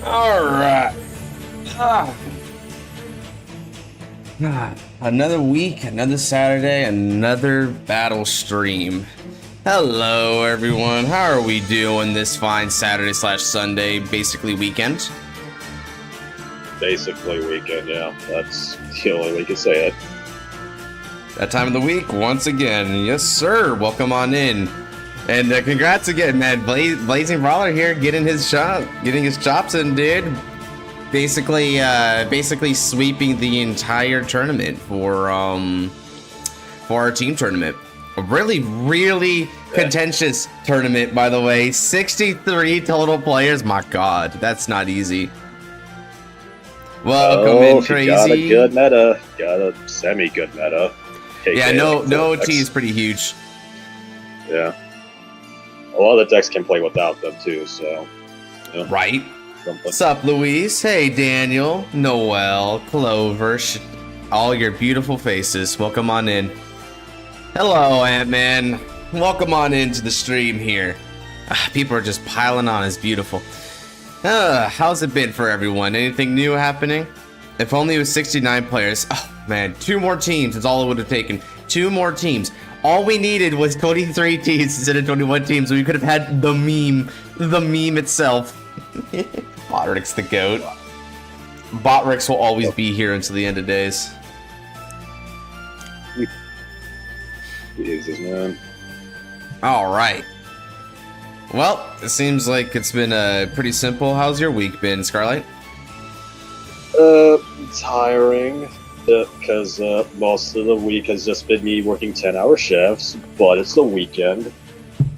All right. Another week, another Saturday, another battle stream. Hello, everyone. How are we doing this fine Saturday/Sunday, basically weekend? Basically weekend, yeah. That's the only way you can say it. That time of the week, once again. Yes, sir. Welcome on in. And congrats again, man. Blazing Brawler here, getting his chops in, dude. Basically sweeping the entire tournament for our team tournament. A really contentious tournament, by the way. 63 total players. My God, that's not easy. Welcome in, Crazy. Got a good meta. Got a semi-good meta. Yeah, no OT is pretty huge. Yeah. A lot of the decks can play without them too, so. Yeah. Right. What's up, Luis? Hey, Daniel, Noel, Clover, all your beautiful faces. Welcome on in. Hello, Ant-Man. Welcome on into the stream here. People are just piling on. It's beautiful. How's it been for everyone? Anything new happening? If only it was 69 players. Oh, man. 2 more teams is all it would have taken. 2 more teams. All we needed was 23 teams instead of 21 teams. We could have had the meme itself. Botrix the GOAT. Botrix will always be here until the end of days. Jesus, man. Alright. Well, it seems like it's been pretty simple. How's your week been, Scarlight? Tiring. Because most of the week has just been me working 10-hour shifts, but it's the weekend,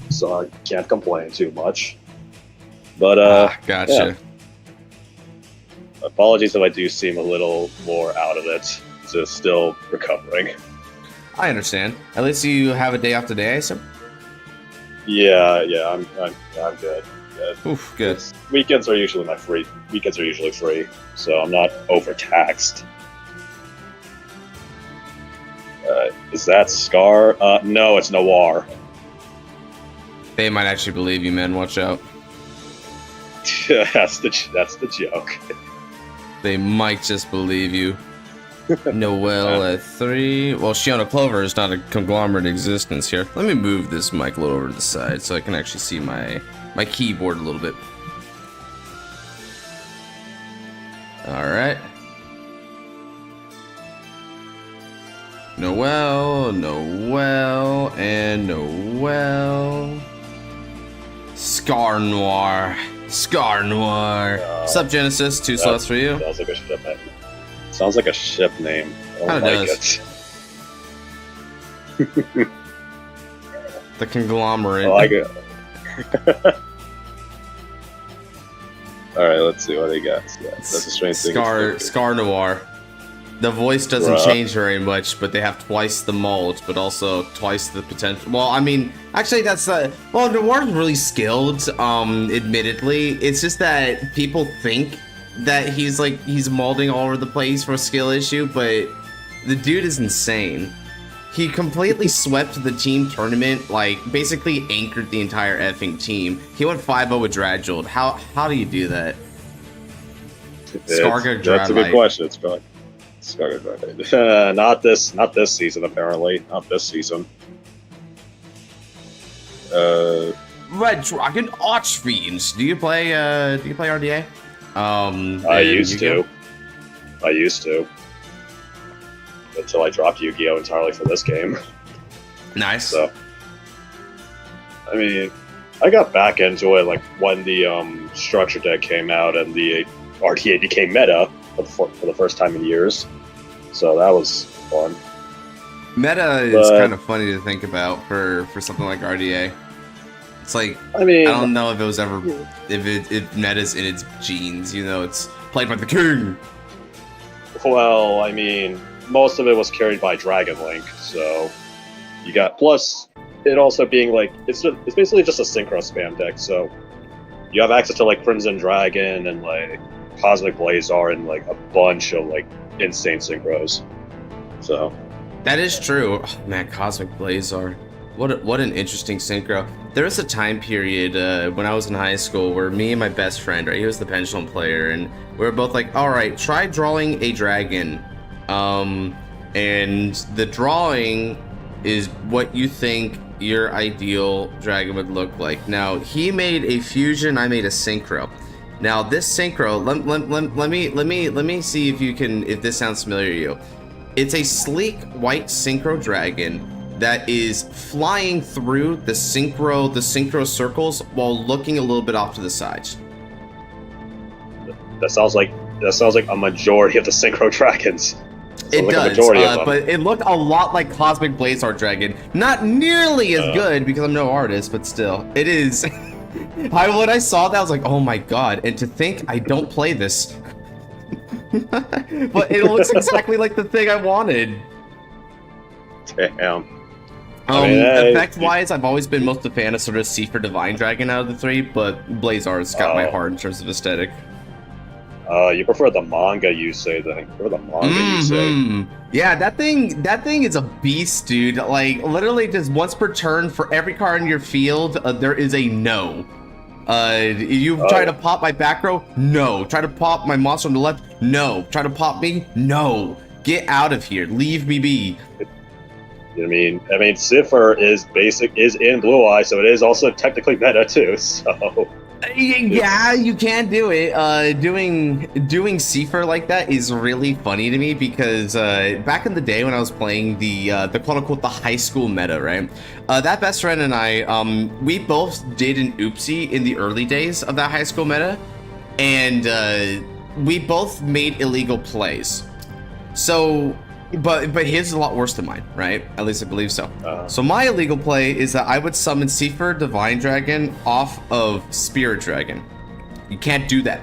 so I can't complain too much. But, gotcha. Yeah. Apologies if I do seem a little more out of it. Just still recovering. I understand. At least you have a day off today, I assume? Yeah, I'm good. Oof, good. Weekends are usually free, so I'm not overtaxed. Is that Scar? No, it's Noir. They might actually believe you, man. Watch out. that's the joke. They might just believe you. Noel at 3. Well, Shiona Clover is not a conglomerate existence here. Let me move this mic a little over to the side so I can actually see my keyboard a little bit. Alright. Noel, and Noel. Scar Noir. Sup, Genesis? 2 slots for you. Sounds like a ship name. Sounds like a ship name. I don't like it. The conglomerate. I like it. Alright, let's see what he got. Yeah, that's a strange thing. Scar Noir. The voice doesn't change very much, but they have twice the mold, but also twice the potential. Well, I mean, actually, that's well, Noir's really skilled. Admittedly, it's just that people think that he's molding all over the place for a skill issue, but the dude is insane. He completely swept the team tournament, like basically anchored the entire effing team. He went 5-0 with Dragold. How do you do that? Scarga That's a good question. It's probably Scarga not this season apparently. Not this season. Red Dragon Archfiends. Do you play RDA? I used to. Until I dropped Yu-Gi-Oh! Entirely for this game. Nice. So, I mean, I got back into it like when the structure deck came out and the RTA became meta for the first time in years. So that was fun. Meta is kind of funny to think about for something like RDA. It's like, I mean, I don't know if it was ever, if meta's in its genes, you know, it's played by the king. Well, I mean, most of it was carried by Dragon Link, so you got, plus it also being like, it's basically just a synchro spam deck, so you have access to like Crimson Dragon and like Cosmic Blazar and like a bunch of like insane synchros. So that is true. Oh, man, Cosmic Blazar. What an interesting synchro. There was a time period when I was in high school where me and my best friend, right, he was the pendulum player, and we were both like, all right, try drawing a dragon. And the drawing is what you think your ideal dragon would look like. Now, he made a fusion, I made a synchro. Now, this synchro, let me see if this sounds familiar to you. It's a sleek white synchro dragon that is flying through the synchro circles while looking a little bit off to the sides. That sounds like a majority of the synchro dragons. It does, but it looked a lot like Cosmic Blazar Dragon. Not nearly as good because I'm no artist, but still, it is. When I saw that, I was like, oh my god! And to think I don't play this, but it looks exactly like the thing I wanted. Damn. Effect-wise, I've always been most a fan of sort of Seafer Divine Dragon out of the three, but Blazar's got my heart in terms of aesthetic. You prefer the manga you say then. You say. Yeah, that thing is a beast, dude. Like, literally just once per turn for every card in your field, there is a no. You try to pop my back row? No. Try to pop my monster on the left? No. Try to pop me? No. Get out of here. Leave me be. You know what I mean, Cipher is in Blue Eye, so it is also technically meta too. So yeah, you can do it. Doing Cipher like that is really funny to me because back in the day when I was playing the quote unquote the high school meta, right? That best friend and I, we both did an oopsie in the early days of that high school meta, and we both made illegal plays. So. But his is a lot worse than mine, right? At least I believe so. So my illegal play is that I would summon Seafer Divine Dragon off of Spirit Dragon. You can't do that.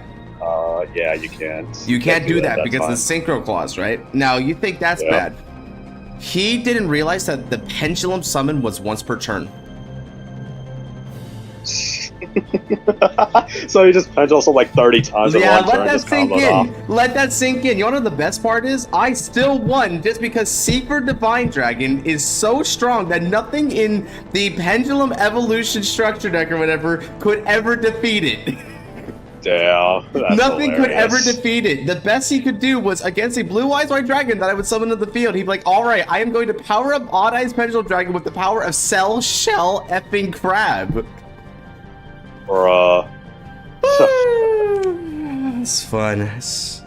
Yeah, you can't. You can't do that because of the Synchro Clause, right? Now, you think that's bad. He didn't realize that the Pendulum Summon was once per turn. So he just penduled like 30 times in one turn. Let that sink in. Let that sink in. You know what the best part is? I still won just because Seafer Divine Dragon is so strong that nothing in the Pendulum Evolution structure deck or whatever could ever defeat it. Damn. Nothing could ever defeat it. The best he could do was against a Blue Eyes White Dragon that I would summon to the field. He'd be like, alright, I am going to power up Odd Eyes Pendulum Dragon with the power of Cell Shell Effing Crab. It's fun. It's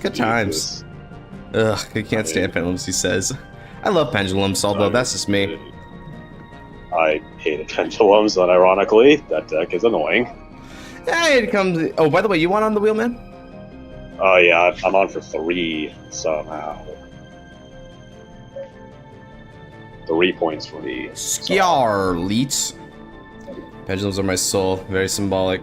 good times. Ugh, I can't stand pendulums, he says. I love pendulums, although that's just me. I hated pendulums, unironically. That deck is annoying. Yeah, it comes. Oh, by the way, you want on the wheel, man? Oh, yeah, I'm on for 3 somehow. 3 points for me. Scarlet. Pendulums are my soul. Very symbolic.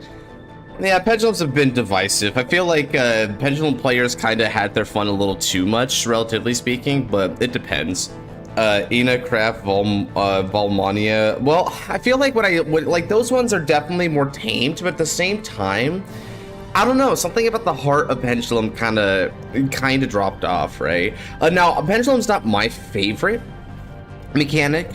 Yeah, pendulums have been divisive. I feel like pendulum players kind of had their fun a little too much, relatively speaking, but it depends. Ina, Craft, Volmania. Well, I feel like like those ones are definitely more tamed, but at the same time, I don't know, something about the heart of pendulum kind of dropped off, right? Now, pendulum's not my favorite mechanic.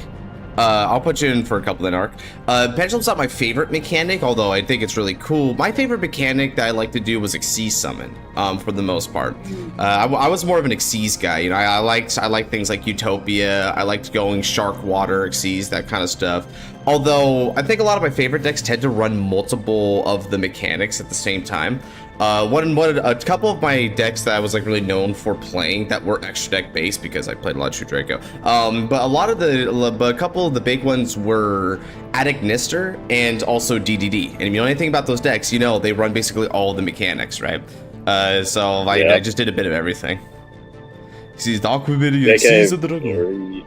I'll put you in for a couple then, Arc. Pendulum's not my favorite mechanic, although I think it's really cool. My favorite mechanic that I like to do was Xyz summon, for the most part. I was more of an Xyz guy, you know. I like things like Utopia. I liked going Shark Water, Xyz, that kind of stuff. Although I think a lot of my favorite decks tend to run multiple of the mechanics at the same time. A couple of my decks that I was like really known for playing that were extra deck based because I played a lot of True Draco. But a couple of the big ones were Attic Nister and also DDD. And if you know anything about those decks, you know they run basically all the mechanics, right? I just did a bit of everything. Sees the Aquavidian, sees the Dragon.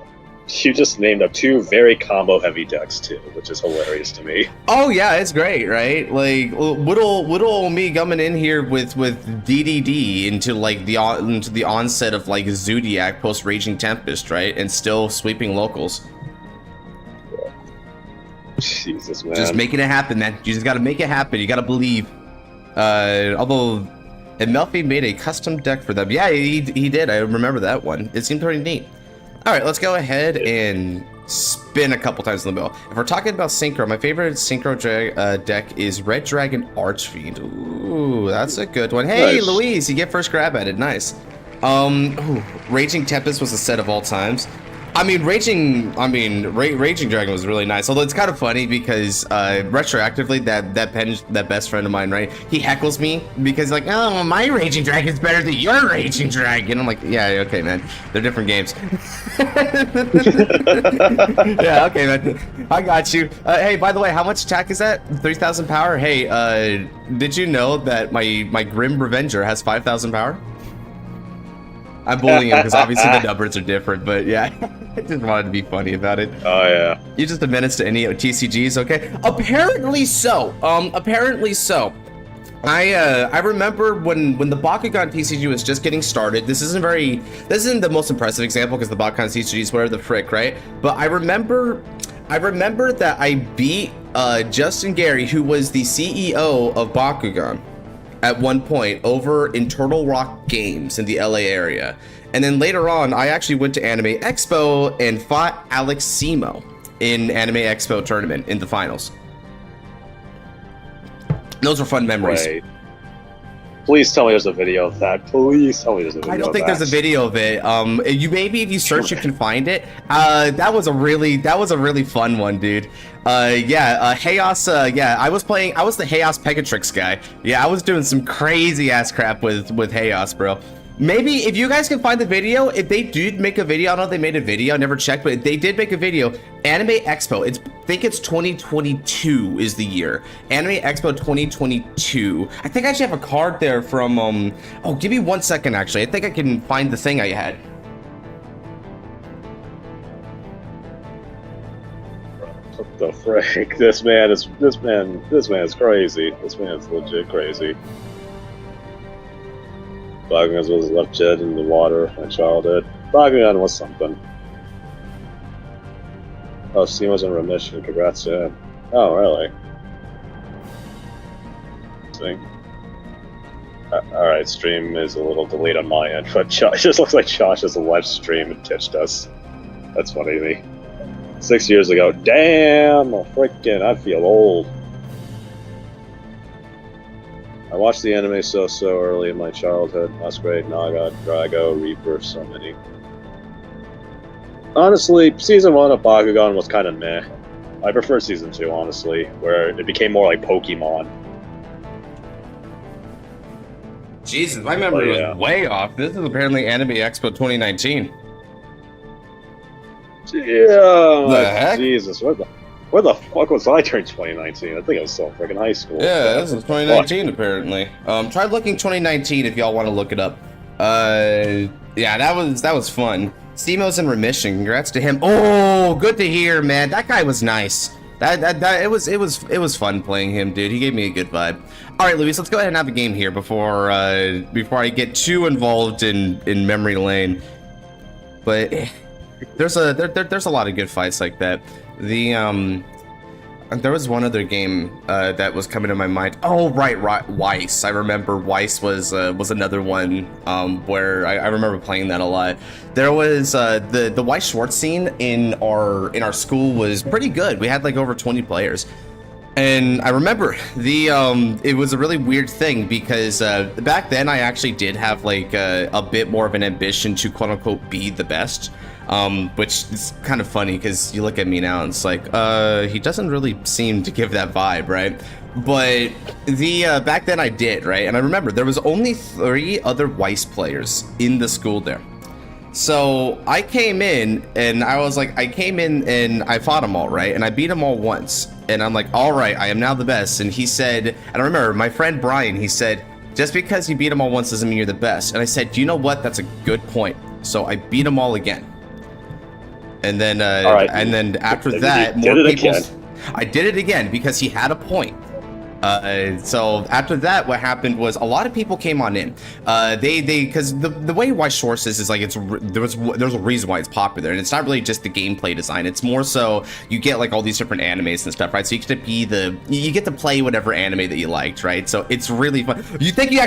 You just named up 2 very combo-heavy decks too, which is hilarious to me. Oh yeah, it's great, right? Like little me coming in here with DDD into the onset of like Zodiac post Raging Tempest, right? And still sweeping locals. Jesus, man. Just making it happen, man. You just got to make it happen. You got to believe. Although Melfi made a custom deck for them. Yeah, he did. I remember that one. It seemed pretty neat. All right, let's go ahead and spin a couple times in the middle. If we're talking about synchro, my favorite synchro deck is Red Dragon Archfiend. Ooh, that's a good one. Hey, Nice. Louise, you get first grab at it. Nice. Ooh, Raging Tempest was a set of all times. I mean, Raging Dragon was really nice. Although it's kind of funny because retroactively, that best friend of mine, right? He heckles me because like, oh, my Raging Dragon's better than your Raging Dragon. I'm like, yeah, okay, man. They're different games. Yeah, okay, man. I got you. Hey, by the way, how much attack is that? 3,000 power. Hey, did you know that my Grim Revenger has 5,000 power? I'm bullying him because obviously the numbers are different, but yeah, I just wanted to be funny about it. Oh yeah. You just a menace to any TCGs, okay? Apparently so. Apparently so. I remember when the Bakugan TCG was just getting started. This isn't the most impressive example because the Bakugan TCG is whatever the frick, right? But I remember that I beat Justin Gary, who was the CEO of Bakugan, at one point over in Turtle Rock Games in the LA area. And then later on, I actually went to Anime Expo and fought Alex Simo in Anime Expo tournament in the finals. Those were fun memories. Right. Please tell me there's a video of that. Please tell me there's a video. I don't think there's a video of it. Maybe if you search, you can find it. That was a really fun one, dude. Chaos. I was the Chaos Pegatrix guy. Yeah, I was doing some crazy ass crap with Chaos, bro. Maybe if you guys can find the video, if they did make a video, I don't know if they made a video, I never checked, but if they did make a video, Anime Expo, I think it's 2022 is the year. Anime Expo 2022. I think I actually have a card there from, oh, give me 1 second, actually. I think I can find the thing I had. What the frick? This man is crazy. This man is legit crazy. Bakugan was left dead in the water my childhood. Bakugan was something. Oh, Steam was in remission. Congrats to him. Oh, really? Alright, stream is a little delayed on my end, but it just looks like Josh has a live stream and ditched us. That's funny to me. 6 years ago. Damn! Freaking, I feel old. I watched the anime so early in my childhood. Masquerade, Naga, Drago, Reaper, so many. Honestly, Season 1 of Bakugan was kind of meh. I prefer Season 2, honestly, where it became more like Pokemon. Jesus, my memory was way off. This is apparently Anime Expo 2019. Yeah, the heck? Jesus, where the fuck was I during 2019? I think I was still in freaking high school. Yeah, this is 2019 apparently. Try looking 2019 if y'all want to look it up. Yeah, that was fun. Stemo's in remission. Congrats to him. Oh, good to hear, man. That guy was nice. It was fun playing him, dude. He gave me a good vibe. All right, Luis, let's go ahead and have a game here before I get too involved in memory lane. But there's a lot of good fights like that. There was one other game that was coming to my mind. Oh, right, Weiss. I remember Weiss was another one where I remember playing that a lot. There was the Weiss Schwarz scene in our school was pretty good. We had like over 20 players. And I remember it was a really weird thing because back then I actually did have like a bit more of an ambition to quote unquote be the best. Which is kind of funny because you look at me now and it's like, he doesn't really seem to give that vibe, right? But back then I did, right? And I remember there was only 3 other Weiss players in the school there. So I came in and I fought them all, right? And I beat them all once. And I'm like, all right, I am now the best. And he said, and I remember my friend Brian, he said, just because you beat them all once doesn't mean you're the best. And I said, you know what? That's a good point. So I beat them all again. And then, right. and then after that, more people. I did it again because he had a point. So after that, what happened was a lot of people came on in. Because the way Weiss Schwarz is like there's a reason why it's popular, and it's not really just the gameplay design. It's more so you get like all these different animes and stuff, right? So you get to play whatever anime that you liked, right? So it's really fun. You think you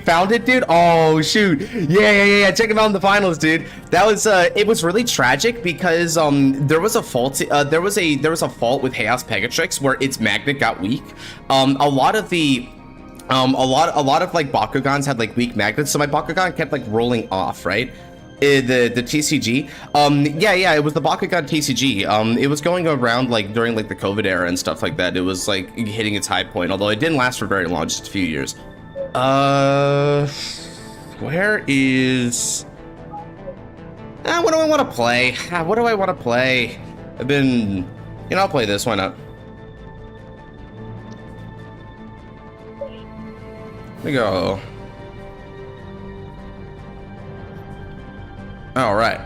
found it, dude? Oh shoot, yeah. Check him out in the finals, dude. That was it was really tragic because there was a fault with Chaos Pegatrix where its magnet got weak. A lot of like Bakugans had like weak magnets, so my Bakugan kept like rolling off, right? The TCG. Yeah, it was the Bakugan TCG. It was going around like during like the COVID era and stuff like that. It was like hitting its high point, although it didn't last for very long, just a few years. Where is... what do I want to play? What do I want to play? I'll play this, why not? We go. All right.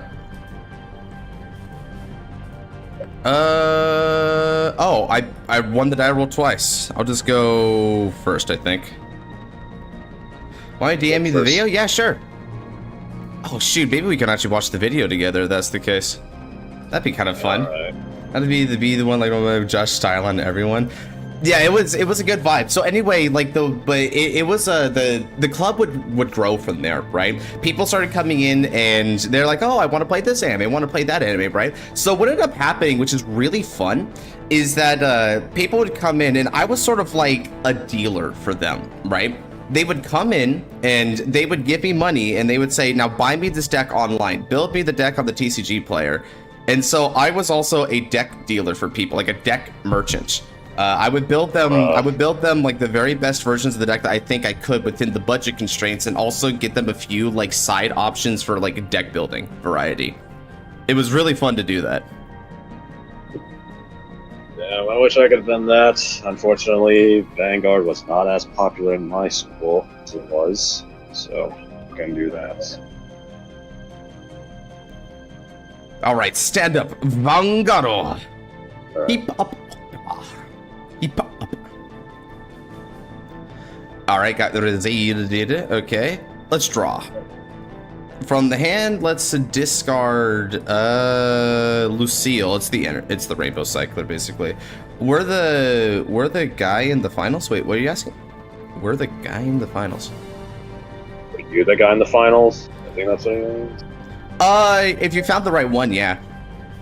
Oh, I won the die roll twice. I'll just go first, I think. Why DM me the video? Yeah, sure. Oh shoot, maybe we can actually watch the video together. If that's the case. That'd be kind of fun. Right. That'd be the one like Josh style on everyone. Yeah, it was a good vibe. So anyway, like the club would grow from there, right? People started coming in and they're like, oh, I want to play this anime, I want to play that anime, right? So what ended up happening, which is really fun, is that people would come in and I was sort of like a dealer for them, right? They would come in and they would give me money and they would say, now buy me this deck online, build me the deck on the TCG player. And so I was also a deck dealer for people, like a deck merchant. I would build them like the very best versions of the deck that I think I could within the budget constraints, and also get them a few like side options for like deck building variety. It was really fun to do that. Yeah, I wish I could have done that. Unfortunately, Vanguard was not as popular in my school as it was, so I couldn't do that. All right, stand up, Vanguard. Right. Keep up. Alright, got the result. Okay, let's draw. From the hand, let's discard Lucille. It's the Rainbow Cycler, basically. We're the guy in the finals? Wait, what are you asking? We're the guy in the finals. Are you the guy in the finals? I think that's what it means. If you found the right one, yeah.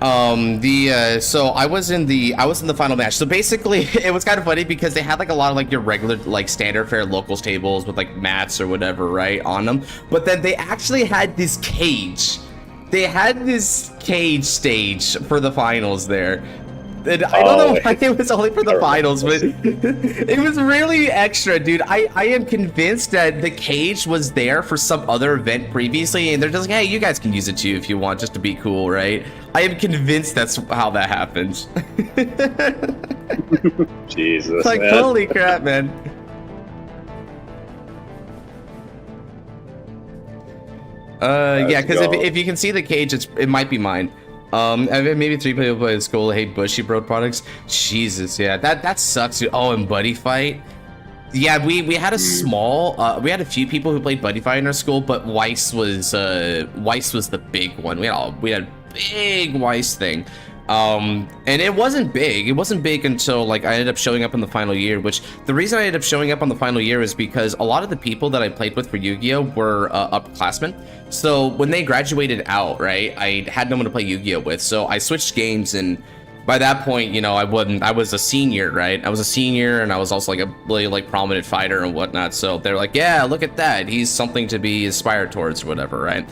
So I was in the final match. So basically it was kind of funny because they had like a lot of like your regular like standard fare locals tables with like mats or whatever, right, on them. But then they actually had this cage. They had this cage stage for the finals there. And I don't know why it was only for the finals, but it was really extra, dude. I am convinced that the cage was there for some other event previously, and they're just like, hey, you guys can use it too if you want, just to be cool, right? I am convinced that's how that happened. Jesus, it's like, man. Holy crap, man. Yeah, because if you can see the cage, it might be mine. Maybe 3 people play at school hate Bushy Bro products. Jesus, yeah, that sucks, dude. Oh, and Buddy Fight. Yeah, we had a small, we had a few people who played Buddy Fight in our school, but Weiss was the big one. We had a big Weiss thing. And it wasn't big. It wasn't big until like I ended up showing up in the final year, which the reason I ended up showing up on the final year is because a lot of the people that I played with for Yu-Gi-Oh were upperclassmen. So when they graduated out, right, I had no one to play Yu-Gi-Oh with. So I switched games, and by that point, you know, I was a senior, right? I was a senior, and I was also like a really like prominent fighter and whatnot. So they're like, yeah, look at that. He's something to be aspired towards or whatever, right?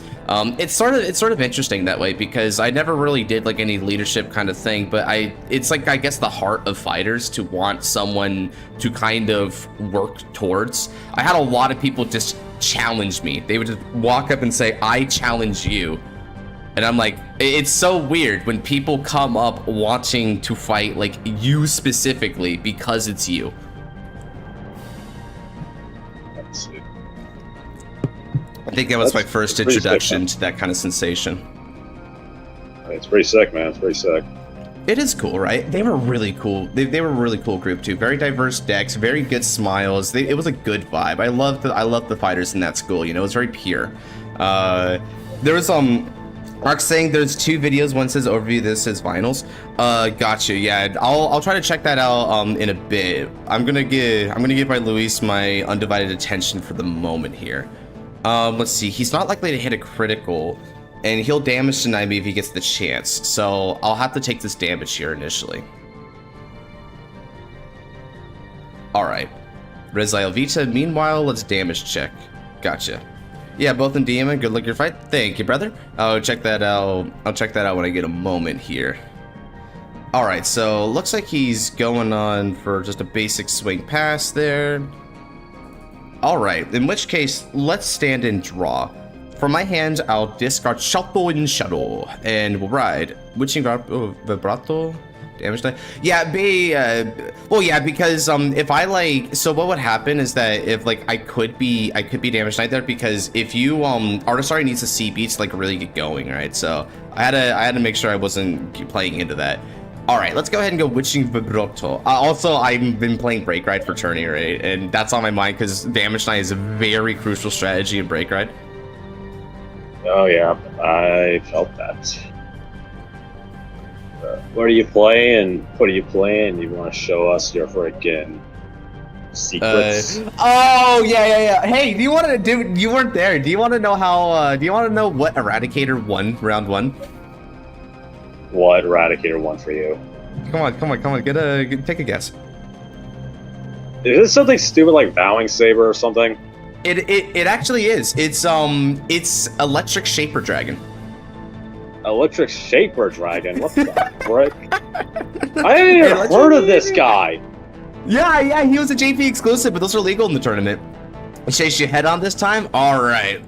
It's sort of interesting that way because I never really did like any leadership kind of thing, but it's like, I guess, the heart of fighters to want someone to kind of work towards. I had a lot of people just challenge me. They would just walk up and say, I challenge you. And I'm like, it's so weird when people come up wanting to fight like you specifically because it's you. Let's see. I think that was my first introduction to that kind of sensation. It's pretty sick, man. It's pretty sick. It is cool, right? They were really cool. They were a really cool group too. Very diverse decks, very good smiles. It was a good vibe. I love the fighters in that school. You know, it was very pure. There was Mark saying there's 2 videos. One says overview, this says finals. Gotcha. Yeah, I'll try to check that out in a bit. I'm gonna give my Luis my undivided attention for the moment here. Let's see. He's not likely to hit a critical. And he'll damage deny me if he gets the chance. So I'll have to take this damage here initially. Alright. Resil Vita. Meanwhile, let's damage check. Gotcha. Yeah, both in DM and good luck your fight. Thank you, brother. I'll check that out. I'll check that out when I get a moment here. Alright, so looks like he's going on for just a basic swing pass there. Alright, in which case, let's stand and draw. For my hand, I'll discard Shuffle and Shadow, and we'll ride. Witching Vibrato? Damage die? Yeah, well, yeah, because, if I, like, so what would happen is that if, like, I could be damage knight there, because if you, Artisari needs a CB to, like, really get going, right? So, I had to make sure I wasn't playing into that. Alright, let's go ahead and go Witching Vibrato. Also, I've been playing Break Ride for tourney, right? And that's on my mind, because damage knight is a very crucial strategy in Break Ride. Oh yeah, I felt that. What are you playing? What are you playing? You want to show us your freaking secrets? Oh yeah. Hey, do you want to do? You weren't there. Do you want to know how? Do you want to know what Eradicator won round 1? What Eradicator won for you? Come on. Take a guess. Is it something stupid like Vowing Saber or something? It actually is. It's Electric Shaper Dragon. Electric Shaper Dragon? What the frick? I ain't even heard of this guy. Yeah, he was a JP exclusive, but those are legal in the tournament. Chase, you head on this time? All right.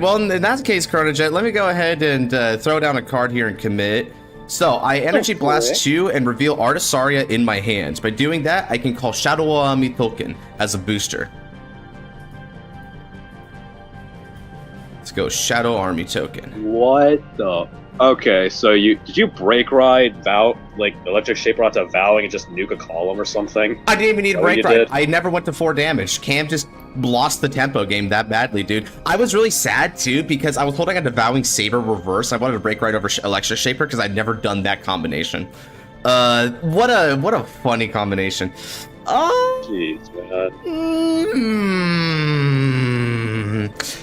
Well, in that case, Chronojet, let me go ahead and throw down a card here and commit. So, I Energy Blast 2 and reveal Artisaria in my hands. By doing that, I can call Shadow Army token as a booster. Let's go Shadow Army token. What the? Okay, so did you break ride like Electric Shaper onto Vowing and just nuke a column or something? I didn't even need a break ride. I never went to 4 damage. Cam just lost the tempo game that badly, dude. I was really sad too because I was holding on to Vowing Saber reverse. I wanted to break ride over Electric Shaper because I'd never done that combination. What a funny combination. Jeez, man.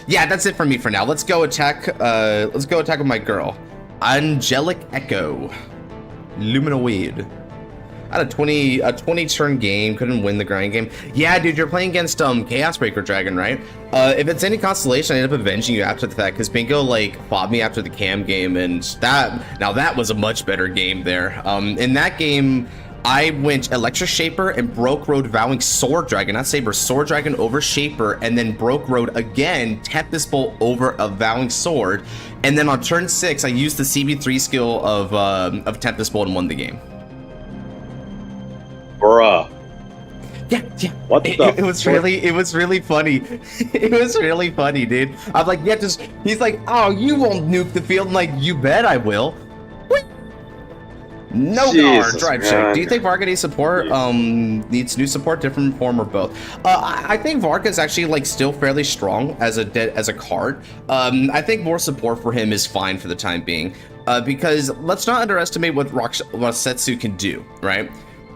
Yeah, that's it for me for now. Let's go attack. Let's go attack with my girl, Angelic Echo, Luminoid. I had a 20 turn game. Couldn't win the grind game. Yeah, dude, you're playing against Chaos Breaker Dragon, right? If it's any constellation, I end up avenging you after the fact because Bingo like fought me after the Cam game, and that was a much better game there. In that game, I went Electric Shaper and broke road Vowing Sword Dragon, not Saber, Sword Dragon over Shaper, and then broke road again, Tempest Bolt over a Vowing Sword, and then on turn 6, I used the CB3 skill of Tempest Bolt and won the game. Bruh. Yeah. What the? It was really funny. It was really funny, dude. I'm like, yeah, he's like, oh, you won't nuke the field. I'm like, you bet I will. No guard, drive check. Do you think Varga needs support? Needs new support, different form, or both? I think Varga is actually like still fairly strong as a card. I think more support for him is fine for the time being, because let's not underestimate what Rasetsu can do, right?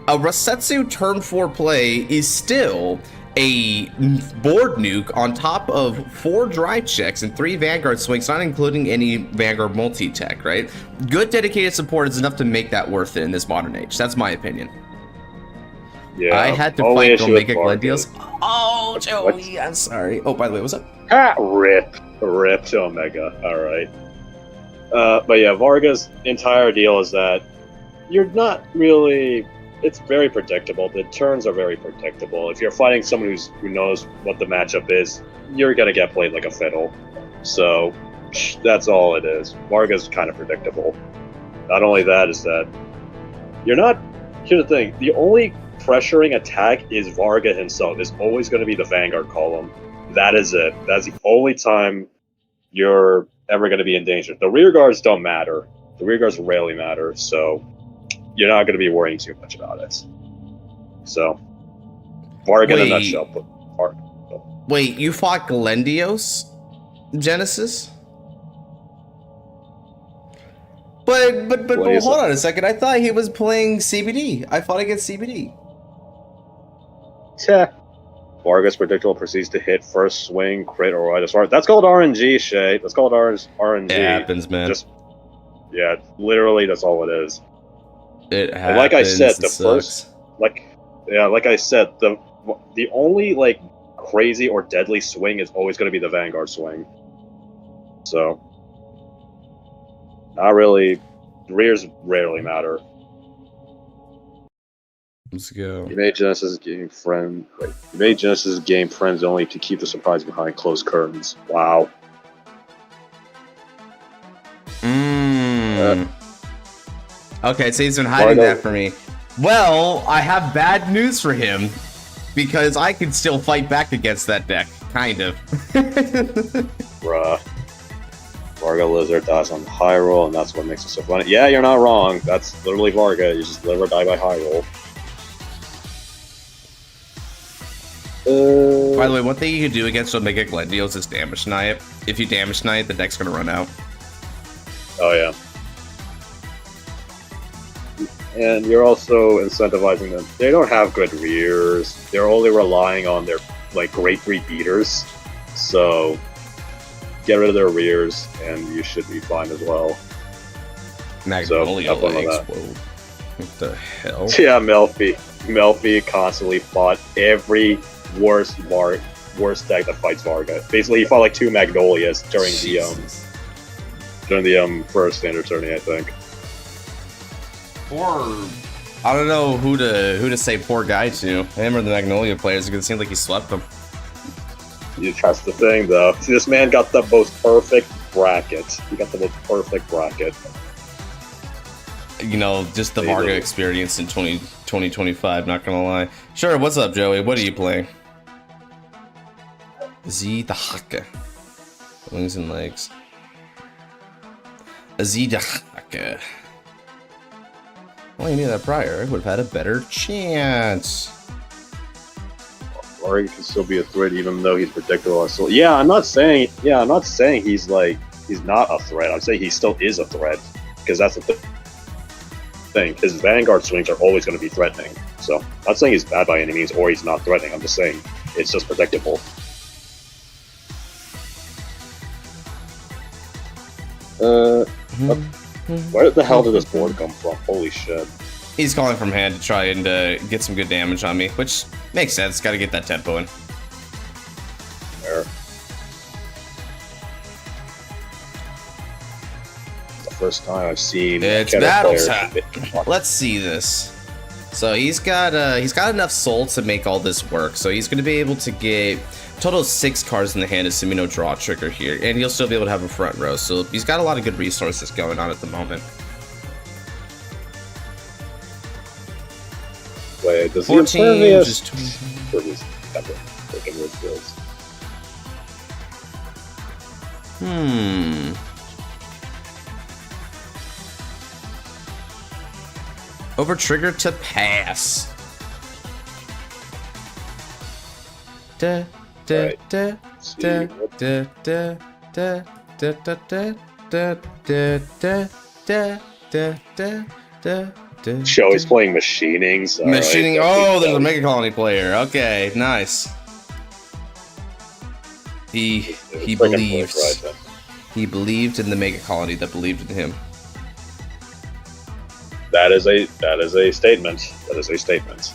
A Rasetsu turn 4 play is still a board nuke on top of 4 drive checks and 3 Vanguard swings, not including any Vanguard multi-tech, right? Good dedicated support is enough to make that worth it in this modern age. That's my opinion. Yeah. I had to fight Omega Glendeals. Oh, Joey, I'm sorry. Oh, by the way, what's up? Rip to Omega. Alright. But yeah, Varga's entire deal is that you're not really... It's very predictable. The turns are very predictable. If you're fighting someone who knows what the matchup is, you're gonna get played like a fiddle. So that's all it is. Varga's kind of predictable. Not only that is that you're not. Here's the thing: the only pressuring attack is Varga himself. It's always going to be the Vanguard column. That is it. That's the only time you're ever going to be in danger. The rear guards don't matter. The rear guards rarely matter. So you're not going to be worrying too much about it. So, Varga in a nutshell. But wait, you fought Glendios, Genesis? But hold on a second. I thought he was playing CBD. I fought against CBD. Yeah. Vargas predictable proceeds to hit first swing, crit, or ride a start. That's called RNG, Shay. That's called RNG. It happens, man. Yeah, literally, that's all it is. It happens. And like I said, the only like crazy or deadly swing is always going to be the Vanguard swing. So, not really. Rears rarely matter. Let's go. You made Genesis game friends only to keep the surprise behind closed curtains. Wow. Okay, so he's been hiding that for me. Well, I have bad news for him because I can still fight back against that deck, kind of. Bruh. Varga Lizard dies on high roll, and that's what makes it so funny. Yeah, you're not wrong. That's literally Varga. You just live or die by high roll. By the way, one thing you can do against Omega Glendios is damage knight. If you damage knight, the deck's gonna run out. Oh yeah. And you're also incentivizing them. They don't have good rears. They're only relying on their like grade 3 beaters. So get rid of their rears, and you should be fine as well. Magnolia legs. Whoa. What the hell? Yeah, Melfi constantly fought every worst deck that fights Varga. Basically, he fought like 2 Magnolias during the first standard tourney, I think. I don't know who to say poor guy to. Him or the Magnolia players, because it seems like he swept them. That's the thing, though. See, this man got the most perfect bracket. He got the most perfect bracket. You know, just the Varga experience in 2025, not gonna lie. Sure, what's up, Joey? What are you playing? Z the Haka. Wings and legs. Z the Haka. Well, you knew that prior. I would have had a better chance. Or he can still be a threat even though he's predictable. So yeah, I'm not saying he's not a threat. I'm saying he still is a threat because that's the thing. His Vanguard swings are always going to be threatening. So I'm not saying he's bad by any means or he's not threatening. I'm just saying it's just predictable. Where the hell did this board come from? Holy shit. He's calling from hand to try and get some good damage on me, which makes sense. Got to get that tempo in. There. The first time I've seen it's battle time. Let's see this. So he's got enough soul to make all this work. So he's going to be able to get a total of 6 cards in the hand, assuming no draw trigger here, and he'll still be able to have a front row. So he's got a lot of good resources going on at the moment. Wait, does 14, just 20. Over trigger to pass. Da da da da da da da da da da da da da da da. Show he's playing machinings. Machining. Oh, there's a Mega Colony player. Okay, nice. He believed. He believed in the Mega Colony that believed in him. That is a statement. That is a statement.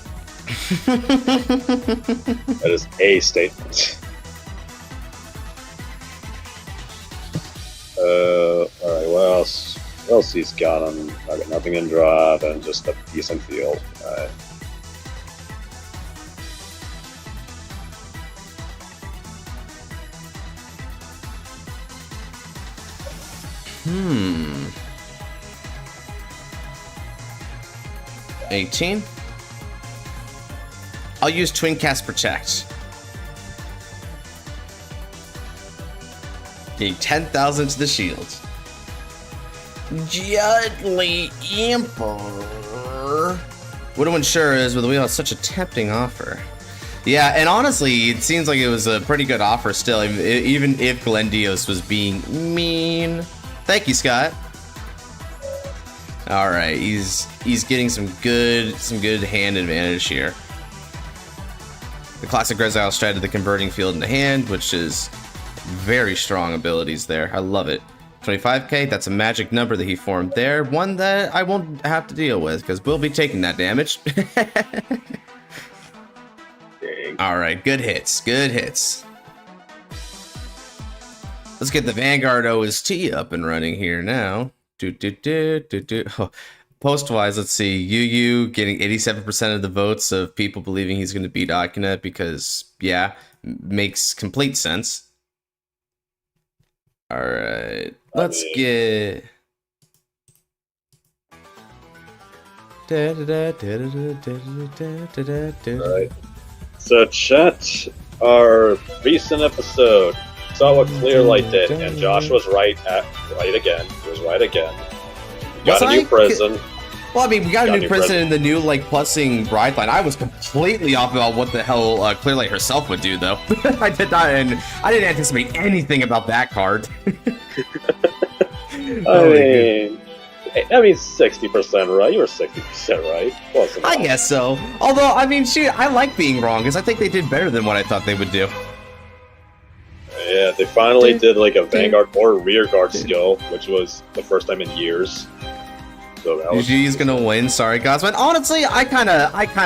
That is a statement. Alright, what else? What else he's got on? I got nothing in drive and just a decent field. Alright. Hmm. 18. I'll use Twin Cast Protect. Gain 10,000 to the shield. Judly Emperor. offer. Widowin sure is, but the wheel has such a tempting offer. Yeah, and honestly, it seems like it was a pretty good offer still, even if Glendios was being mean. Thank you, Scott. All right, he's getting some good hand advantage here. The classic Grezile strat of the converting field into hand, which is very strong abilities there. I love it. 25k, that's a magic number that he formed there. One that I won't have to deal with because we'll be taking that damage. All right, good hits, good hits. Let's get the Vanguard OST up and running here now. Oh, post-wise, let's see. Yugioh getting 87% of the votes of people believing he's going to beat Akina because, yeah, makes complete sense. All right, let's get... Right. So, chat, our recent episode saw what Clearlight did, and Josh was right again. He was right again. We got a new prison. Well, I mean, we got a new prison in the new, like, plussing bride line. I was completely off about what the hell Clearlight herself would do, though. I did not, and I didn't anticipate anything about that card. I mean, 60% right. You were 60% right. Close enough. I guess so. Although, I mean, shoot, I like being wrong, because I think they did better than what I thought they would do. Yeah, they finally did, like, a Vanguard or rear guard skill, which was the first time in years. So that was... He's gonna win. Sorry, Godsman. Honestly, I kind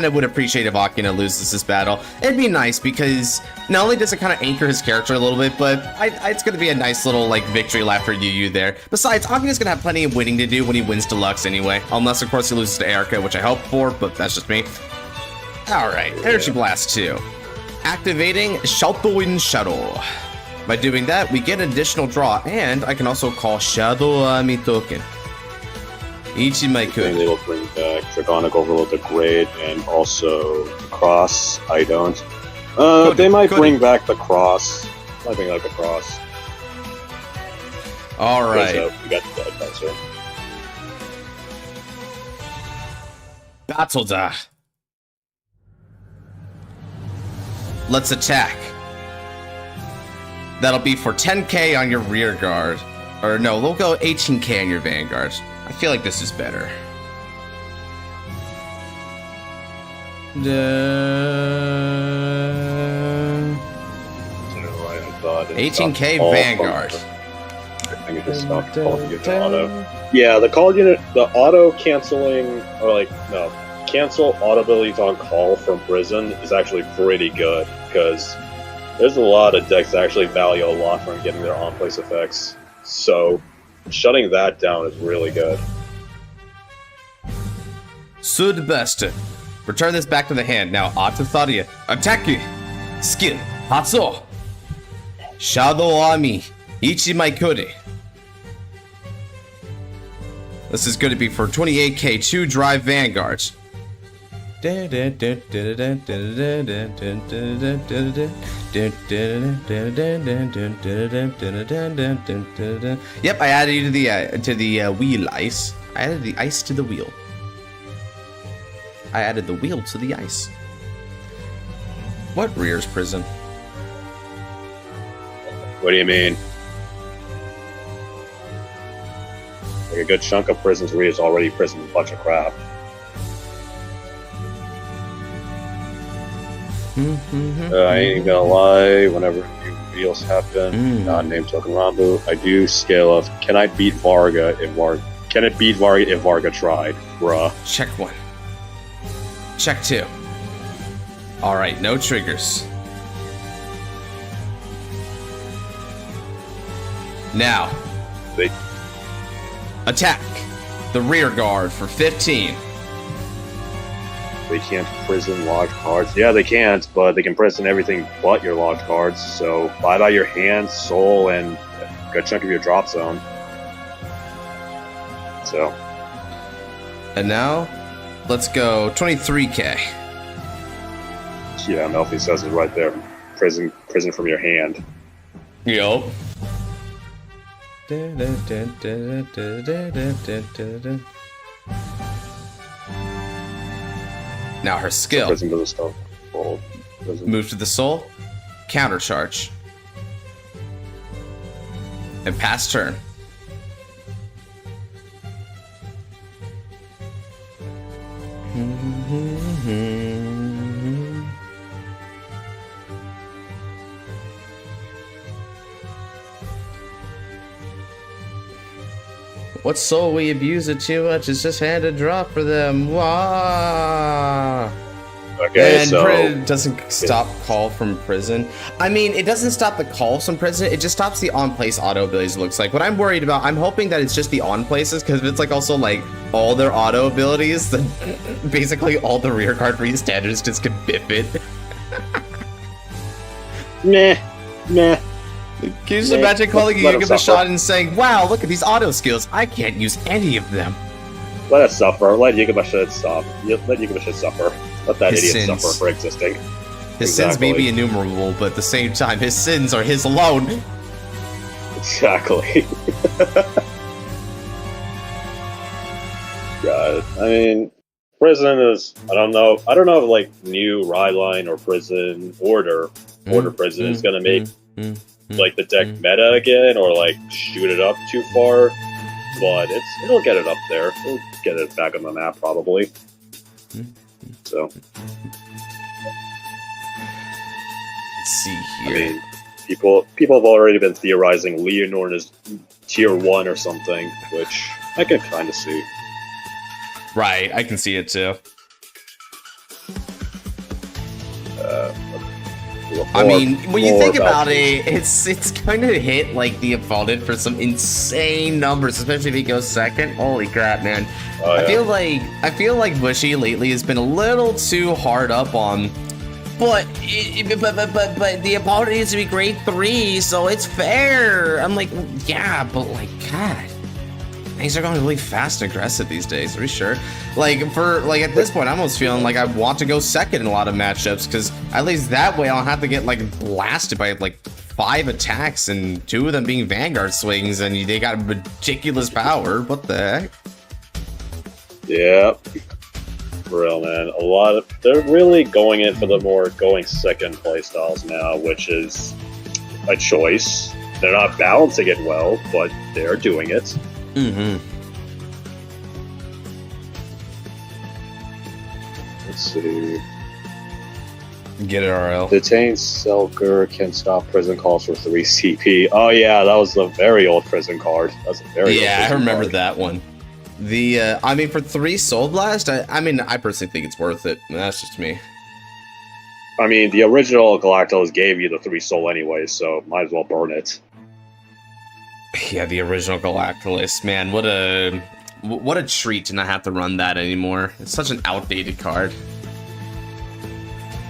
of would appreciate if Akina loses this battle. It'd be nice because not only does it kind of anchor his character a little bit, but it's gonna be a nice little like victory lap for Yugioh there. Besides, Akina's gonna have plenty of winning to do when he wins Deluxe anyway, unless of course he loses to Erica, which I hope for, but that's just me. All right, Energy Blast 2, activating Shadowverse Shadow. By doing that, we get an additional draw, and I can also call Shadowverse token. They will bring back Dragonic Overload the Great and also the Cross. I don't. They might bring back the Cross. Might bring back the Cross. Alright. We got the advisor. Battle da. Let's attack. That'll be for 10k on your rear guard. Or no, we'll go 18k on your Vanguard. I feel like this is better. 18k Vanguard. I can just stop calling you the auto. Yeah, the call unit, the auto canceling, or like, no, cancel auto abilities on call from prison is actually pretty good because there's a lot of decks that actually value a lot from getting their on-place effects. So, shutting that down is really good. Sud best. Return this back to the hand. Now, Atatharia. Attack you. Skill. Hatso. Shadow Army. Ichimaikure. This is going to be for 28k 2 drive Vanguards. Yep, I added you to the wheel ice. I added the ice to the wheel. I added the wheel to the ice. What rears prison? What do you mean? Like a good chunk of prison's rears already prison a bunch of crap. I ain't gonna lie, whenever new reveals happen, non-name token Rambu, I do scale of can I beat Varga if Varga tried? Bruh. Check 1. Check 2. Alright, no triggers. Now. Attack the rear guard for 15. They can't prison large cards. Yeah, they can't, but they can prison everything but your large cards. So buy out your hand, soul, and a good chunk of your drop zone. So. And now, let's go 23k. Yeah, Melfi says it right there. Prison from your hand. Yup. Now her skill. Prison doesn't stop. Well, Move to the soul. Countercharge. And pass turn. What soul we abuse it too much? It's just hand a drop for them. Wah! Okay, and so doesn't stop call from prison. I mean, it doesn't stop the calls from prison. It just stops the on-place auto abilities. It looks like. What I'm worried about, I'm hoping that it's just the on-places, because if it's like also like all their auto abilities, then basically all the rear card standards just can biff it. meh. Can you just imagine calling Yugioh a shot and saying, "Wow, look at these auto skills. I can't use any of them." Let us suffer. Let Yugioh shit stop. Let Yugioh shit suffer. Let that His idiot sins. suffer for existing. His sins may be innumerable, but at the same time, his sins are his alone. Exactly. God, I mean, prison is. I don't know if like new Rhyline or prison order prison is gonna make like the deck meta again, or like shoot it up too far. But it'll get it up there. It'll get it back on the map probably. So let's see here. I mean, people have already been theorizing Leonore is tier 1 or something, which I can kind of see. Right, I can see it too. I mean, when you think about it, it's going to hit like the opponent for some insane numbers, especially if he goes second. Holy crap, man! Oh, yeah. I feel like Bushy lately has been a little too hard up on, but the opponent needs to be grade 3, so it's fair. I'm like, yeah, but like, God. Things are going really fast and aggressive these days. Are you sure? Like at this point, I'm almost feeling like I want to go second in a lot of matchups, because at least that way I'll have to get like blasted by like 5 attacks and 2 of them being Vanguard swings, and they got ridiculous power. What the heck? Yeah, for real, man. They're really going in for the more going second playstyles now, which is a choice. They're not balancing it well, but they're doing it. Let's see. Get it, RL. Detain Selker can stop prison calls for 3 CP. Oh yeah, that was the very old prison card. That's a very old I remember card. that one. I mean, for 3 Soul Blast, I mean, I personally think it's worth it. That's just me. I mean, the original Galactus gave you the 3 soul anyway, so might as well burn it. Yeah, the original Galactus, man, what a treat to not have to run that anymore. It's such an outdated card.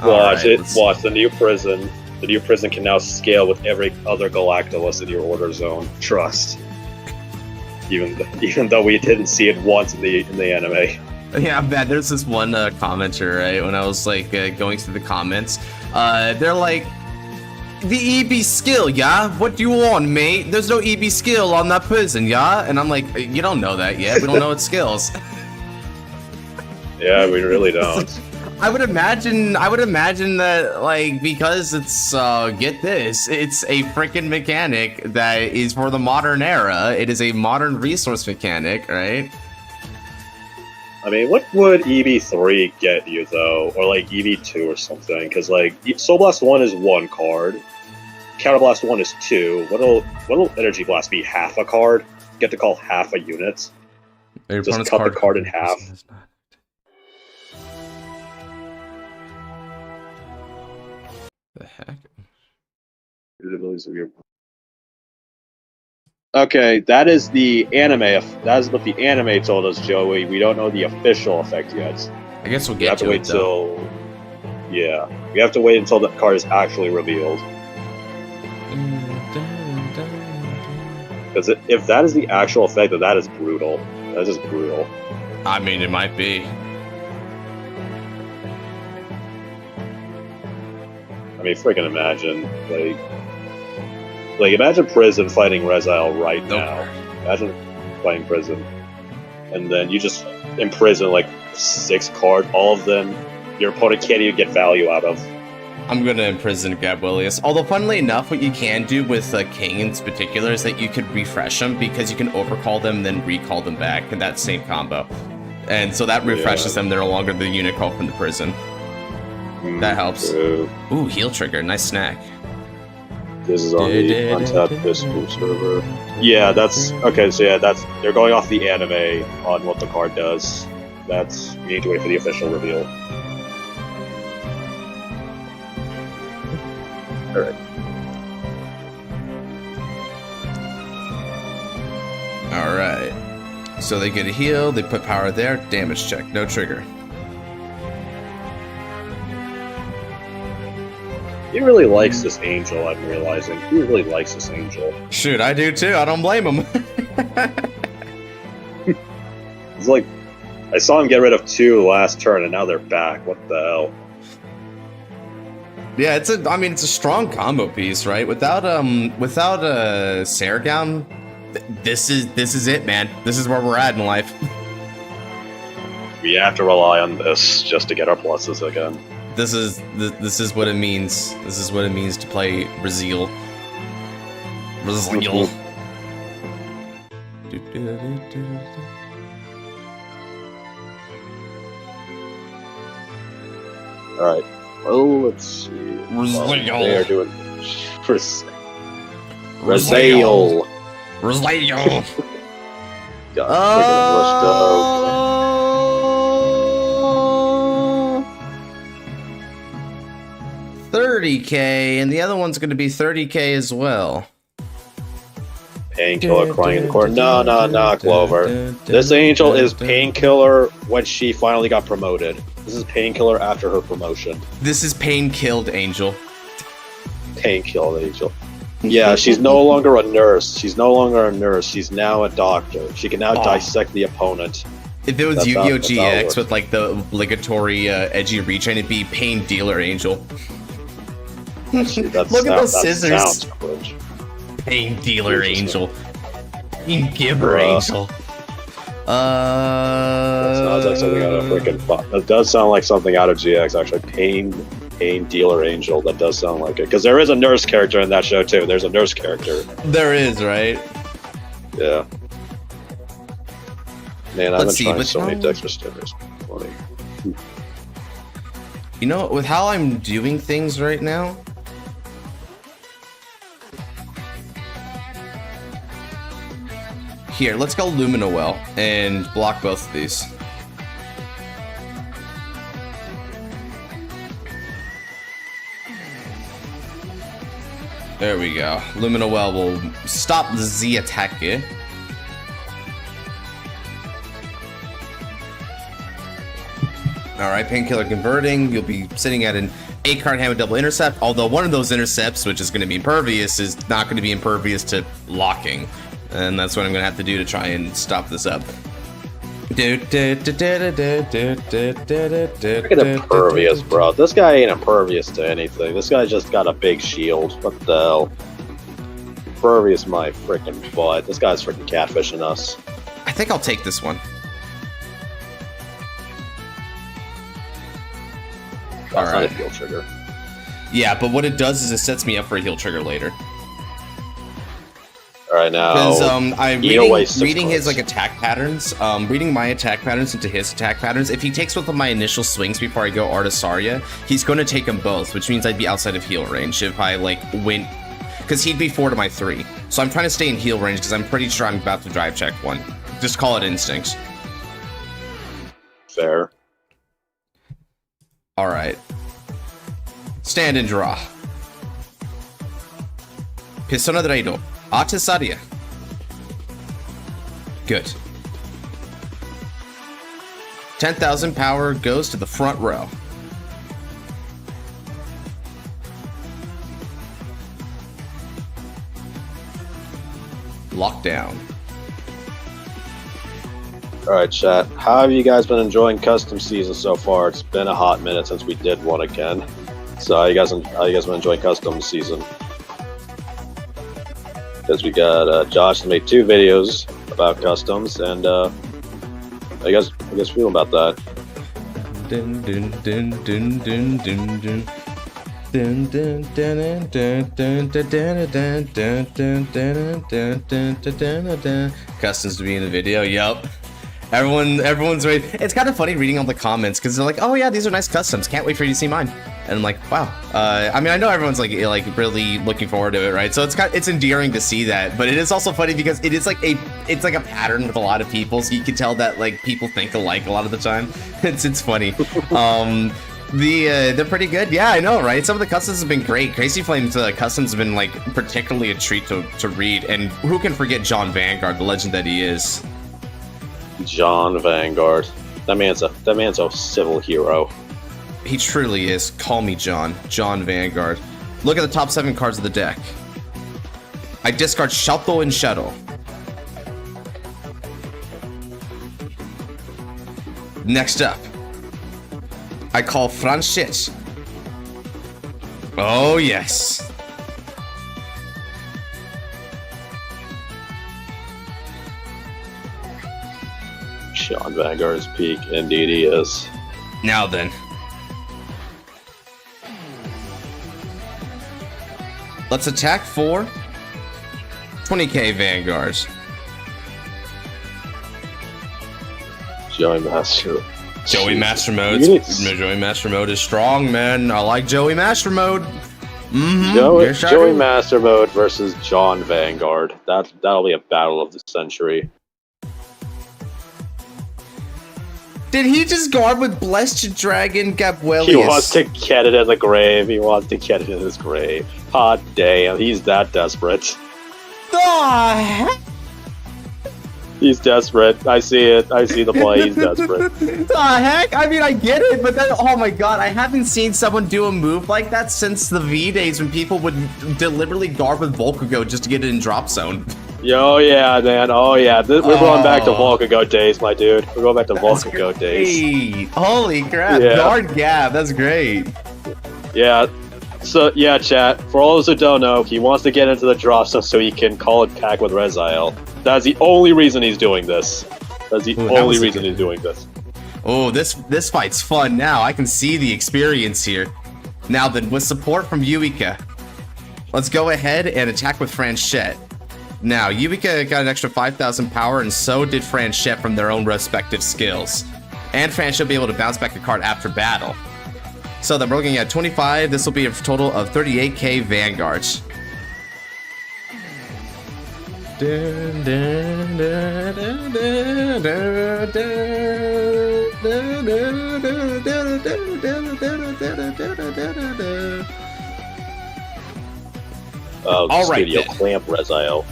Watch the new prison. The new prison can now scale with every other Galactus in your order zone. Trust. Even though we didn't see it once in the anime. Yeah, man, there's this one commenter, right, when I was like going through the comments, they're like, the EB skill, yeah? What do you want, mate? There's no EB skill on that prison, yeah? And I'm like, you don't know that yet. We don't know its skills. Yeah, we really don't. I would imagine that, like, because it's, get this, it's a freaking mechanic that is for the modern era. It is a modern resource mechanic, right? I mean, what would EB3 get you, though? Or, like, EB2 or something? Because, like, Soul Blast 1 is 1 card. Counter Blast 1 is 2. What'll Energy Blast be? Half a card? You get to call half a unit? Just cut the card in half. The heck? Okay, that is the anime. That is what the anime told us, Joey. We don't know the official effect yet. I guess we'll We have get to wait till. Yeah, we have to wait until the card is actually revealed. Because if that is the actual effect, then that is brutal. That is just brutal. I mean, it might be. I mean, freaking imagine, like imagine Prison fighting Rezile right now. Imagine fighting Prison, and then you just imprison like 6 cards, all of them your opponent can't even get value out of. I'm gonna imprison Gabrielius. Although, funnily enough, what you can do with King in particular is that you could refresh them because you can overcall them, then recall them back in that same combo. And so that refreshes them. They're no longer the unit call from the prison. That helps. Ooh, heal trigger. Nice snack. This is on the Untap Discord server. Yeah, that's... Okay, so yeah, that's... They're going off the anime on what the card does. That's... You need to wait for the official reveal. Alright. Alright. So they get a heal, they put power there, damage check, no trigger. He really likes this angel, I'm realizing. He really likes this angel. Shoot, I do too, I don't blame him. It's like... I saw him get rid of 2 last turn, and now they're back. What the hell? Yeah, it's a strong combo piece, right? Without Sargon, this is it, man. This is where we're at in life. We have to rely on this just to get our pluses again. This is what it means. This is what it means to play Brazil. Brazil. Alright. Well, let's see. Well, they are doing Brazil. Brazil. God, 30k, and the other one's going to be 30k as well. Painkiller crying in the corner. No, Clover. This angel is Painkiller when she finally got promoted. This is Painkiller after her promotion. This is Pain-Killed Angel. Pain-Killed Angel. Yeah, she's no longer a nurse. She's no longer a nurse. She's now a doctor. She can now dissect the opponent. If it was Yu-Gi-Oh! GX with like the obligatory edgy regen, it'd be Pain Dealer Angel. Look at those scissors. Pain Dealer Angel. Pain Giver Angel. That does sound like something out of GX, actually. Pain Dealer Angel. That does sound like it. Because there is a nurse character in that show, too. There's a nurse character. There is, right? Yeah. Man, I've been trying so many Dexter stickers. Funny. You know, with how I'm doing things right now, here, let's go Lumina Well and block both of these. There we go. Lumina Well will stop the attack here. Alright, Painkiller converting. You'll be sitting at an 8-card hand with double intercept, although one of those intercepts, which is going to be impervious, is not going to be impervious to locking. And that's what I'm going to have to do to try and stop this up. Look at impervious, bro. This guy ain't impervious to anything. This guy just got a big shield. What the hell? Impervious my freaking butt. This guy's freaking catfishing us. I think I'll take this one. That's not a heal trigger. Yeah, but what it does is it sets me up for a heal trigger later. Alright, now... Because I'm reading his like attack patterns, reading my attack patterns into his attack patterns. If he takes both of my initial swings before I go Artisaria, he's going to take them both, which means I'd be outside of heal range if I like went... Because he'd be 4 to my 3. So I'm trying to stay in heal range because I'm pretty sure I'm about to drive check one. Just call it instincts. Fair. Alright. Stand and draw. Persona Draido. Artisaria. Good. 10,000 power goes to the front row. Lockdown. Alright, chat. How have you guys been enjoying custom season so far? It's been a hot minute since we did one again. So how you guys been enjoying custom season? Because we got Josh made 2 videos about customs, and how you guys feel about that? Dun, dun, dun, dun, dun, dun, dun. Dun, dun, dun, dun, dun, dun, dun, dun, dun, dun, dun, dun, dun, dun, dun. Customs to be in the video. Yup. Everyone's ready. It's kind of funny reading all the comments because they're like, "Oh yeah, these are nice customs. Can't wait for you to see mine." And I'm like, "Wow." I mean, I know everyone's like really looking forward to it, right? So it's endearing to see that, but it is also funny because it is like a pattern with a lot of people. So you can tell that like people think alike a lot of the time. It's funny. They're pretty good. Yeah, I know, right? Some of the customs have been great. Crazy Flames customs have been like particularly a treat to read. And who can forget John Vanguard, the legend that he is? John Vanguard. That man's a civil hero. He truly is. Call me John. John Vanguard. Look at the top 7 cards of the deck. I discard Shato and Shadow. Next up, I call Franchit. Oh yes. John Vanguard's peak, indeed he is. Now then. Let's attack for 20k Vanguards. Joey Master. Joey Master Mode. Joey Master Mode is strong, man. I like Joey Master Mode. Joey Master Mode versus John Vanguard. That'll be a battle of the century. Did he just guard with Blessed Dragon Gabuelius? He wants to get it in the grave. He wants to get it in his grave. Hot damn, he's that desperate. The heck? He's desperate. I see it. I see the play. He's desperate. The heck? I mean, I get it, but then, oh my god, I haven't seen someone do a move like that since the V days when people would deliberately guard with Volcago just to get it in drop zone. Yo, yeah, man. Oh, yeah. We're going back to Volcago days, my dude. We're going back to Volcago days. Holy crap. Yeah. Guard Gab. That's great. Yeah. So, yeah, chat. For all those who don't know, he wants to get into the drop zone so he can call it pack with Rezael. That's the only reason he's doing this. That's the only reason he's doing this. Oh, this fight's fun now. I can see the experience here. Now then, with support from Yugioh, let's go ahead and attack with Franchette. Now, Yugioh got an extra 5,000 power, and so did Franchette from their own respective skills. And Franchette will be able to bounce back a card after battle. So then we're looking at 25. This will be a total of 38k Vanguards. All right, Studio Clamp Rezael.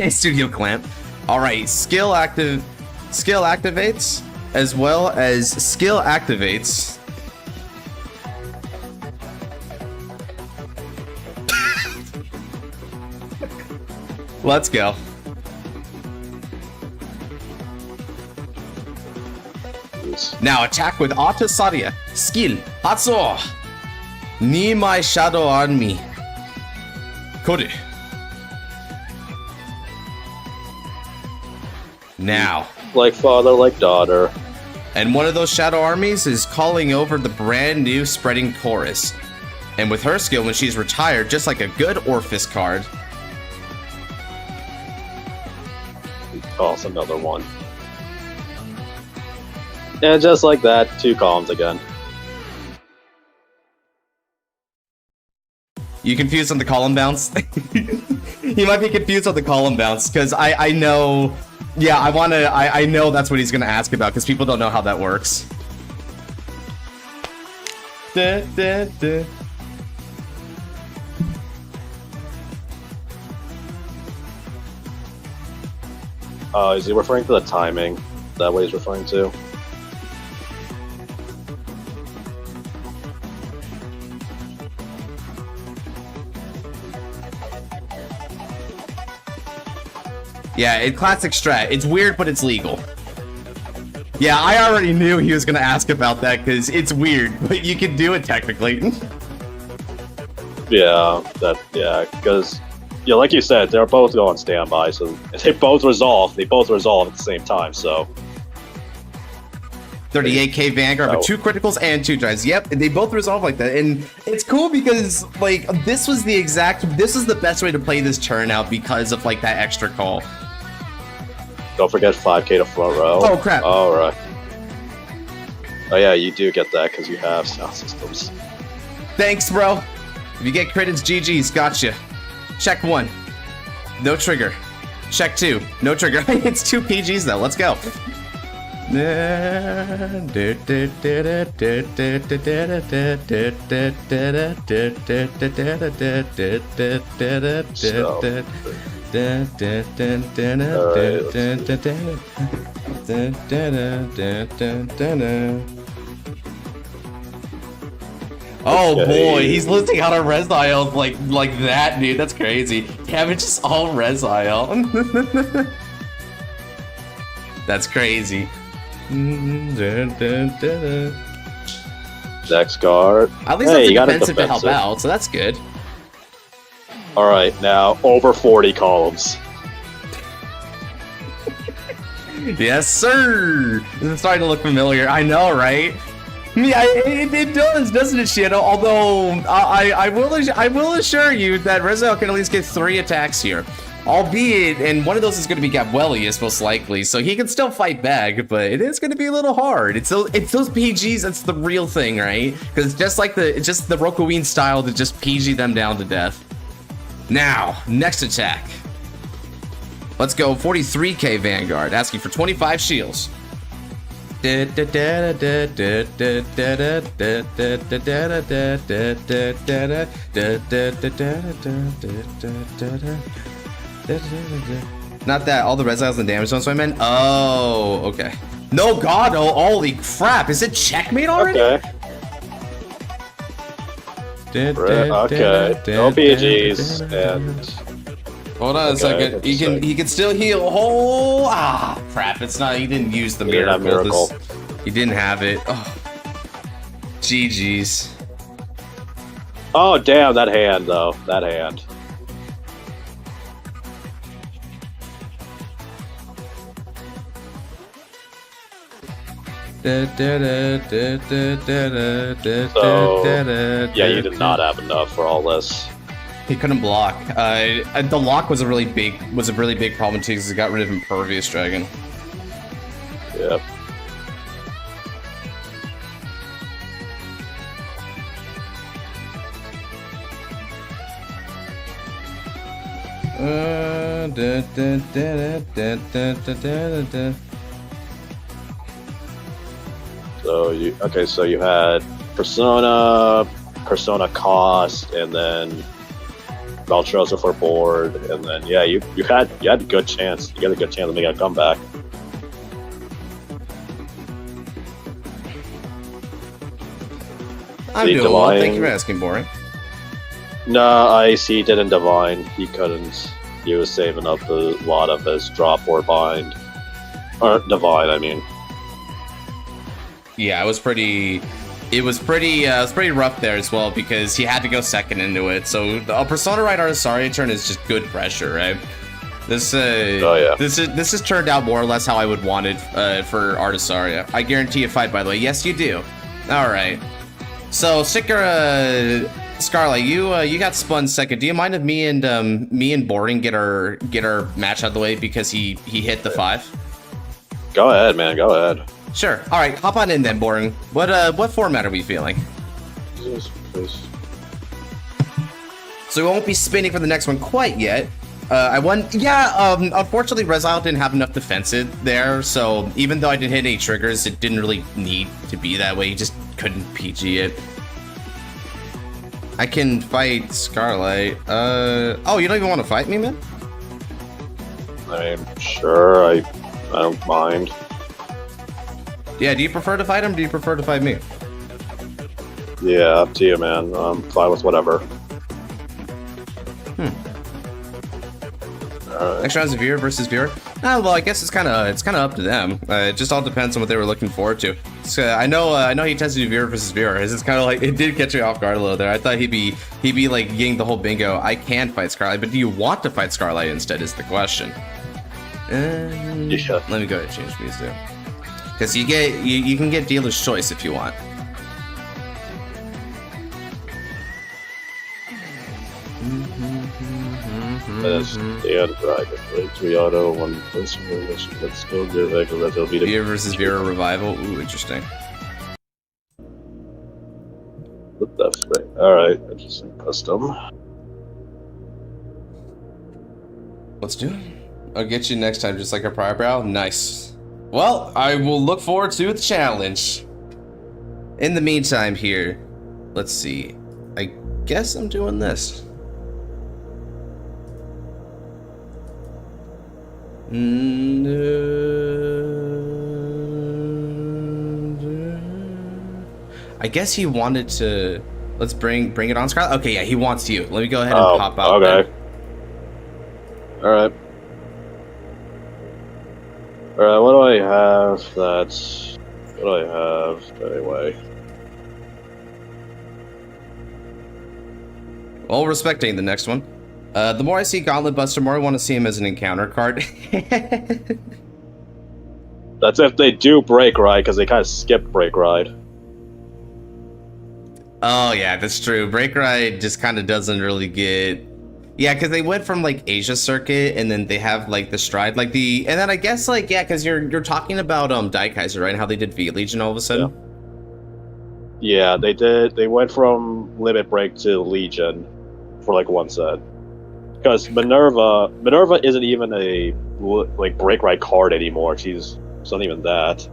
Studio Clamp. All right, skill activates as well as skill activates. Let's go. Now attack with Auto Saria. Skill. Hatso. Ni my shadow on me. Kore. Now. Like father, like daughter. And one of those shadow armies is calling over the brand new Spreading Chorus. And with her skill, when she's retired, just like a good Orphis card, toss another one. And just like that, 2 columns again. You confused on the column bounce? He might be confused on the column bounce, because I know... Yeah, I know that's what he's gonna ask about, because people don't know how that works. Is he referring to the timing? Is that what he's referring to? Yeah, in classic strat, it's weird, but it's legal. Yeah, I already knew he was gonna ask about that, because it's weird, but you can do it technically. Yeah, because... Yeah, like you said, they're both on standby, so they both resolve. They both resolve at the same time, so... 38k Vanguard with 2 criticals and 2 drives. Yep, they both resolve like that, and it's cool because like this was the best way to play this turn out because of like that extra call. Don't forget 5k to front row. Oh crap! All right. Oh yeah, you do get that because you have sound systems. Thanks, bro. If you get crit, it's GG's. Gotcha. Check 1. No trigger. Check 2. No trigger. It's 2 PGs though. Let's go. Oh boy, he's listing out our res aisles like that, dude. That's crazy. Cabbage is all res aisle. That's crazy. Next card. At least that's defensive to help out, so that's good. All right, now over 40 columns. Yes, sir. This is starting to look familiar. I know, right? Yeah, it does, doesn't it, Shadow? Although I will assure you that Rezo can at least get 3 attacks here, albeit, and one of those is going to be Gabwellius most likely, so he can still fight back, but it is going to be a little hard. It's those PGs that's the real thing, right? Because it's just the Rokuin style to just PG them down to death. Now, next attack. Let's go 43k Vanguard, asking for 25 shields. Not that, all the res aisles and damage zones, so I meant. Oh, okay. No god, oh, holy crap. Is it checkmate already? Okay. Okay. No PGs and. Hold on a second. He can still heal. Oh, crap. It's not. He didn't use the miracle. He didn't have it. Oh. GG's. Oh, damn. That hand, though. That hand. So, yeah, you did not have enough for all this. He couldn't block. The lock was a really big problem too because it got rid of Impervious Dragon. Yep. So you had Persona cost, and then Valtrosa for board, and then yeah, you had a good chance. You got a good chance to make a comeback. I'm doing well. Thank you for asking, Boring. No, he didn't divine. He couldn't. He was saving up a lot of his drop or bind, or divine. I mean. Yeah, it was pretty rough there as well because he had to go second into it. So a Persona Ride Artisaria turn is just good pressure, right? This has turned out more or less how I would want it for Artisaria. I guarantee a fight, by the way. Yes, you do. All right. So Sticker Scarlet, you got spun second. Do you mind if me and Boarding get our match out of the way because he hit the 5? Go ahead, man. Go ahead. Sure. All right, hop on in then, Boring. What format are we feeling? Please. So we won't be spinning for the next one quite yet. Unfortunately, Resile didn't have enough defensive there, so even though I didn't hit any triggers, it didn't really need to be that way. You just couldn't PG it. I can fight Scarlet. Oh, you don't even want to fight me, man? I'm sure. I don't mind. Yeah, do you prefer to fight him? Do you prefer to fight me? Yeah, up to you, man. I'm fine with whatever. Next round's viewer versus viewer. Oh, well, I guess it's kind of up to them. It just all depends on what they were looking forward to. So I know he tends to do viewer versus viewer. It's kind of like it did catch me off guard a little there. I thought he'd be like getting the whole bingo. I can fight Scarlet, but do you want to fight Scarlet instead? Is the question. Yeah. Let me go ahead and change these there. Because you can get dealer's choice if you want. And Dragon. 3 auto, 1 placement. Let's go get Vera versus Vera Revival. Ooh, interesting. What the frick? Alright, interesting. Custom. Let's do it. I'll get you next time, just like a prior brow. Nice. Well, I will look forward to the challenge. In the meantime here, let's see. I guess I'm doing this. I guess he wanted to. Let's bring it on, Scarlet. Okay, yeah, he wants you. Let me go ahead and pop out. Okay. All right. All right. What do I have? That's what do I have anyway. Well, respecting the next one. The more I see Gauntlet Buster, the more I want to see him as an encounter card. That's if they do Break Ride, because they kind of skipped Break Ride. Oh, yeah, that's true. Break Ride just kind of doesn't really get... Yeah, because they went from, like, Asia Circuit, and then they have, like, the Stride, like, the... And then I guess, like, yeah, because you're talking about Daikaiser, right? How they did V-Legion all of a sudden? Yeah, they did. They went from Limit Break to Legion for, like, one set. Because Minerva isn't even a, like, Break Ride card anymore. She's not even that.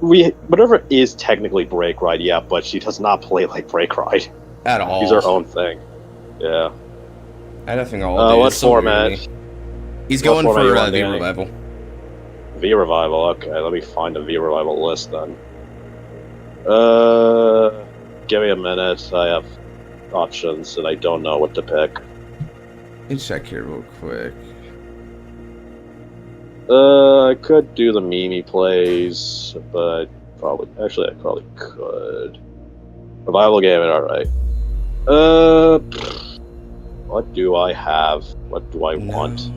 Minerva is technically Break Ride, yeah, but she does not play like Break Ride. At all. She's her own thing. Yeah. I don't think all what format? He's going for V Revival. V Revival, okay. Let me find a V Revival list then. Give me a minute. I have options and I don't know what to pick. Let me check here real quick. I could do the Mimi plays, but I probably could. Revival Gaming, alright. What do I have? What do I want?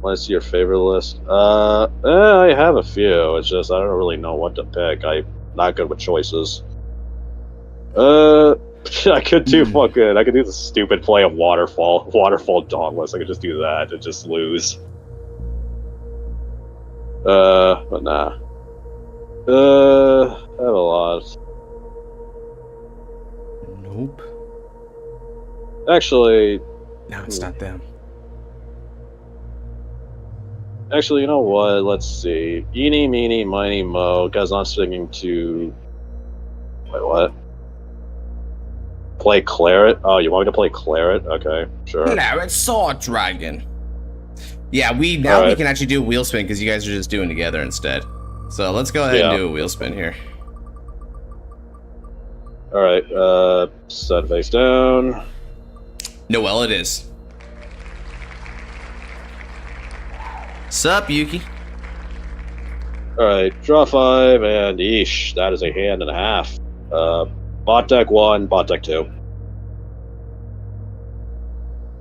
Let's see your favorite list. I have a few. It's just I don't really know what to pick. I'm not good with choices. I could do the stupid play of Waterfall Dauntless. I could just do that and just lose. But nah. I have a lot. Nope. Actually... No, it's not them. Actually, you know what? Let's see. Eeny, meeny, miny, mo. Because I'm sticking to... Wait, what? Play Claret? Oh, you want me to play Claret? Okay, sure. Claret Sword Dragon. Yeah, we can actually do a wheel spin because you guys are just doing together instead. So let's go ahead and do a wheel spin here. Alright, set face down. Noelle it is. Sup, Yuki? Alright, draw 5, and eesh, that is a hand and a half. Bot deck 1, bot deck 2.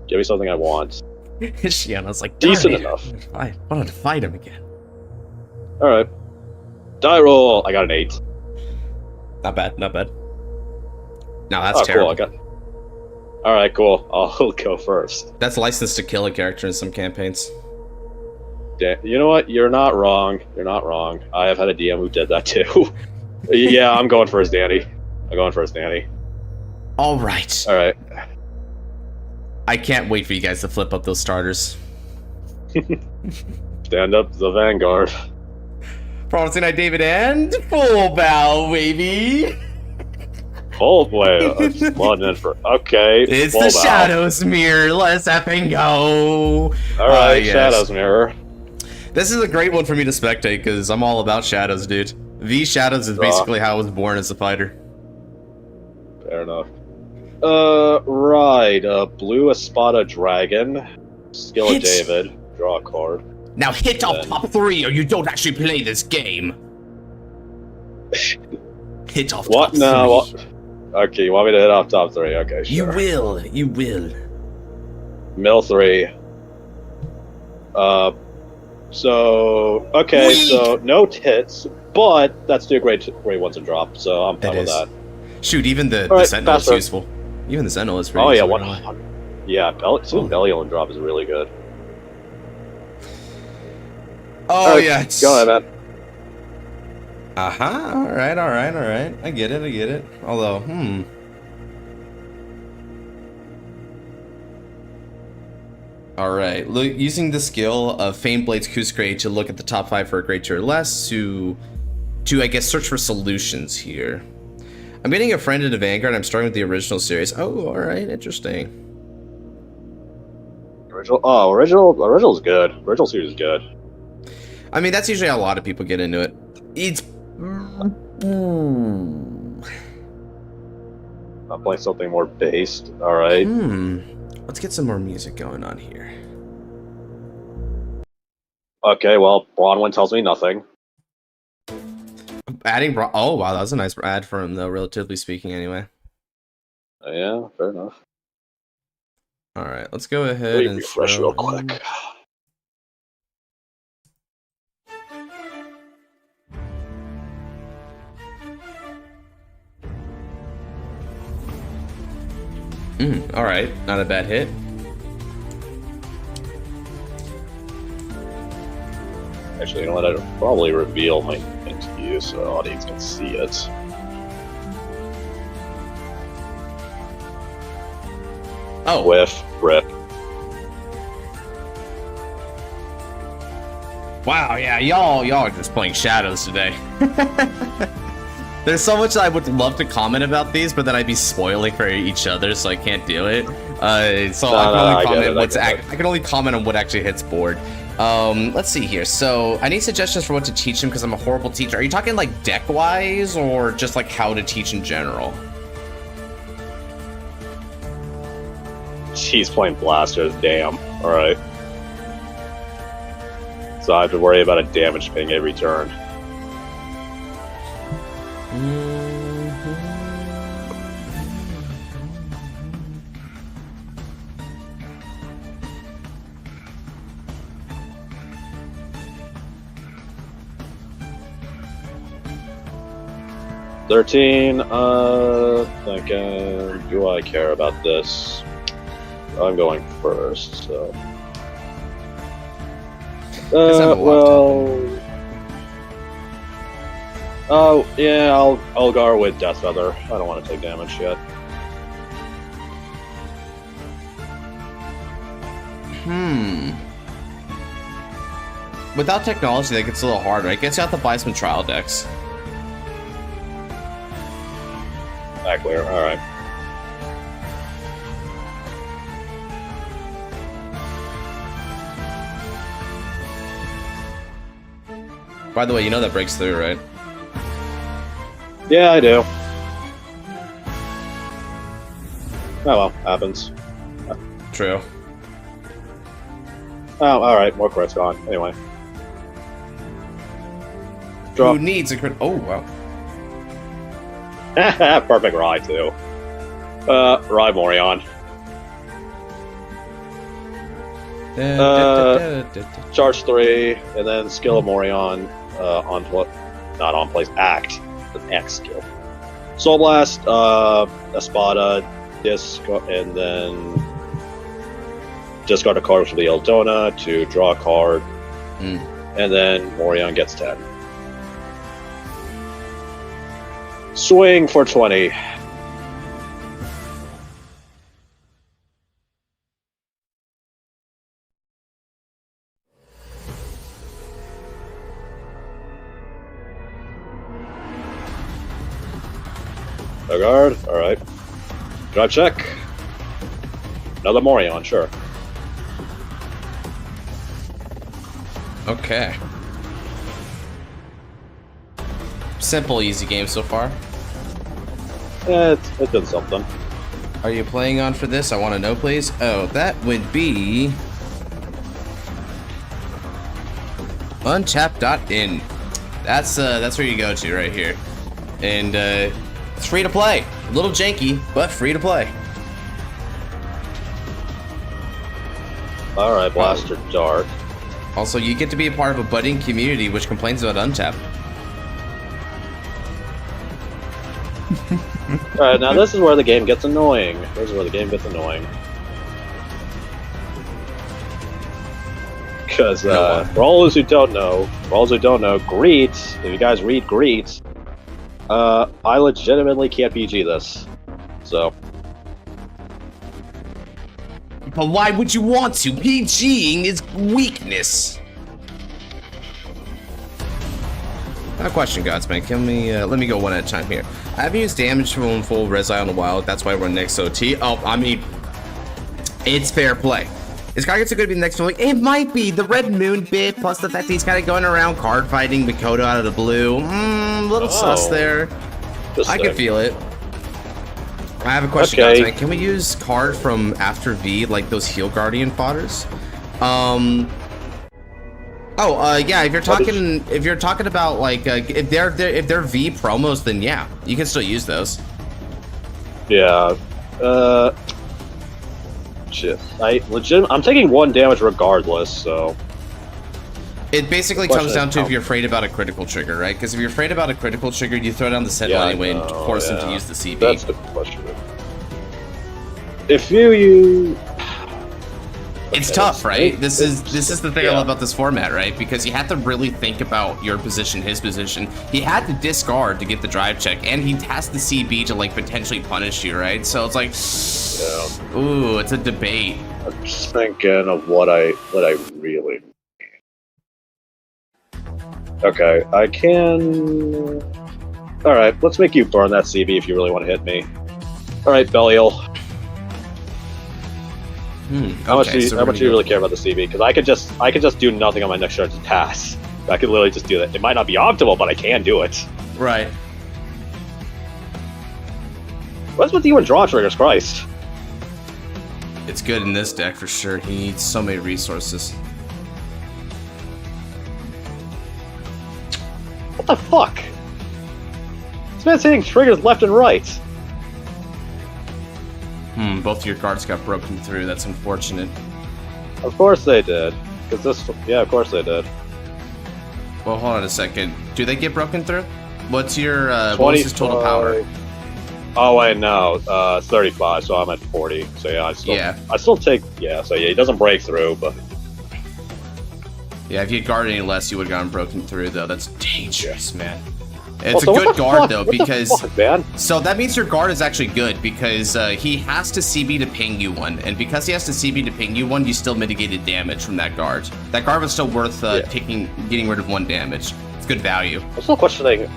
Give me something I want. Shiana's like, decent enough. I wanted to fight him again. Alright. Die roll! I got an 8. Not bad, not bad. No, that's terrible. Cool. Alright, cool. I'll go first. That's licensed to kill a character in some campaigns. Yeah, you know what? You're not wrong. You're not wrong. I have had a DM who did that too. Yeah, I'm going first, Danny. Alright. Alright. I can't wait for you guys to flip up those starters. Stand up the Vanguard. Promising Night David and full bow, baby. Full bow. Okay. It's the Shadows Mirror. Let's effing go. Alright, yes. Shadows Mirror. This is a great one for me to spectate because I'm all about shadows, dude. These shadows is basically how I was born as a fighter. Fair enough. Right. Blue Espada Dragon. Skill of David. Draw a card. Now hit off top 3 or you don't actually play this game. Hit off top 3. Okay, you want me to hit off top 3? Okay, sure. You will. Mill 3. So okay, so no tits, but that's two great ones to drop. So I'm fine with that. Shoot, even the Right, Sentinel is faster. useful. Even the Sentinel is pretty Oh yeah, useful. 100. Yeah, belly on drop is really good. Oh Alright, yeah. Go ahead, man. All right. I get it. Although, All right, using the skill of Fame Blade's Coos Grade to look at the top 5 for a grade 2 or less to I guess search for solutions here. I'm getting a friend into Vanguard. I'm starting with the original series. Oh, all right, interesting. Original's good. Original series is good. I mean, that's usually how a lot of people get into it. It's I'll play something more based. All right. Let's get some more music going on here. Okay, well, Bronwyn tells me nothing. Adding oh wow, that was a nice ad for him though, relatively speaking anyway. Yeah, fair enough. All right, let's go ahead Let me and refresh real quick. All right, not a bad hit. Actually, you know what? I'd probably reveal my thing to you so the audience can see it. Oh, Whiff, rip. wow, yeah, y'all are just playing Shadows today. There's so much I would love to comment about these, but then I'd be spoiling for each other, so I can't do it. So I can only comment on what actually hits board. Let's see here. So I need suggestions for what to teach them because I'm a horrible teacher. Are you talking like deck-wise or just like how to teach in general? She's playing blasters, damn. Alright. So I have to worry about a damage ping every turn. $13, thinking, do I care about this? I'm going first, so. Oh, yeah, I'll go with Death Feather. I don't want to take damage yet. Without technology, that gets a little harder. I guess you have to buy some trial decks. Back clear, alright. By the way, you know that breaks through, right? Yeah, I do. Oh well, happens. True. Oh, alright, more crits gone. Anyway. Draw. Who needs a crit? Oh, wow. Perfect Rye, too. Rye Morion. Charge 3, and then skill of Morion, not on place, act. An X skill. Soul Blast, Espada, Disc, and then discard a card from the Eldona to draw a card, and then Morion gets 10. Swing for 20. Vanguard, alright. Drive check. Another Morion, sure. Okay. Simple, easy game so far. Yeah, it did something. Are you playing on for this? I want to know, please. Oh, that would be untap.in. That's where you go to right here, and it's free to play. A little janky, but free to play. Alright, Blaster Dark. Also, you get to be a part of a budding community which complains about Untap. Alright, now this is where the game gets annoying. Because, for all those who don't know, Greet, if you guys read Greet, I legitimately can't PG this. So. But why would you want to? PGing is weakness. Not a question, Godsman. Let me go one at a time here. I haven't used damage from full res eye on a while. That's why we're next OT. Oh, I mean, it's fair play. Is Kargetsu going to be the next one? It might be. The Red Moon bit, plus the fact that he's kind of going around card fighting Mikoto out of the blue. Little sus there. I can feel it. I have a question, guys. Man. Can we use card from after V, like those Heal Guardian fodders? Yeah. If you're talking about like if they're V promos, then yeah, you can still use those. Yeah. Shit. I'm taking 1 damage regardless, so. It basically comes down to if you're afraid about a critical trigger, right? Because if you're afraid about a critical trigger, you throw down the Sentinel anyway and force him to use the CB. That's the question. If you it's tough, right? This is the thing I love about this format, right? Because you have to really think about your position, his position. He had to discard to get the drive check, and he has the CB to like potentially punish you, right? So it's like, ooh, it's a debate. I'm just thinking of what I really. Okay, I can. All right, let's make you burn that CB if you really want to hit me. All right, Belial. How much do you really care about the CB? Because I could just do nothing on my next charge task. I could literally just do that. It might not be optimal, but I can do it. Right. What's with you and draw triggers, Christ? It's good in this deck for sure. He needs so many resources. What the fuck? This man's hitting triggers left and right. Both of your cards got broken through. That's unfortunate. Of course they did. Of course they did. Well, hold on a second. Do they get broken through? What's your what's his total power? Oh, I know. 35, so I'm at 40. So yeah, I still take. Yeah, so yeah, he doesn't break through, but. Yeah, if you had guarded any less, you would have gotten broken through, though. That's dangerous, man. It's a good guard, though, because... So that means your guard is actually good, because he has to CB to ping you one, and because he has to CB to ping you one, you still mitigated damage from that guard. That guard was still worth getting rid of 1 damage. It's good value. I'm still questioning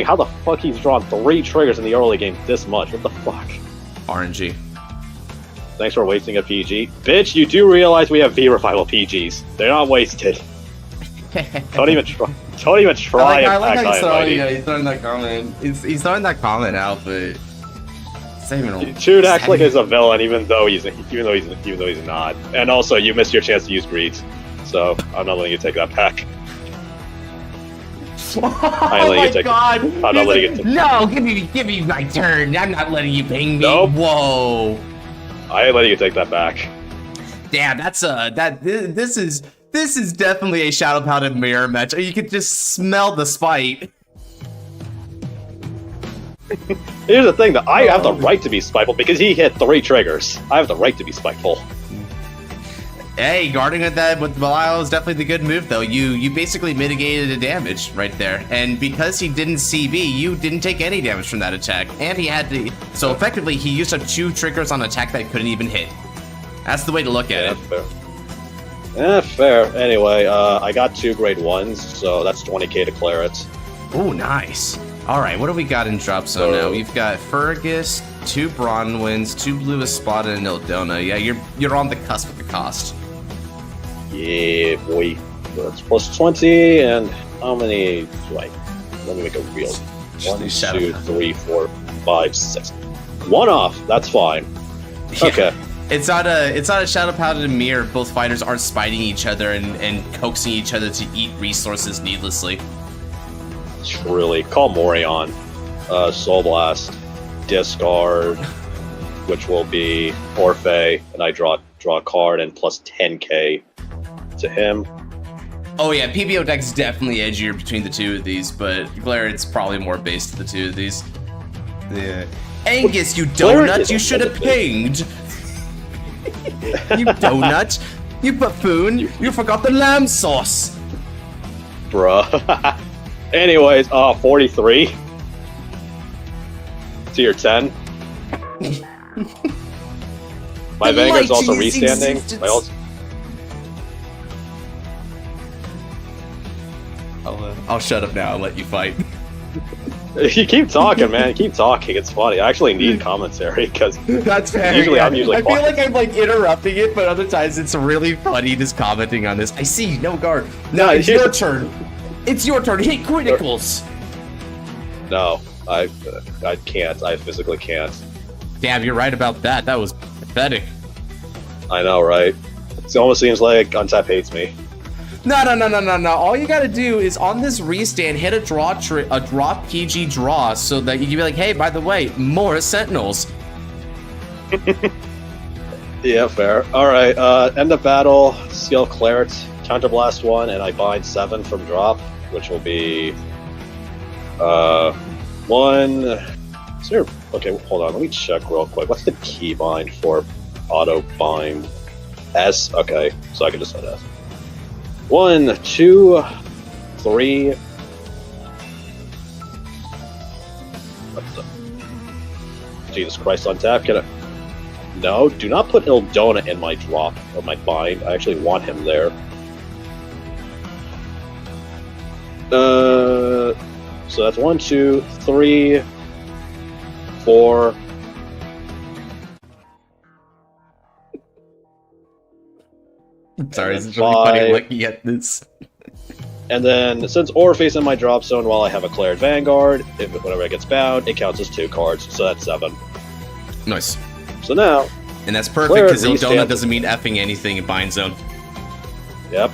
how the fuck he's drawn 3 triggers in the early game this much. What the fuck? RNG. Thanks for wasting a PG. Bitch, you do realize we have V-Revival PGs. They're not wasted. Don't even try. I like how he's throwing that comment. He's throwing that comment out, but Dude acts like he's a villain, even though he's not. And also, you missed your chance to use greed, so I'm not letting you take that back. No, give me my turn. I'm not letting you ping me. Nope. Whoa. I ain't letting you take that back. Damn, this is definitely a Shadow Paladin mirror match. You could just smell the spite. Here's the thing, though. I have the right to be spiteful because he hit 3 triggers. I have the right to be spiteful. Hey, guarding with that with Belial is definitely the good move, though. You basically mitigated the damage right there, and because he didn't CB, you didn't take any damage from that attack, and he had to. So effectively, he used up 2 triggers on an attack that couldn't even hit. That's the way to look at it. Fair. Yeah, fair. Anyway, I got 2 grade 1s, so that's 20k to clear it. Oh, nice. All right, what do we got in drop zone now? We've got Fergus, 2 Bronwyn's, 2 Blue Espada, and Ildona. Yeah, you're on the cusp of the cost. Yeah, boy. That's plus 20, and how many? Like, let me make a real. 1, 2, 3, 4, 5, 6. 1 off. That's fine. Yeah. Okay. It's not a Shadow Paladin mirror. Both fighters aren't spiting each other and coaxing each other to eat resources needlessly. Truly. Call Morion. Soul Blast. Discard. Which will be Orphe. And I draw a card and plus 10k to him. Oh yeah, PBO deck's definitely edgier between the two of these, but Glarit's probably more based to the two of these. Yeah. Angus, you donut, you should have pinged. You donut, you buffoon, you forgot the lamb sauce. Bruh. Anyways, 43. Tier 10. My Vanguard's also restanding. I'll shut up now and let you fight. You keep talking, man. Keep talking. It's funny. I actually need commentary because that's fair. Usually, yeah. I'm usually. I feel like I'm like interrupting it, but other times it's really funny just commenting on this. I see no guard. No, it's your turn. It's your turn. Hit criticals. No, I can't. I physically can't. Damn, you're right about that. That was pathetic. I know, right? It almost seems like Untap hates me. No. All you gotta do is on this restand, hit a draw PG draw so that you can be like, hey, by the way, more Sentinels. Yeah, fair. Alright, end of battle, skill Claret, counterblast 1, and I bind 7 from drop, which will be 1. Is there, okay, hold on, let me check real quick. What's the key bind for auto bind? S? Okay, so I can just hit S. 1, 2, 3. What's the... Jesus Christ, untap. Can I... No, do not put Ildona in my drop or my bind. I actually want him there. So that's 1, 2, 3, 4. Sorry, this is really funny looking at this. And then, since Orpheus in my drop zone while I have a Claret Vanguard, whenever it gets bound, it counts as 2 cards, so that's 7. Nice. So now... And that's perfect, because Ildona doesn't mean effing anything in bind zone. Yep.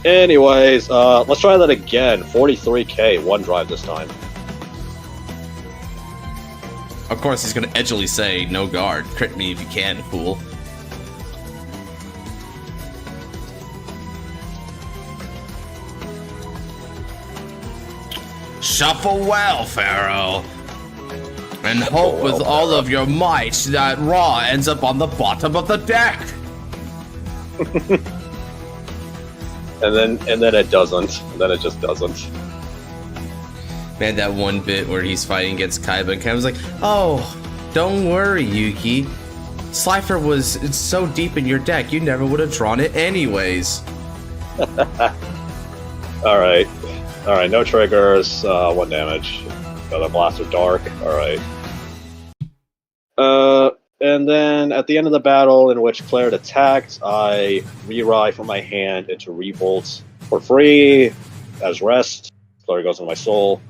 Anyways, let's try that again. 43k, 1 drive this time. Of course, he's going to edgily say, no guard. Crit me if you can, fool. Shuffle well, Pharaoh, and hope with all of your might that Raw ends up on the bottom of the deck. and then it doesn't. And then it just doesn't. Man, that one bit where he's fighting against Kaiba and Kaiba's like, "Oh, don't worry, Yuki. Slifer was so deep in your deck, you never would have drawn it anyways." All right, no triggers, 1 damage. Got a Blaster Dark, alright. And then at the end of the battle in which Claret attacked, I rewrite from my hand into Revolt for free, as rest. Claret goes into my soul.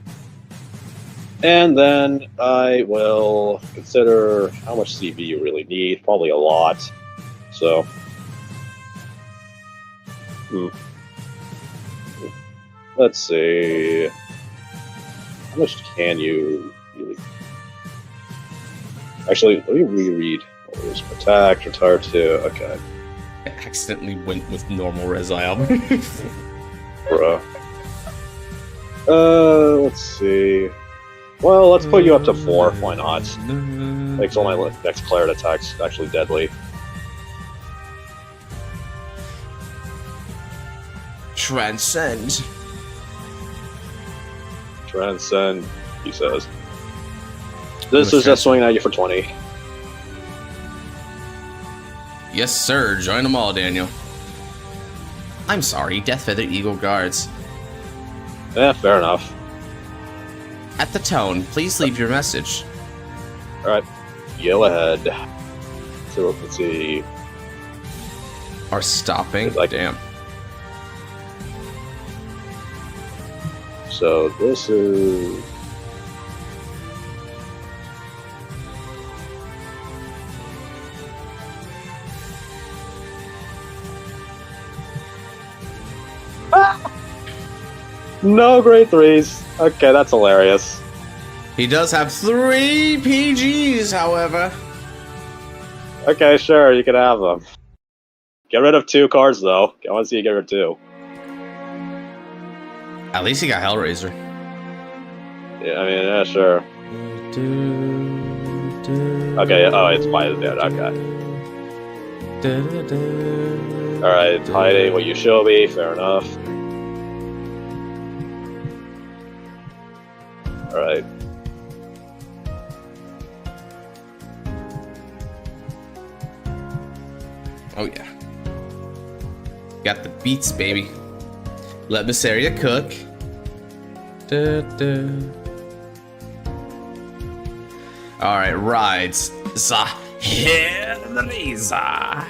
And then I will consider how much CV you really need, probably a lot. So... Let's see. How much can you really? Actually, let me reread. Attack, retire 2. Okay. I accidentally went with normal Resile. Bruh. Let's see. Well, let's put you up to 4. Why not? Makes all my next Claret attacks actually deadly. Transcend. Transcend, he says. This is just swinging at you for 20. Yes, sir. Join them all, Daniel. I'm sorry, Death Feather Eagle Guards. Yeah, fair enough. At the tone, please leave your message. Alright, go ahead. So let's see. Are stopping? Damn. So this is... No grade 3s. Okay, that's hilarious. He does have 3 PGs, however. Okay, sure, you can have them. Get rid of 2 cards, though. I want to see you get rid of 2. At least he got Hellraiser. Yeah, I mean, yeah, sure. Okay, oh, it's by the dead, okay. Alright, hiding what you show me, fair enough. Alright. Oh yeah. Got the beats, baby. Let Missaria cook. Alright, rides. Hellraiser.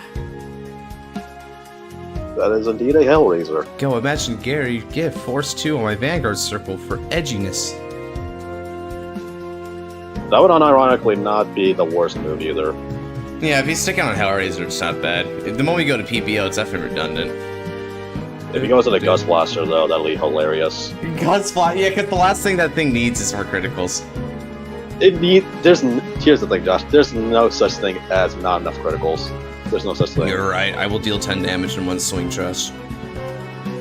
That is indeed a Hellraiser. Go, imagine Gary give Force 2 on my Vanguard circle for edginess. That would unironically not be the worst move either. Yeah, if he's sticking on Hellraiser, it's not bad. The moment we go to PBO, it's definitely redundant. If he goes to the Gust Blaster, though, that'll be hilarious. Gust Blaster, yeah, because the last thing that thing needs is more criticals. Here's the thing, Josh. There's no such thing as not enough criticals. There's no such thing. You're right. I will deal 10 damage in one swing, Josh.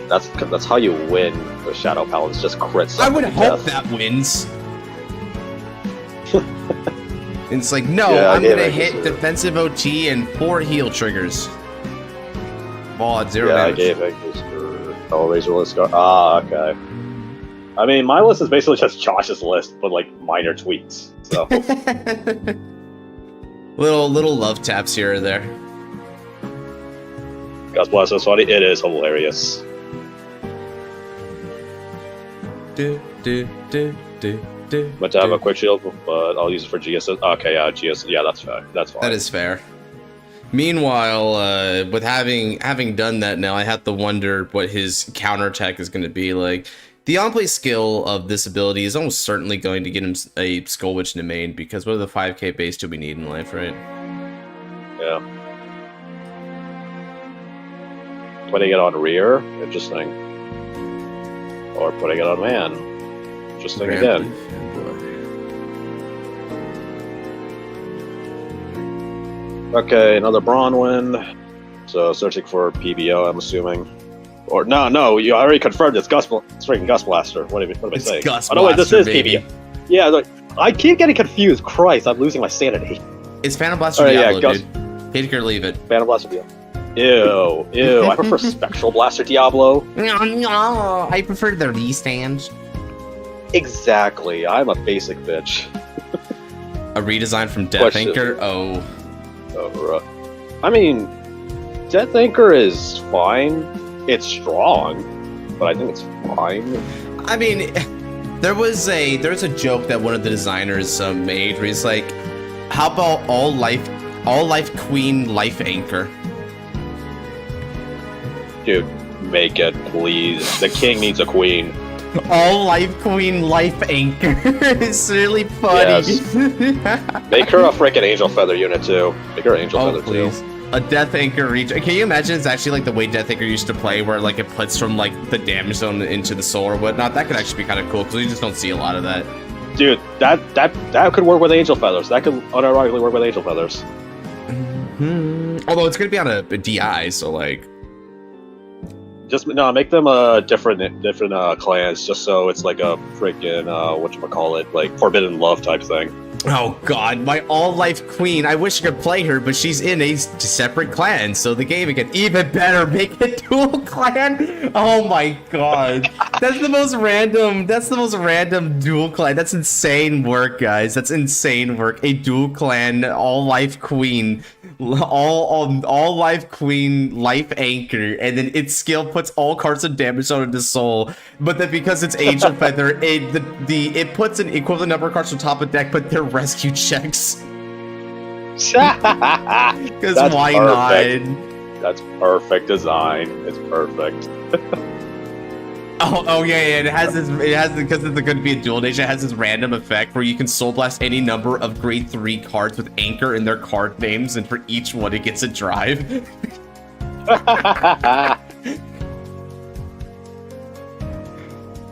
That's how you win with Shadow Paladins. Just crits. I would hope that wins. It's like, no, yeah, I'm gonna hit defensive OT and 4 heal triggers. Ball at 0 damage. Yeah, I gave Angus for Hellraiser list. Ah, okay. I mean, my list is basically just Josh's list, but like minor tweaks. So little love taps here or there. God bless us, funny. It is hilarious. Meant to have a quick shield, but I'll use it for GS. Okay, yeah, GS. Yeah, that's fair. That's fine. That is fair. Meanwhile, with having done that now, I have to wonder what his counterattack is going to be like. The on-play skill of this ability is almost certainly going to get him a Skull Witch in the main, because what are the 5k base do we need in life, right? Yeah. Putting it on rear, interesting. Or putting it on man, interesting again. Okay, another Brawn win. So searching for PBO, I'm assuming. Or no, you already confirmed it's freaking Gust Blaster. What am I saying? Gust oh no, wait, this Blaster, is baby. PBO. Yeah, like, I keep getting confused. Christ, I'm losing my sanity. It's Phantom Blaster Diablo, dude. Take it or leave it. Phantom Blaster Diablo. Ew. I prefer Spectral Blaster Diablo. No, I prefer the restand. Exactly. I'm a basic bitch. A redesign from Death Anchor? Oh. I mean, Death Anchor is fine. It's strong, but I think it's fine. I mean, there's a joke that one of the designers made where he's like, "How about all life queen life anchor?" Dude, make it, please. The king needs a queen. All life queen life anchor. It's really funny. Yes. Make her a freaking angel feather unit too. Make her an angel feather please. Too. A Death Anchor reach. Can you imagine it's actually like the way Death Anchor used to play, where like it puts from like the damage zone into the soul or whatnot? That could actually be kind of cool because we just don't see a lot of that. Dude, that could work with angel feathers. That could unironically work with angel feathers. Mm-hmm. Although it's gonna be on a DI, so like. Just make them different clans, just so it's like a freaking whatchamacallit, like Forbidden Love type thing. Oh god, my all-life queen. I wish I could play her, but she's in a separate clan, so the game can even better make a dual clan. Oh my god. That's the most random dual clan. That's insane work, guys. That's insane work. A dual clan, all-life queen. All life queen life anchor, and then its skill puts all cards of damage on the soul, but then because it's angel feather, it puts an equivalent number of cards on top of deck, but they're rescue checks. Because why perfect. not? That's perfect design. It's perfect. Oh yeah, it has because it's going to be a dual nation. It has this random effect where you can soul blast any number of grade 3 cards with anchor in their card names, and for each one it gets a drive.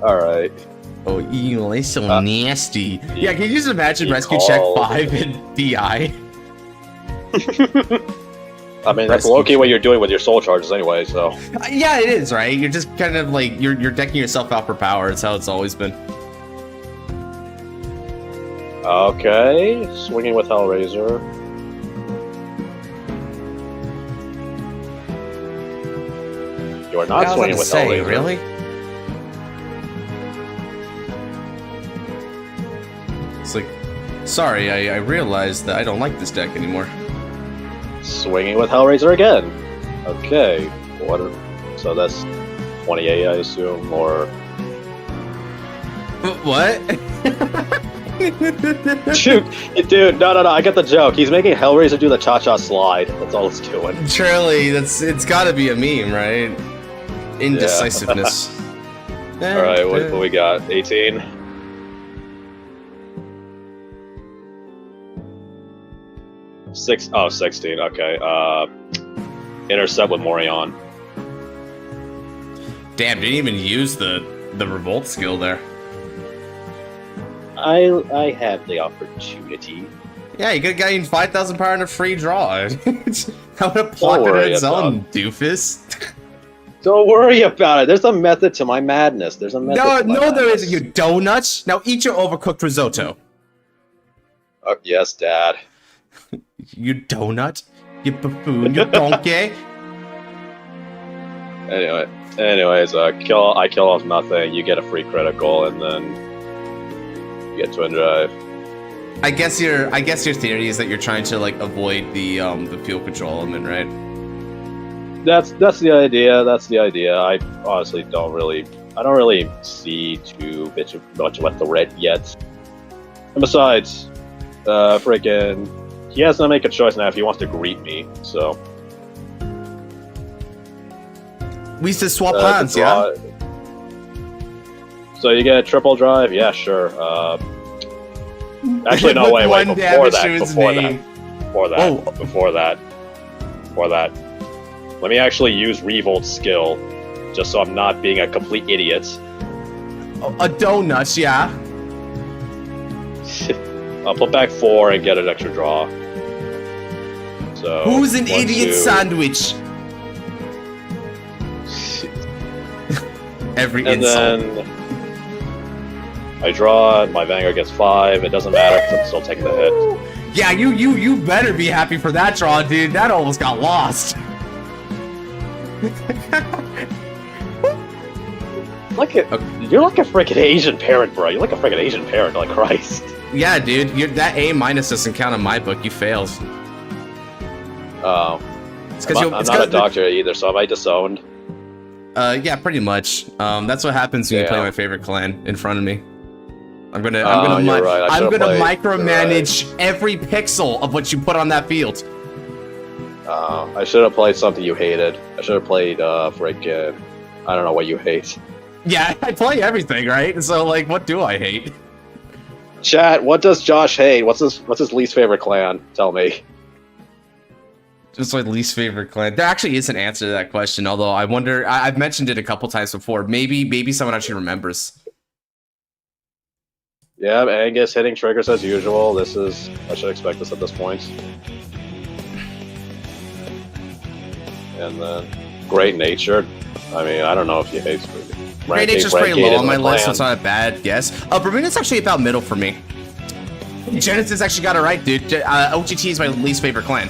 All right. Oh, ew, it's so nasty. Yeah, can you just imagine rescue check 5 in DI? I mean, that's low-key what you're doing with your soul charges anyway, so... Yeah, it is, right? You're just kind of like, you're decking yourself out for power. It's how it's always been. Okay, swinging with Hellraiser. You are not swinging with Hellraiser. Really? It's like, sorry, I realized that I don't like this deck anymore. Swinging with Hellraiser again. Okay, so that's 28, I assume, or... What? Shoot, dude, no, I get the joke. He's making Hellraiser do the cha-cha slide. That's all it's doing. Surely, it's gotta be a meme, right? Indecisiveness. Yeah. Alright, what we got? 18? Oh, 16, okay. Intercept with Morion. Damn, didn't even use the revolt skill there. I had the opportunity. Yeah, you could have gotten 5,000 power and a free draw. I would have pocketed its own, doofus. Don't worry about it. There's a method to my madness. There's a method. No, there isn't. You donuts. Now eat your overcooked risotto. Yes, Dad. You donut. You buffoon. You donkey. Anyways, I kill off nothing. You get a free critical, and then you get twin drive. I guess your theory is that you're trying to like avoid the field control element, right? That's the idea. That's the idea. I honestly don't really see too much with the red yet. And besides, freaking, he has to make a choice now if he wants to greet me. So we used to swap hands, yeah. So you get a triple drive, yeah, sure. Actually, no, wait. Before that. Let me actually use Revolt's skill, just so I'm not being a complete idiot. A donut, yeah. I'll put back 4 and get an extra draw. So who's an idiot sandwich? Every insult. Then I draw, my Vanguard gets 5, it doesn't matter because I'm still taking the hit. Yeah, you better be happy for that draw, dude. That almost got lost. You're like a freaking Asian parent, bro. You're like a freaking Asian parent, like Christ. Yeah, dude, that A- doesn't count on my book. You failed. Oh. I'm not a doctor either, so am I disowned? Yeah, pretty much. That's what happens when you play my favorite clan in front of me. I'm gonna micromanage every pixel of what you put on that field. I should have played something you hated. I should have played freaking, I don't know what you hate. Yeah, I play everything, right? So like, what do I hate? Chat, what does Josh hate? What's his least favorite clan? Tell me. Just my least favorite clan. There actually is an answer to that question, although I wonder. I've mentioned it a couple times before. Maybe someone actually remembers. Yeah, Angus hitting triggers as usual. I should expect this at this point. And then Great Natured. I mean, I don't know if he hates Great Nature's pretty low on my list, so it's not a bad guess. Bermuda's actually about middle for me. Genesis actually got it right, dude. OTT is my least favorite clan.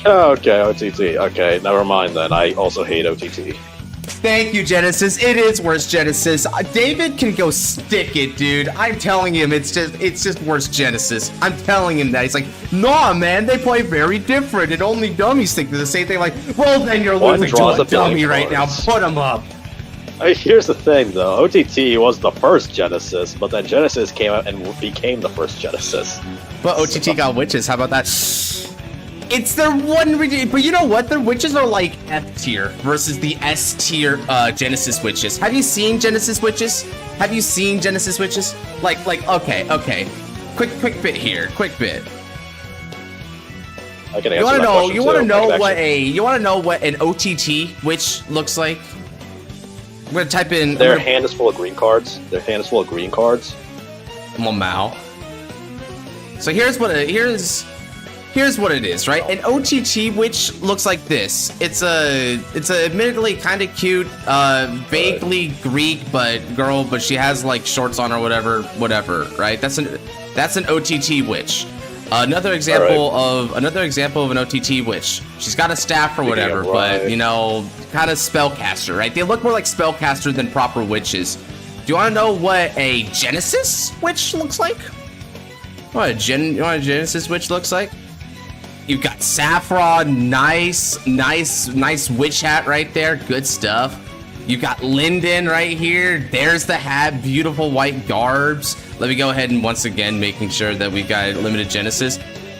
Okay, OTT. Okay, never mind then. I also hate OTT. Thank you, Genesis. It is worse, Genesis. David can go stick it, dude. I'm telling him it's just worse, Genesis. I'm telling him that. He's like, nah, man, they play very different, and only dummies think they're the same thing. Like, well, then you're losing to a dummy right now. Put him up. Here's the thing, though. OTT was the first Genesis, but then Genesis came out and became the first Genesis. But OTT got witches. How about that? It's their one, but you know what? Their witches are like F tier versus the S tier Genesis witches. Have you seen Genesis witches? Have you seen Genesis witches? Like, okay. Quick bit here. Quick bit. I can answer You want to know what an OTT witch looks like? I'm gonna type in. Their hand is full of green cards. Mao. So here's here's what it is, right? An OTT witch looks like this. It's a admittedly kind of cute, vaguely Greek girl, but she has like shorts on or whatever, right? That's an OTT witch. Another example of an OTT witch. She's got a staff or whatever, but you know, kind of spellcaster, right? They look more like spellcaster than proper witches. Do you want to know what a Genesis witch looks like? What a Genesis witch looks like? You've got Saffron, nice witch hat right there, good stuff. You got Linden right here. There's the hat, beautiful white garbs. Let me go ahead and once again making sure that we've got limited Genesis.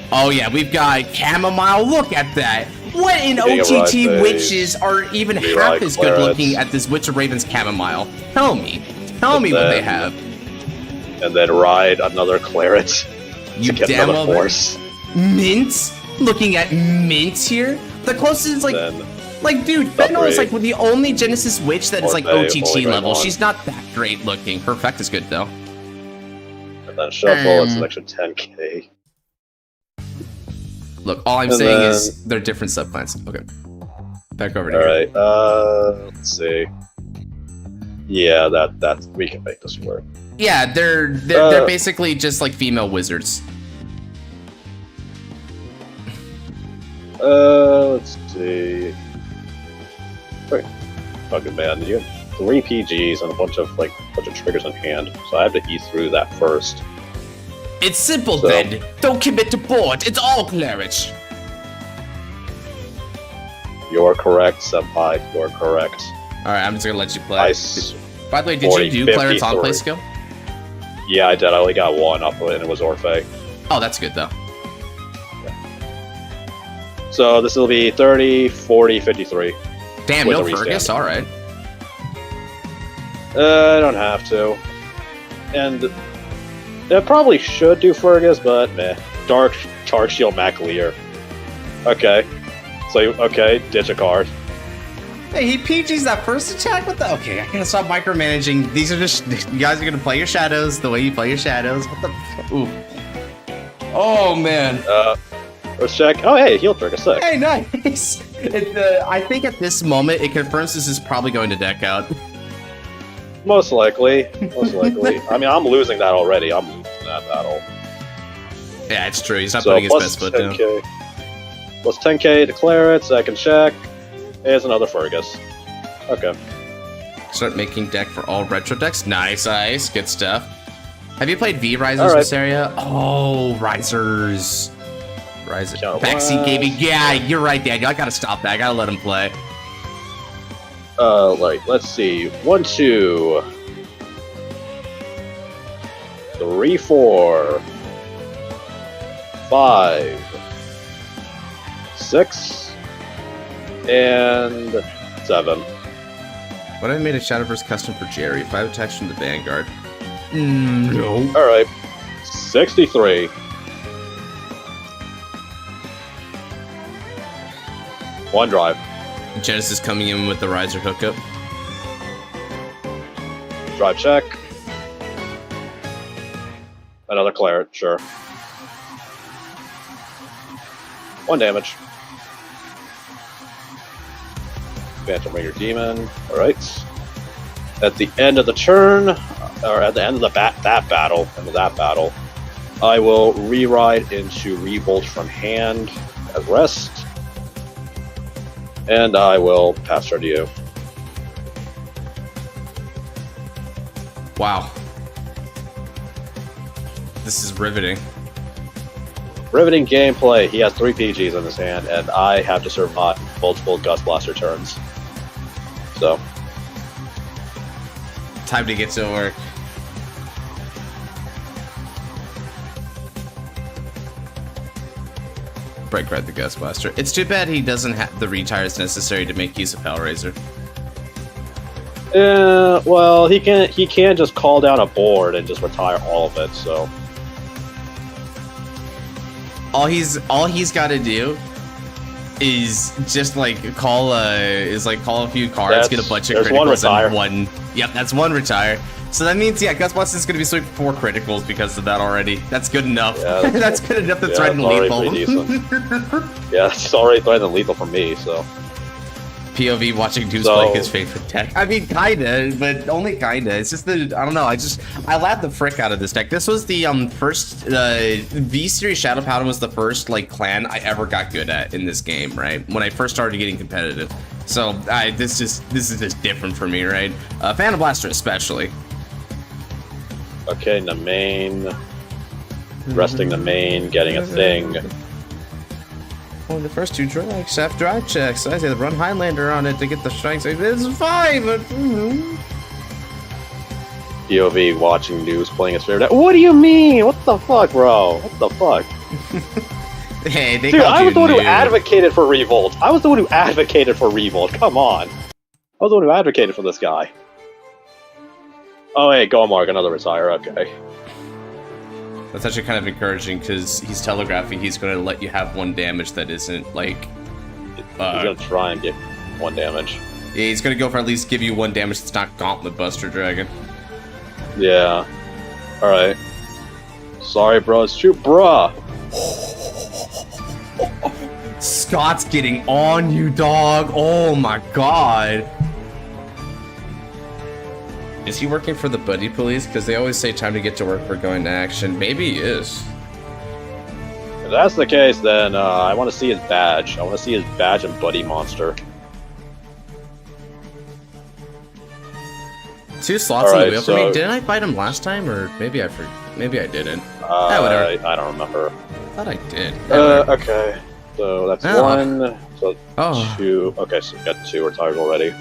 Oh yeah, we've got Chamomile. Look at that. What in OTT witches are even half as good looking at this Witch of Raven's Chamomile? Tell me what they have. And then ride another Claret. You damn well horse. Mint? Looking at Mint here? The closest is like dude, Fennel is like the only Genesis witch that is like OTT level. She's not that great looking. Perfect is good though. And then Shuffle, it's an extra 10k. Look, all I'm saying is they're different subclans. Okay. Back over to you. Alright, let's see. Yeah, that we can make this work. Yeah, they're basically just like female wizards. Let's see. Wait, fucking man, you have 3 PGs and a bunch of triggers in hand, so I have to eat through that first. It's simple then. Don't commit to board. It's all Claret. You're correct, Senpai. You're correct. All right, I'm just gonna let you play. By the way, did you do Claret's on play skill? Yeah, I did. I only got 1 up, and it was Orphe. Oh, that's good though. So this will be 30, 40, 53. Damn, no Fergus? Alright. I don't have to. And it probably should do Fergus, but meh. Dark Shield Maclear. Okay. So, ditch a card. Hey, he PG's that first attack? What the? Okay, I gotta stop micromanaging. These are just, you guys are gonna play your shadows the way you play your shadows. What the? Ooh. Oh, man. Let's check. Oh, hey, heal trigger, sick. Hey, nice. I think at this moment it confirms this is probably going to deck out. Most likely. I mean, I'm losing that already. I'm losing that battle. Yeah, it's true. He's not putting his best foot down. Plus 10k to Claret, second check. Here's another Fergus. Okay. Start making deck for all retro decks. Nice, good stuff. Have you played V Risers in this area? Oh, Risers. Backseat gaming. Yeah, you're right, Daniel. I gotta stop that. I gotta let him play. Let's see. 1, 2, 3, 4, 5, 6, and 7. What if I made a Shadowverse custom for Jerry? If I have attached from the Vanguard. No. Alright. 63. One drive. Genesis coming in with the riser hookup. Drive check. Another Claret, sure. 1 damage. Phantom Ringer Demon. Alright. At the end of the turn, or at the end of that battle, I will re-ride into Revolt from hand at rest. And I will pass turn to you. Wow. This is riveting. Riveting gameplay. He has 3 PGs in his hand, and I have to survive multiple Gust Blaster turns. So. Time to get to work. Break right the Gust Blaster. It's too bad he doesn't have the retires necessary to make use of Hellraiser. Well, he can't just call down a board and just retire all of it, so. All he's got to do is just call a few cards, get a bunch of criticals and 1. Yep, that's 1 retire. So that means, yeah, Gus Bus is going to be sweeping 4 criticals because of that already. That's good enough. Yeah, that's good enough to threaten lethal. Yeah, it's already threatening lethal for me, so. POV watching dudes play his favorite deck. I mean, kinda, but only kinda. It's just that, I don't know, I laughed the frick out of this deck. This was the first, V-Series Shadow Paladin was the first, like, clan I ever got good at in this game, right? When I first started getting competitive. So, this is just different for me, right? Phantom Blaster especially. Okay, the main. Resting the main, getting a thing. Well, the first 2 strikes have drive checks. I say the run Highlander on it to get the strikes. It's 5. POV watching news playing his favorite deck. What do you mean? What the fuck, bro? What the fuck? Hey, they Dude, I was the one who noob. advocated for Revolt. I was the one who advocated for Revolt. Come on. I was the one who advocated for this guy. Oh, hey, go Mark, another retire. Okay. That's actually kind of encouraging because he's telegraphing he's going to let you have 1 damage that isn't like. He's gonna try and get 1 damage. Yeah, he's going to go for at least give you 1 damage that's not Gauntlet Buster Dragon. Yeah. Alright. Sorry, bro. It's true, bruh. Scott's getting on you, dog. Oh my god. Is he working for the buddy police? Because they always say time to get to work for going to action. Maybe he is. If that's the case, then I want to see his badge. I want to see his badge and buddy monster. 2 slots in Alright, the wheel so- for me. Didn't I fight him last time? Or maybe I maybe I didn't. Whatever. I don't remember. I thought I did. Okay. So that's Oh. 1. So Oh. 2. Okay, so we got 2 retired already.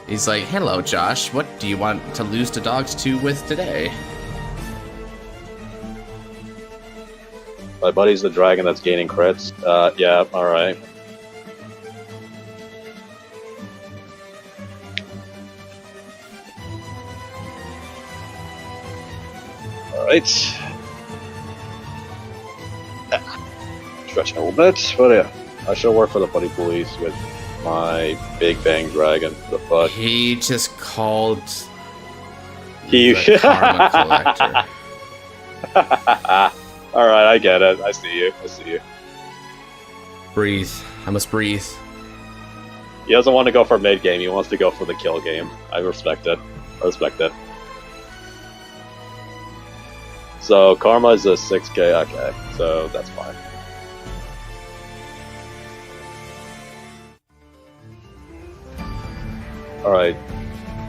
He's like, hello, Josh. What do you want to lose to dogs 2 with today? My buddy's the dragon that's gaining crits. Yeah, alright. Alright. Stretching a little bit, but yeah. I shall work for the buddy police with my Big Bang Dragon. The fuck? He just called He. the Karma Collector. Alright, I get it. I see you. I see you. Breathe. I must breathe. He doesn't want to go for mid game. He wants to go for the kill game. I respect it. I respect it. So Karma is a 6k. Okay, so that's fine. All right.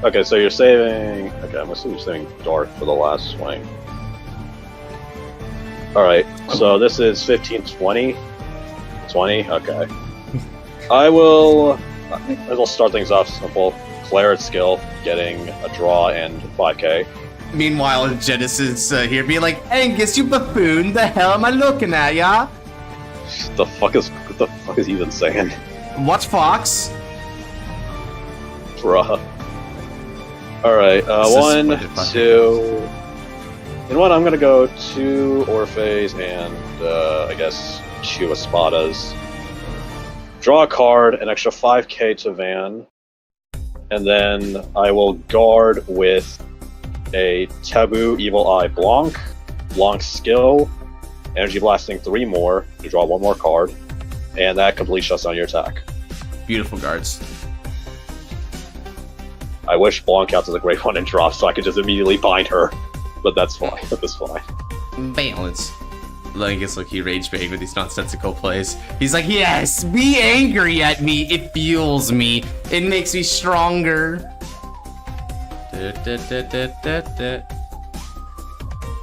Okay, so you're saving. Okay, I'm assuming you're saving Dark for the last swing. All right. So this is 15, 20. 20. Okay. I will start things off simple. Claret skill, getting a draw and 5k. Meanwhile, Genesis here being like, Angus, you buffoon, the hell am I looking at, ya? What the fuck is he even saying? Watch Fox. Bruh. Alright, This is 1, what 2. You know what? I'm gonna go 2 Orpheus and I guess 2 Espadas. Draw a card, an extra 5k to Van. And then I will guard with a Taboo Evil Eye Blanc. Blanc's skill. Energy Blasting 3 more to draw 1 more card. And that completely shuts down your attack. Beautiful guards. I wish Blanc counts as a great one in drop so I could just immediately bind her. But that's fine. That's fine. Balance. Like, it's like he rage bait with these nonsensical plays. He's like, yes, be angry at me. It fuels me. It makes me stronger.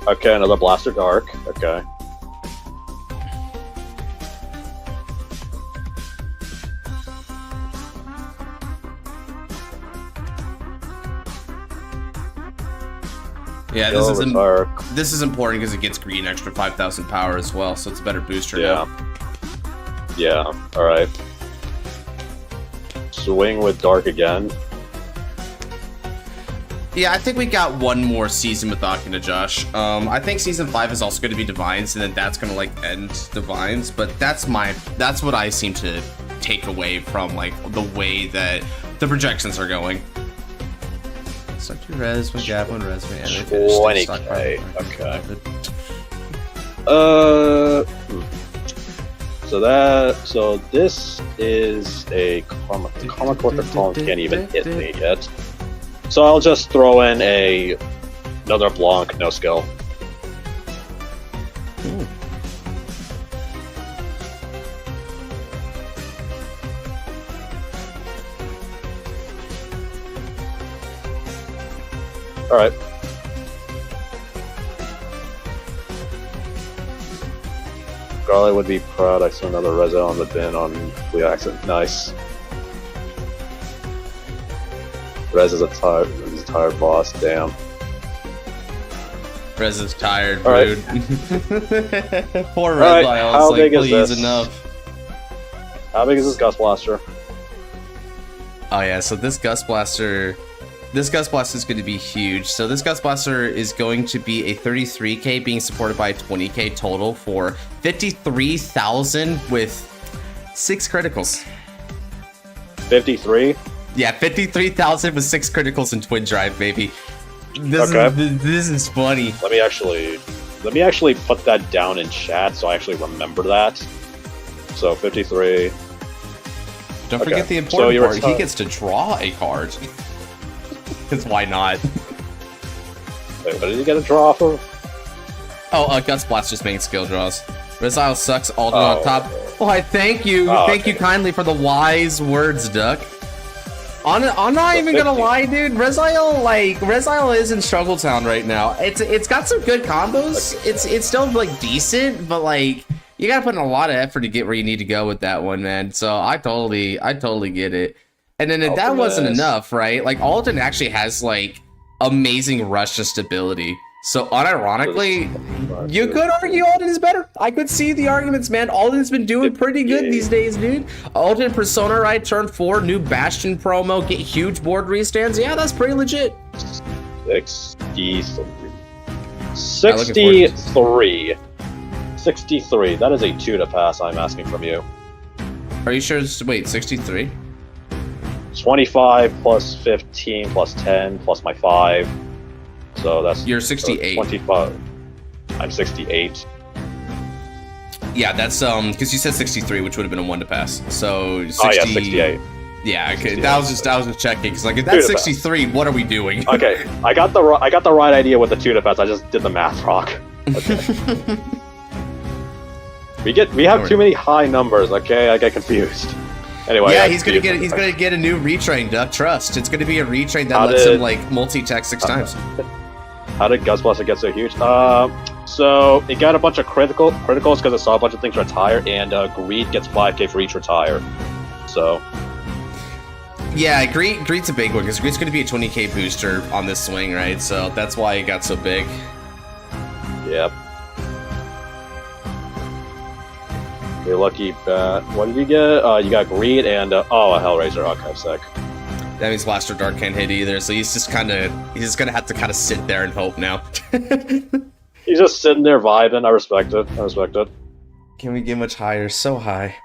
Okay, another Blaster Dark. Okay. Yeah, Still retire. this is important because it gets green extra 5,000 power as well, so it's a better booster Yeah. now. Yeah, alright. Swing with Dark again. Yeah, I think we got 1 more season with Akina, Josh. I think season 5 is also going to be Divines, and then that's going to like end Divines. But that's what I seem to take away from like the way that the projections are going. Start your res, when gap, when res, man. 20k. Okay. So this is a karma collector column can't even hit me yet. So I'll just throw in another Blanc, no skill. Ooh. Alright. Garlic would be proud. I saw another Rezo on the bin on the accent. Nice. Rez is a tired boss. Damn. Rez is tired, All dude. Poor Red Isle. How big is please this? Enough. How big is this Gust Blaster? Oh yeah, so this Gust Blaster is going to be huge. So this Gust Blaster is going to be a 33k being supported by a 20k total for 53,000 with 6 criticals. 53? Yeah, 53,000 with 6 criticals in Twin Drive, baby. This is funny. Let me actually put that down in chat so I actually remember that. So 53. Don't forget the important part. He gets to draw a card. Because why not? Wait, what did he get a draw off of? Oh, Guts Blast just making skill draws. Resile sucks, Alden on top. Why, thank you. Thank you kindly for the wise words, Duck. I'm not even gonna lie, dude. Resile is in Struggle Town right now. It's got some good combos. It's still like decent, but like you gotta put in a lot of effort to get where you need to go with that one, man. So I totally get it. And then if that wasn't enough, right? Like Alden actually has like amazing rush to stability. So unironically, you could argue Alden is better. I could see the arguments, man. Alden's been doing pretty good these days, dude. Alden Persona, right? Turn 4, new Bastion promo, get huge board restands. Yeah, that's pretty legit. 63. 63. 63. That is a 2 to pass I'm asking from you. Are you sure it's, wait, 63? 25 plus 15 plus 10 plus my 5. So that's... You're 68. 25. I'm 68. Yeah, that's, because you said 63, which would have been a 1 to pass. So, 60... Oh, yeah, 68. Yeah, okay. That was just checking, because like, if that's 63, what are we doing? Okay, I got the right idea with the 2 to pass, I just did the math wrong. Okay. we have too many high numbers, okay? I get confused. Anyway, yeah, he's gonna get a new retrain, Duck. Trust. It's gonna be a retrain that lets him like multi-attack 6 times. How did Gust Blaster get so huge? So it got a bunch of criticals because it saw a bunch of things retire, and Greed gets 5k for each retire. So yeah, Greed's a big one because Greed's gonna be a 20k booster on this swing, right? So that's why it got so big. Yep. You're lucky. What did you get? You got Greed and a Hellraiser. Okay, sick. That means Blaster Dark can't hit either, so he's just gonna have to kind of sit there and hope now. He's just sitting there vibing. I respect it. Can we get much higher? So high.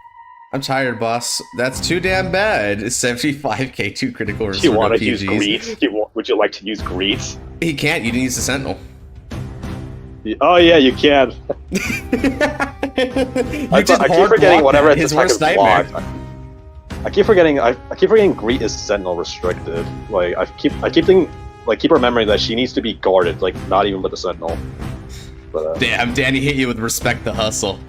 I'm tired, boss. That's too damn bad. 75k, 2 critical. Do you want to use Greed? Would you like to use Greed? He can't. You didn't use the Sentinel. Oh yeah, you can. I keep forgetting whatever his worst nightmare. I keep forgetting Greet is Sentinel restricted. Like I keep remembering that she needs to be guarded, like not even with the Sentinel. But, damn, Danny hit you with respect the hustle.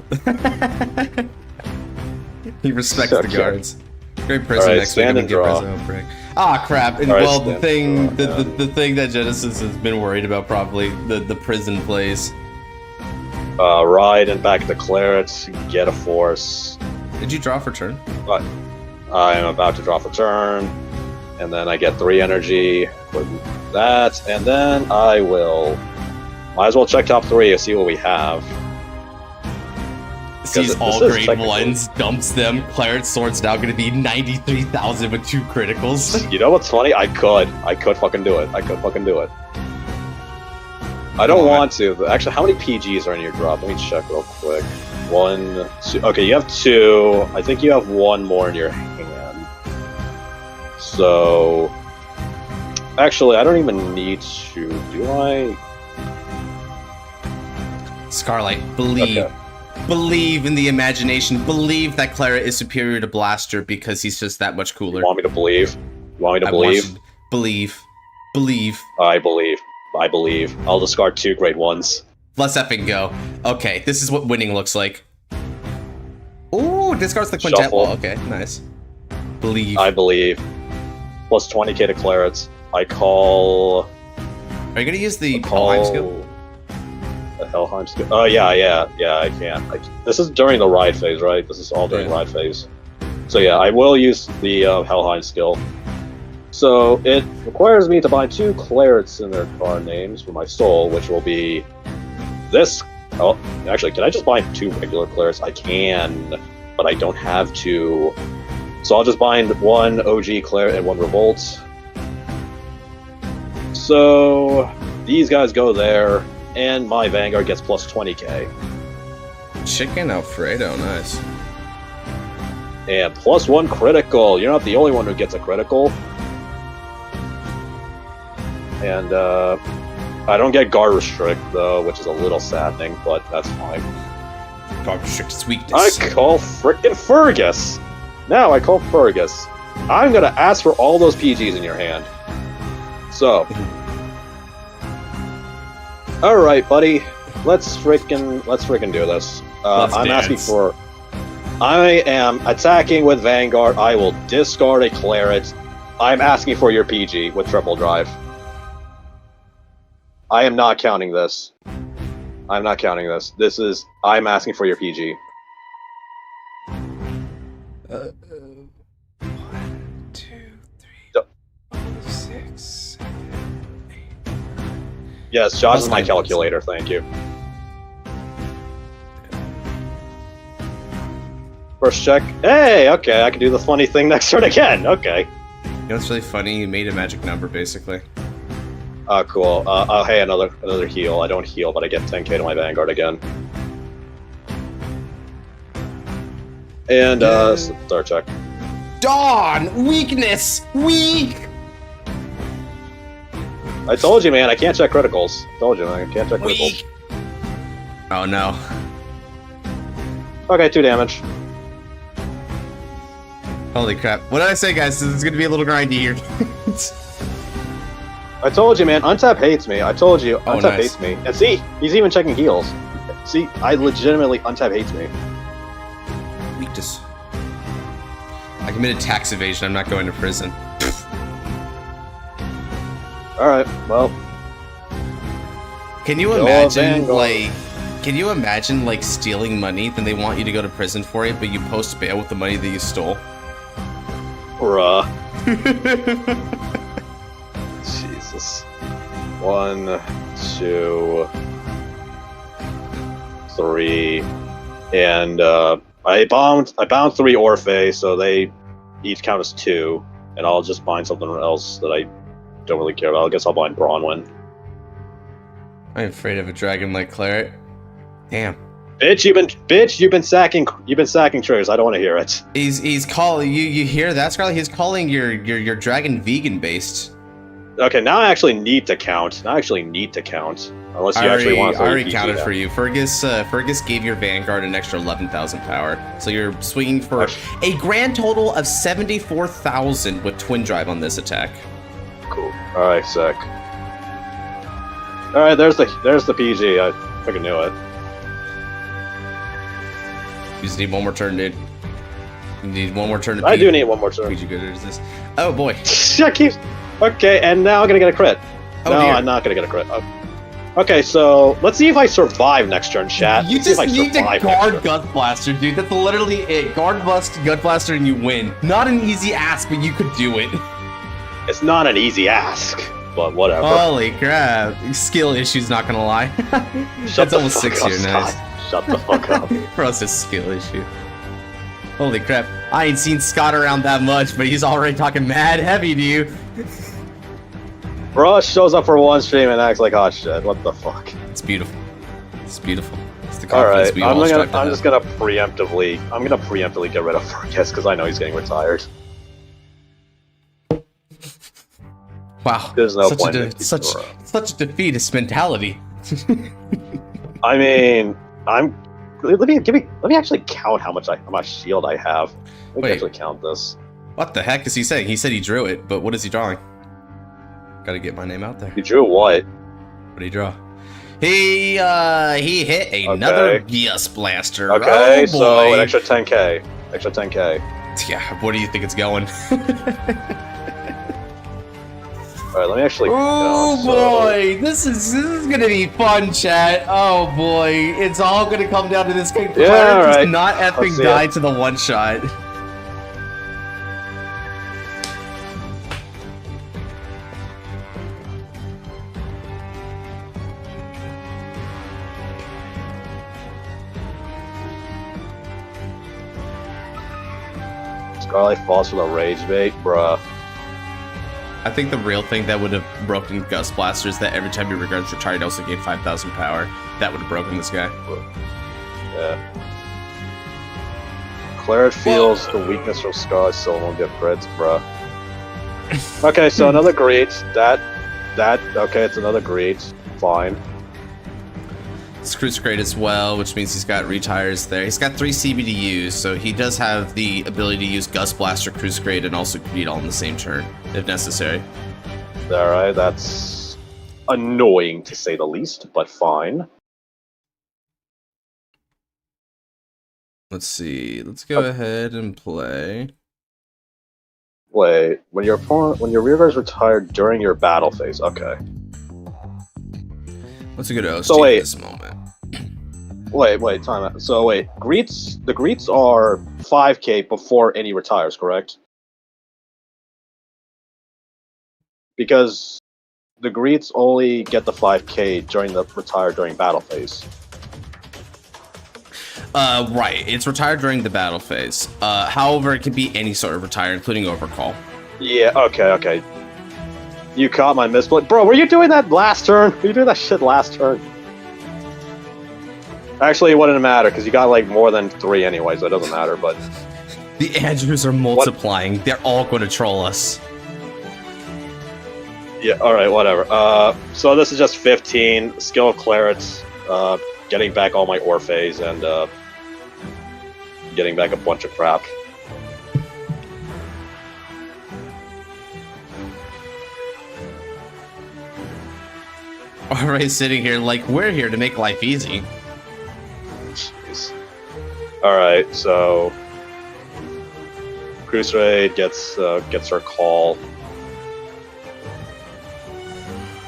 He respects the guards. Great prison next week. I'm gonna give prison break. Ah, crap. And well, the thing that Genesis has been worried about probably the prison plays. Ride and back declare it. Get a force. Did you draw for turn? I am about to draw for turn, and then I get 3 energy for that, and then I will. Might as well check top 3 and see what we have. Sees all grade 1s, dumps them. Clarence Sword's now going to be 93,000 with 2 criticals. You know what's funny? I could fucking do it. I don't want to, but actually, how many PGs are in your drop? Let me check real quick. 1, 2. Okay, you have 2. I think you have 1 more in your hand. So Actually, I don't even need to. Do I? Scarlight, believe. Okay. Believe in the imagination. Believe that Clara is superior to Blaster because he's just that much cooler. You want me to believe? You want me to believe? Believe. Believe. I believe. I believe. I'll discard 2 grade 1s. Let's effing go. Okay, this is what winning looks like. Ooh, discards the quintet. Shuffle. Oh, okay, nice. Believe. I believe. Plus 20k to Clarets. I call... Are you gonna use the Helheim skill? The Helheim skill? Oh, yeah, I can. This is during the ride phase, right? This is all during ride phase. So yeah, I will use the Helheim skill. So it requires me to buy 2 Clarets in their card names for my soul, which will be this. Oh, actually, can I just buy 2 regular Clarets? I can, but I don't have to. So I'll just bind 1 OG Claret and 1 Revolt. So these guys go there, and my Vanguard gets plus 20k. Chicken Alfredo, nice. And plus 1 critical. You're not the only one who gets a critical. And I don't get Guard Restrict though, which is a little saddening, but that's fine. Guard Restrict is weakness. I call frickin' Fergus. Now I call Fergus. I'm gonna ask for all those PGs in your hand. So, all right, buddy. Let's frickin' do this. I'm asking for. I am attacking with Vanguard. I will discard a Claret. I'm asking for your PG with triple drive. I am not counting this. I'm not counting this. This is. I'm asking for your PG. 1, 2, 3, 4, 6, 7, 8. Yes, Josh is my calculator. Thank you. First check. Hey, okay, I can do the funny thing next turn again. Okay. You know what's really funny? You made a magic number, basically. Cool. Oh, hey, another heal. I don't heal, but I get 10k to my Vanguard again. And, start check. Dawn! Weakness! Weak! I told you, man, I can't check criticals. Told you, man, I can't check criticals. Oh, no. Okay, 2 damage. Holy crap. What did I say, guys? This is gonna be a little grindy here. I told you, man, Untap hates me. I told you, Untap nice. hates me. And see, he's even checking heals. See, I legitimately, Untap hates me. Weakness. I committed tax evasion. I'm not going to prison. Alright, well. Can you imagine, like... Can you imagine, like, stealing money, then they want you to go to prison for it, but you post bail with the money that you stole? Bruh. Jesus. 1, 2, 3, and I bound 3 Orphe, so they each count as 2, and I'll just bind something else that I don't really care about. I guess I'll bind Bronwyn. I'm afraid of a dragon like Claret. Damn. Bitch, you've been sacking triggers. I don't want to hear it. He's calling you hear that, Scarlet? He's calling your dragon vegan based. Okay, now I actually need to count. Unless you actually want to. I already counted for you. Fergus gave your Vanguard an extra 11,000 power, so you're swinging for a grand total of 74,000 with twin drive on this attack. Cool. All right, sick. All right, there's the PG. I freaking knew it. You just need one more turn, dude. You need one more turn to I do need one more turn. PG good as this. Oh boy. Okay, and now I'm gonna get a crit. Oh, no, dear. I'm not gonna get a crit. Okay, so let's see if I survive next turn, chat. You just need to guard Gut Blaster, dude. That's literally it. Guard Gut Blaster and you win. Not an easy ask, but you could do it. It's not an easy ask, but whatever. Holy crap. Skill issues, not gonna lie. That's almost 6 years, nice. Shut the fuck up. For us, it's a skill issue. Holy crap. I ain't seen Scott around that much, but he's already talking mad heavy to you. Bro shows up for one stream and acts like hot shit. What the fuck? It's beautiful. It's beautiful. It's the confidence we all strive to have. I'm just gonna preemptively get rid of Vargas because I know he's getting retired. Wow. There's no such point a in such a defeatist mentality. I mean, let me actually count how much shield I have. Let me actually count this. What the heck is he saying? He said he drew it, but what is he drawing? Gotta get my name out there. You drew what? What did he draw? He hit another Geass Blaster. Okay, oh, so an extra 10k. Extra 10k. Yeah, where do you think it's going? Alright, let me actually. Oh boy, this is gonna be fun, chat. Oh boy, it's all gonna come down to this game. Yeah, alright. Does not effing die to the one shot. Scarlet falls for the rage bait, bruh. I think the real thing that would have broken Gust Blaster is that every time your regards retired, also gained 5,000 power. That would have broken this guy. Yeah. Claret feels the weakness from Scarlet, so won't get crits, bruh. Okay, so another great. Okay, it's another great. Fine. Cruise Grade as well, which means he's got retires there. He's got 3 CBDUs, so he does have the ability to use Gust Blaster, Cruise Grade, and also Greed all in the same turn, if necessary. Alright, that's annoying to say the least, but fine. Let's see. Let's go ahead and play. Wait, when your rear guard's retired during your battle phase, okay. What's a good OST so wait, at this moment? Wait, time out. So wait, the greets are 5k before any retires, correct? Because the greets only get the 5k during the during battle phase. Right. It's retired during the battle phase. However, it can be any sort of retire, including overcall. Yeah, okay. You caught my misplay. Bro, were you doing that last turn? Were you doing that shit last turn? Actually, it wouldn't matter, because you got, like, more than 3 anyway, so it doesn't matter, but... The Andrews are multiplying. What? They're all going to troll us. Yeah, alright, whatever. So this is just 15. Skill of Clarets, getting back all my Orphes, and, getting back a bunch of crap. Alright, sitting here like, we're here to make life easy. Jeez. Alright, so... Cruise Raid gets her call.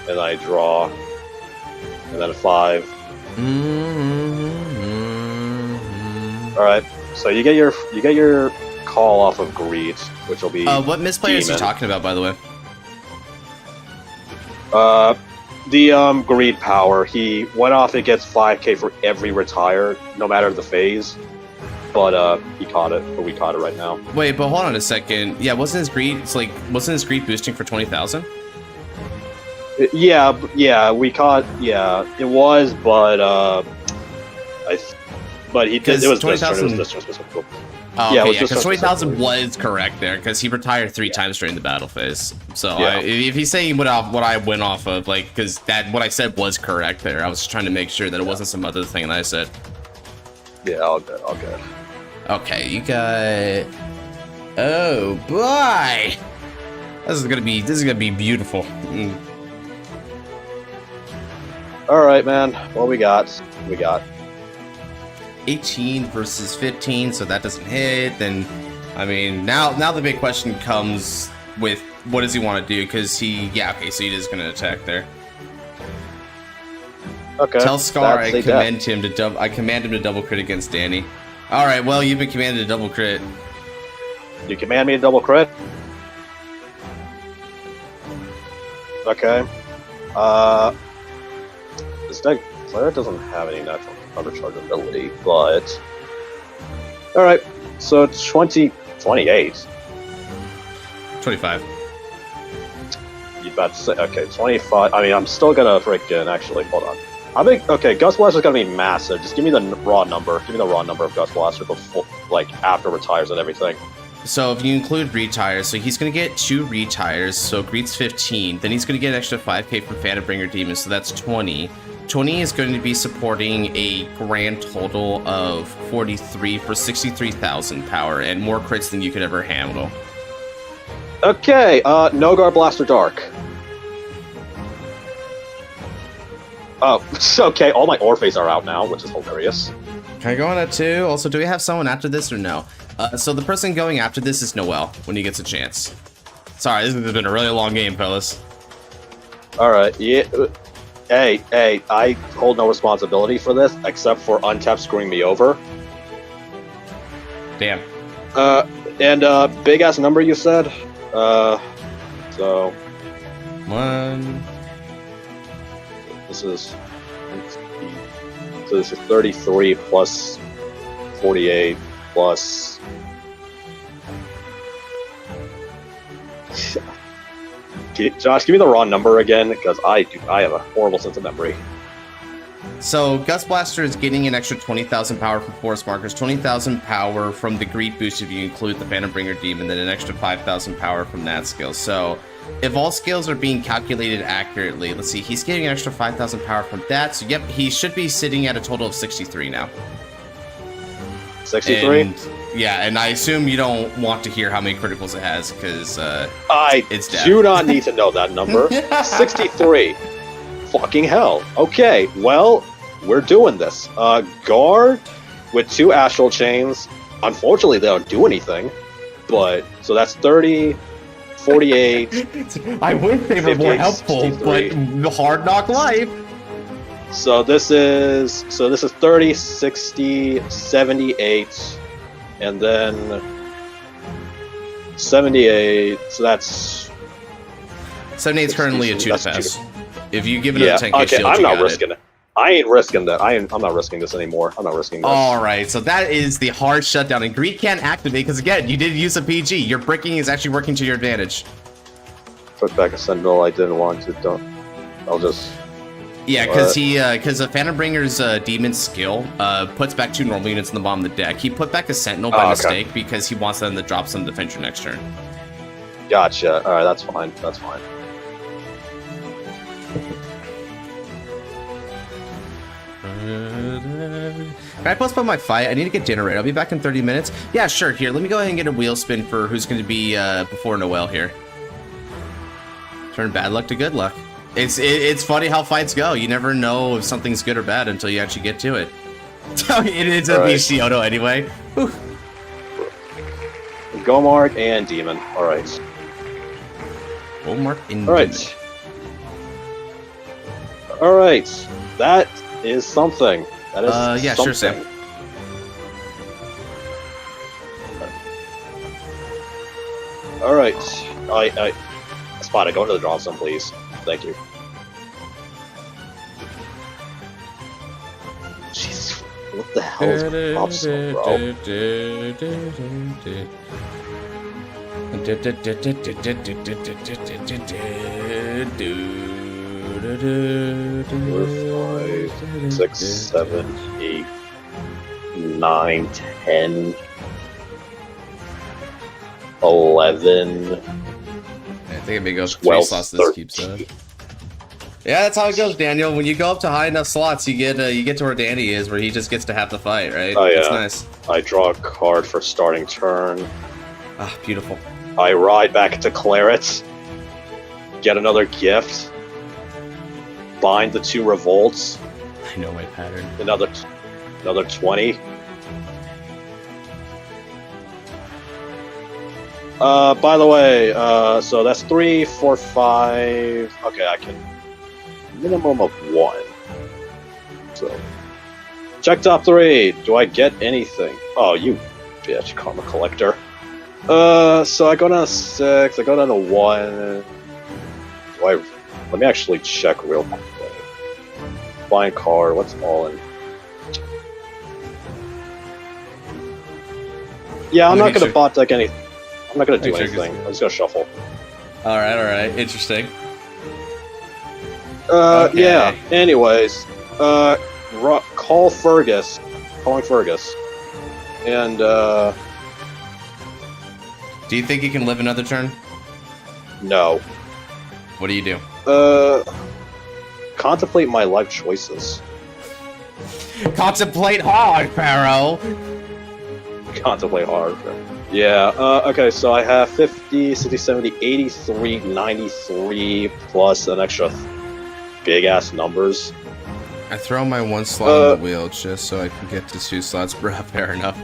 And I draw. And then a 5. Alright, so you get your call off of Greed, which will be... what misplay is he talking about, by the way? The Greed power, he went off, it gets 5k for every retire, no matter the phase. But he caught it, or we caught it right now. Wait, but hold on a second. Yeah, wasn't his greed boosting for 20,000? Yeah, we caught, yeah, it was, but but he did, it was this turn, it was this turn specifically. Oh, okay, yeah, because 20,000 was correct there, because he retired 3 times during the battle phase. So yeah. If he's saying what I went off of, like, because what I said was correct there, I was just trying to make sure that it wasn't some other thing that I said. Yeah, all good. Okay, you got... Oh, boy! This is gonna be beautiful. Alright, man, what we got? 18 versus 15, so that doesn't hit. Then, I mean, now the big question comes with what does he want to do? Because so he is going to attack there. Okay. Tell Scar I command him to double crit against Danny. All right, well, you've been commanded to double crit. You command me to double crit? Okay. This deck player doesn't have any natural cover charge ability, but... Alright, so 28. 25. You about to say, okay, 25. I mean, I'm still gonna freaking, actually, hold on. I think, okay, Gust Blaster's gonna be massive. Just give me the raw number. Give me the raw number of Gust Blaster before, like, after retires and everything. So if you include retires, so he's going to get 2 retires, so Greet's 15. Then he's going to get an extra 5k from Phantom Bringer Demon, so that's 20. 20 is going to be supporting a grand total of 43 for 63,000 power and more crits than you could ever handle. Okay, Nogar Blaster Dark. Oh, okay, all my Orpheus are out now, which is hilarious. Can I go on at 2? Also, do we have someone after this or no? So the person going after this is Noel, when he gets a chance. Sorry, this has been a really long game, fellas. Alright, yeah. Hey, I hold no responsibility for this, except for Untap screwing me over. Damn. And big-ass number you said? So... 1... This is 33 plus 48 plus. Josh, give me the raw number again, because I have a horrible sense of memory. So Gust Blaster is getting an extra 20,000 power from Force Markers, 20,000 power from the Greed boost if you include the Phantom Bringer Demon, then an extra 5,000 power from that skill. So if all skills are being calculated accurately, let's see, he's getting an extra 5,000 power from that. So yep, he should be sitting at a total of 63 now. 63? Yeah, and I assume you don't want to hear how many criticals it has, because it's death. Do not need to know that number. 63. Fucking hell. Okay, well, we're doing this. Guard with 2 Astral Chains. Unfortunately, they don't do anything. But, so that's 30, 48. I wish they were more helpful, 63. But hard knock life. So this is 30, 60, 78, and then 78. So that's 78 is currently a 2 defense. If you give it a 10k okay, shield, I'm not risking it. I ain't risking that. I'm not risking this anymore. I'm not risking this. Alright, so that is the hard shutdown. And Greed can't activate because, again, you did use a PG. Your bricking is actually working to your advantage. Put back a Sentinel. I didn't want to. I'll just... Yeah, because the Phantom Bringer's Demon skill puts back 2 normal units in the bottom of the deck. He put back a Sentinel by mistake because he wants them to drop some defense your next turn. Gotcha. Alright, that's fine. That's fine. Can I postpone my fight? I need to get dinner ready. I'll be back in 30 minutes. Yeah, sure. Here, let me go ahead and get a wheel spin for who's going to be before Noel here. Turn bad luck to good luck. It's funny how fights go. You never know if something's good or bad until you actually get to it. It's a Vishioto anyway. Whew. Gomark and Demon. Alright. Gomark and Demon. Alright. That is something. That is yeah, something. sure, Sam. Alright. Spot, go to the draw zone, please. Thank you. Jesus, what the hell is my popsicle, bro? 4, 5, 6, 7, 8, 9, 10, 11. I think it may go 3 slots this keeps up. Yeah, that's how it goes, Daniel. When you go up to high enough slots, you get to where Danny is, where he just gets to have the fight, right? Oh yeah, that's nice. I draw a card for starting turn. Ah, beautiful. I ride back to Claret, get another gift, bind the 2 revolts. I know my pattern. Another 20. By the way, so that's 3, 4, 5. Okay, I can minimum of 1. So check top 3. Do I get anything? Oh, you bitch, Karma Collector. So I go down to 6. I go down to 1. Let me actually check real quick. Find card. What's all in? Yeah, I'm not gonna bot deck anything. I'm not gonna do anything. I'm just gonna shuffle. Alright. Interesting. Okay. Yeah. Anyways, call Fergus. Calling Fergus. And, Do you think he can live another turn? No. What do you do? Contemplate my life choices. Contemplate hard, Pharaoh! Contemplate hard. Yeah, okay, so I have 50, 60, 70, 83, 93, plus an extra big-ass numbers. I throw my one slot on the wheel just so I can get to 2 slots, bro. Fair enough.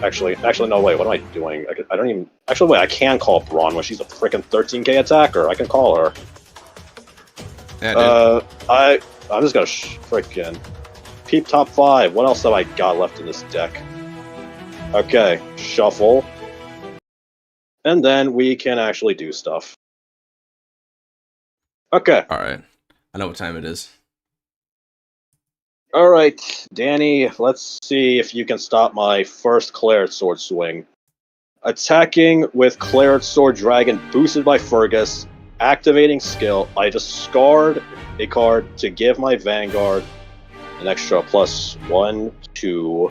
Actually, no, wait, what am I doing? I don't even... Actually, wait, I can call Bronwyn. She's a freaking 13k attacker. I can call her. Yeah, I'm just gonna freaking... Peep top 5. What else have I got left in this deck? Okay, shuffle. And then we can actually do stuff. Okay. Alright. I know what time it is. Alright, Danny, let's see if you can stop my first Claret Sword swing. Attacking with Claret Sword Dragon boosted by Fergus. Activating skill. I discard a card to give my Vanguard an extra +1, 2,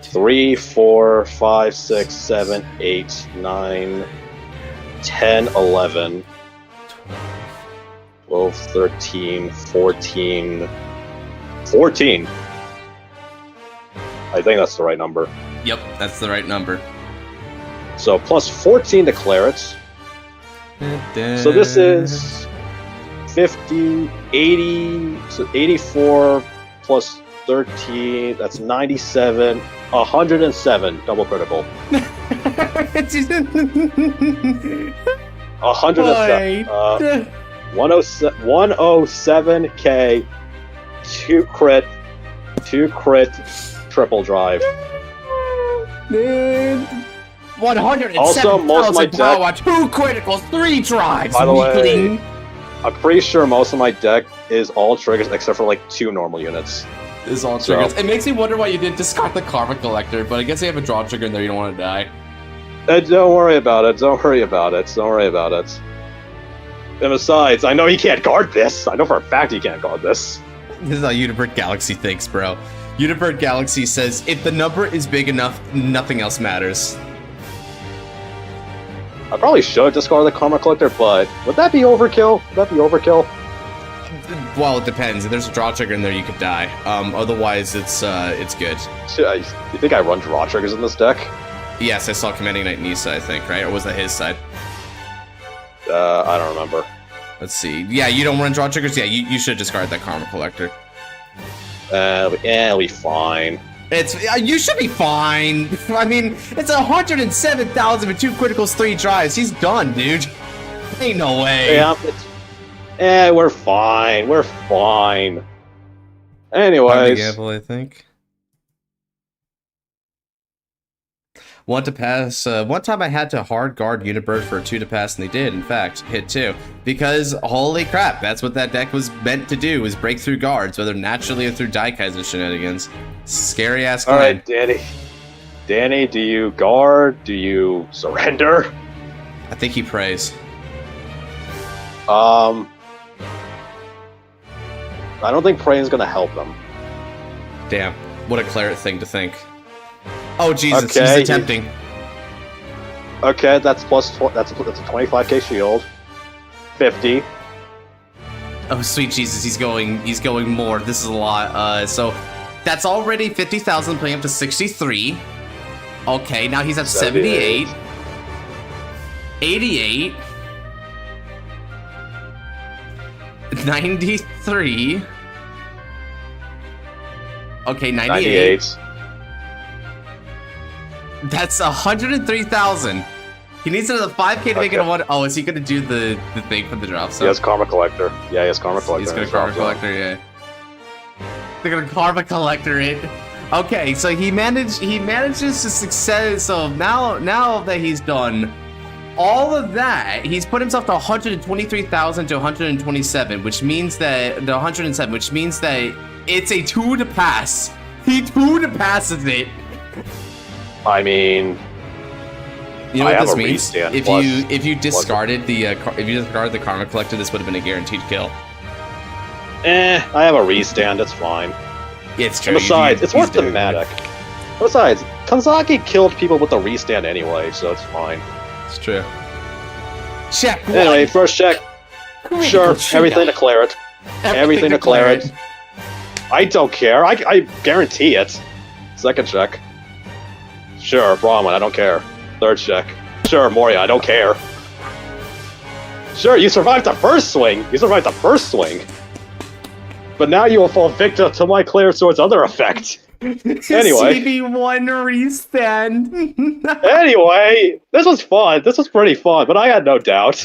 3, 4, 5, 6, 7, 8, 9, 10, 11, 12, 13, 14, 14. I think that's the right number. Yep, that's the right number. So +14 to Clarets. So this is 50, 80, so 84 plus 13, that's 97, 107, double critical. 107. 107k, 2 crit, triple drive. Dude. 107,000 also, most of my power, deck, 2 criticals, 3 drives. By the way, I'm pretty sure most of my deck is all triggers except for like 2 normal units. Is all triggers. It makes me wonder why you didn't discard the Karma Collector, but I guess you have a draw trigger in there. You don't want to die. Don't worry about it. Don't worry about it. Don't worry about it. And besides, I know he can't guard this. I know for a fact he can't guard this. This is how Unibird Galaxy thinks, bro. Unibird Galaxy says if the number is big enough, nothing else matters. I probably should discard the Karma Collector, but would that be overkill? Would that be overkill? Well, it depends. If there's a draw trigger in there, you could die. Otherwise, it's good. You think I run draw triggers in this deck? Yes, I saw Commanding Knight Nisa, I think, right? Or was that his side? I don't remember. Let's see. Yeah, you don't run draw triggers? Yeah, you should discard that Karma Collector. It'll be fine. You should be fine. I mean, it's 107,000 with 2 criticals, 3 drives. He's done, dude. Ain't no way. Yeah, we're fine. We're fine. Anyways. Gamble, I think. Want to pass. One time I had to hard guard Unibird for a 2 to pass, and they did, in fact, hit 2. Because, holy crap, that's what that deck was meant to do, was break through guards, whether naturally or through Daikaiser shenanigans. Scary ass claim. Alright, Danny. Danny, do you guard? Do you surrender? I think he prays. I don't think praying is gonna help him. Damn, what a Claret thing to think. Oh Jesus, okay, he's attempting. Okay, that's that's a 25k shield. 50. Oh sweet Jesus, he's going more. This is a lot. So that's already 50,000, playing up to 63. Okay, now he's at 78. 88. 93. Okay, 98. That's 103,000. He needs another 5k to make it a 1. Oh, is he gonna do the thing for the drop? So he has Karma Collector. Yeah, he has Karma Collector. He's gonna Karma Collector. Yeah. They're gonna Karma Collector it. Okay, so he manages to success. So now that he's done all of that, he's put himself to 123,000 to 127, which means that the 107, which means that it's a 2 to pass. He 2 to passes it. I mean, you know what this means? If you discarded the Karma Collector, this would have been a guaranteed kill. I have a restand. It's fine. It's true. Besides, it's more thematic. Besides, Kanzaki killed people with the restand anyway, so it's fine. It's true. Check one. Anyway, first check. Sure, everything declare it. Everything declare it. I don't care. I guarantee it. Second check. Sure, Brahman, I don't care. Third check. Sure, Moria, I don't care. Sure, you survived the first swing. You survived the first swing. But now you will fall victim to my Claire Sword's other effect. Anyway. CB1 restand. Anyway, this was fun. This was pretty fun, but I had no doubt.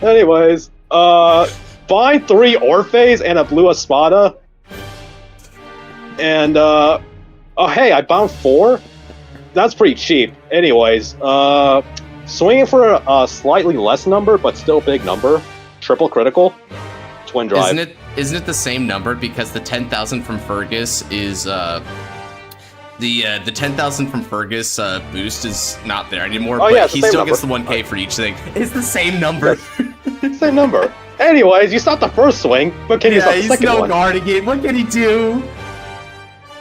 Anyways, find 3 Orphes and a Blue Espada. And, oh hey, I bound 4? That's pretty cheap. Anyways, swinging for a slightly less number, but still big number. Triple critical. Twin drive. Isn't it the same number, because the 10,000 from Fergus is the 10,000 from Fergus boost is not there anymore, but yeah, he still gets the 1k for each thing. It's the same number. Same number. Anyways, you stopped the first swing, but can you stop the second one? He's no guarding it. What can he do?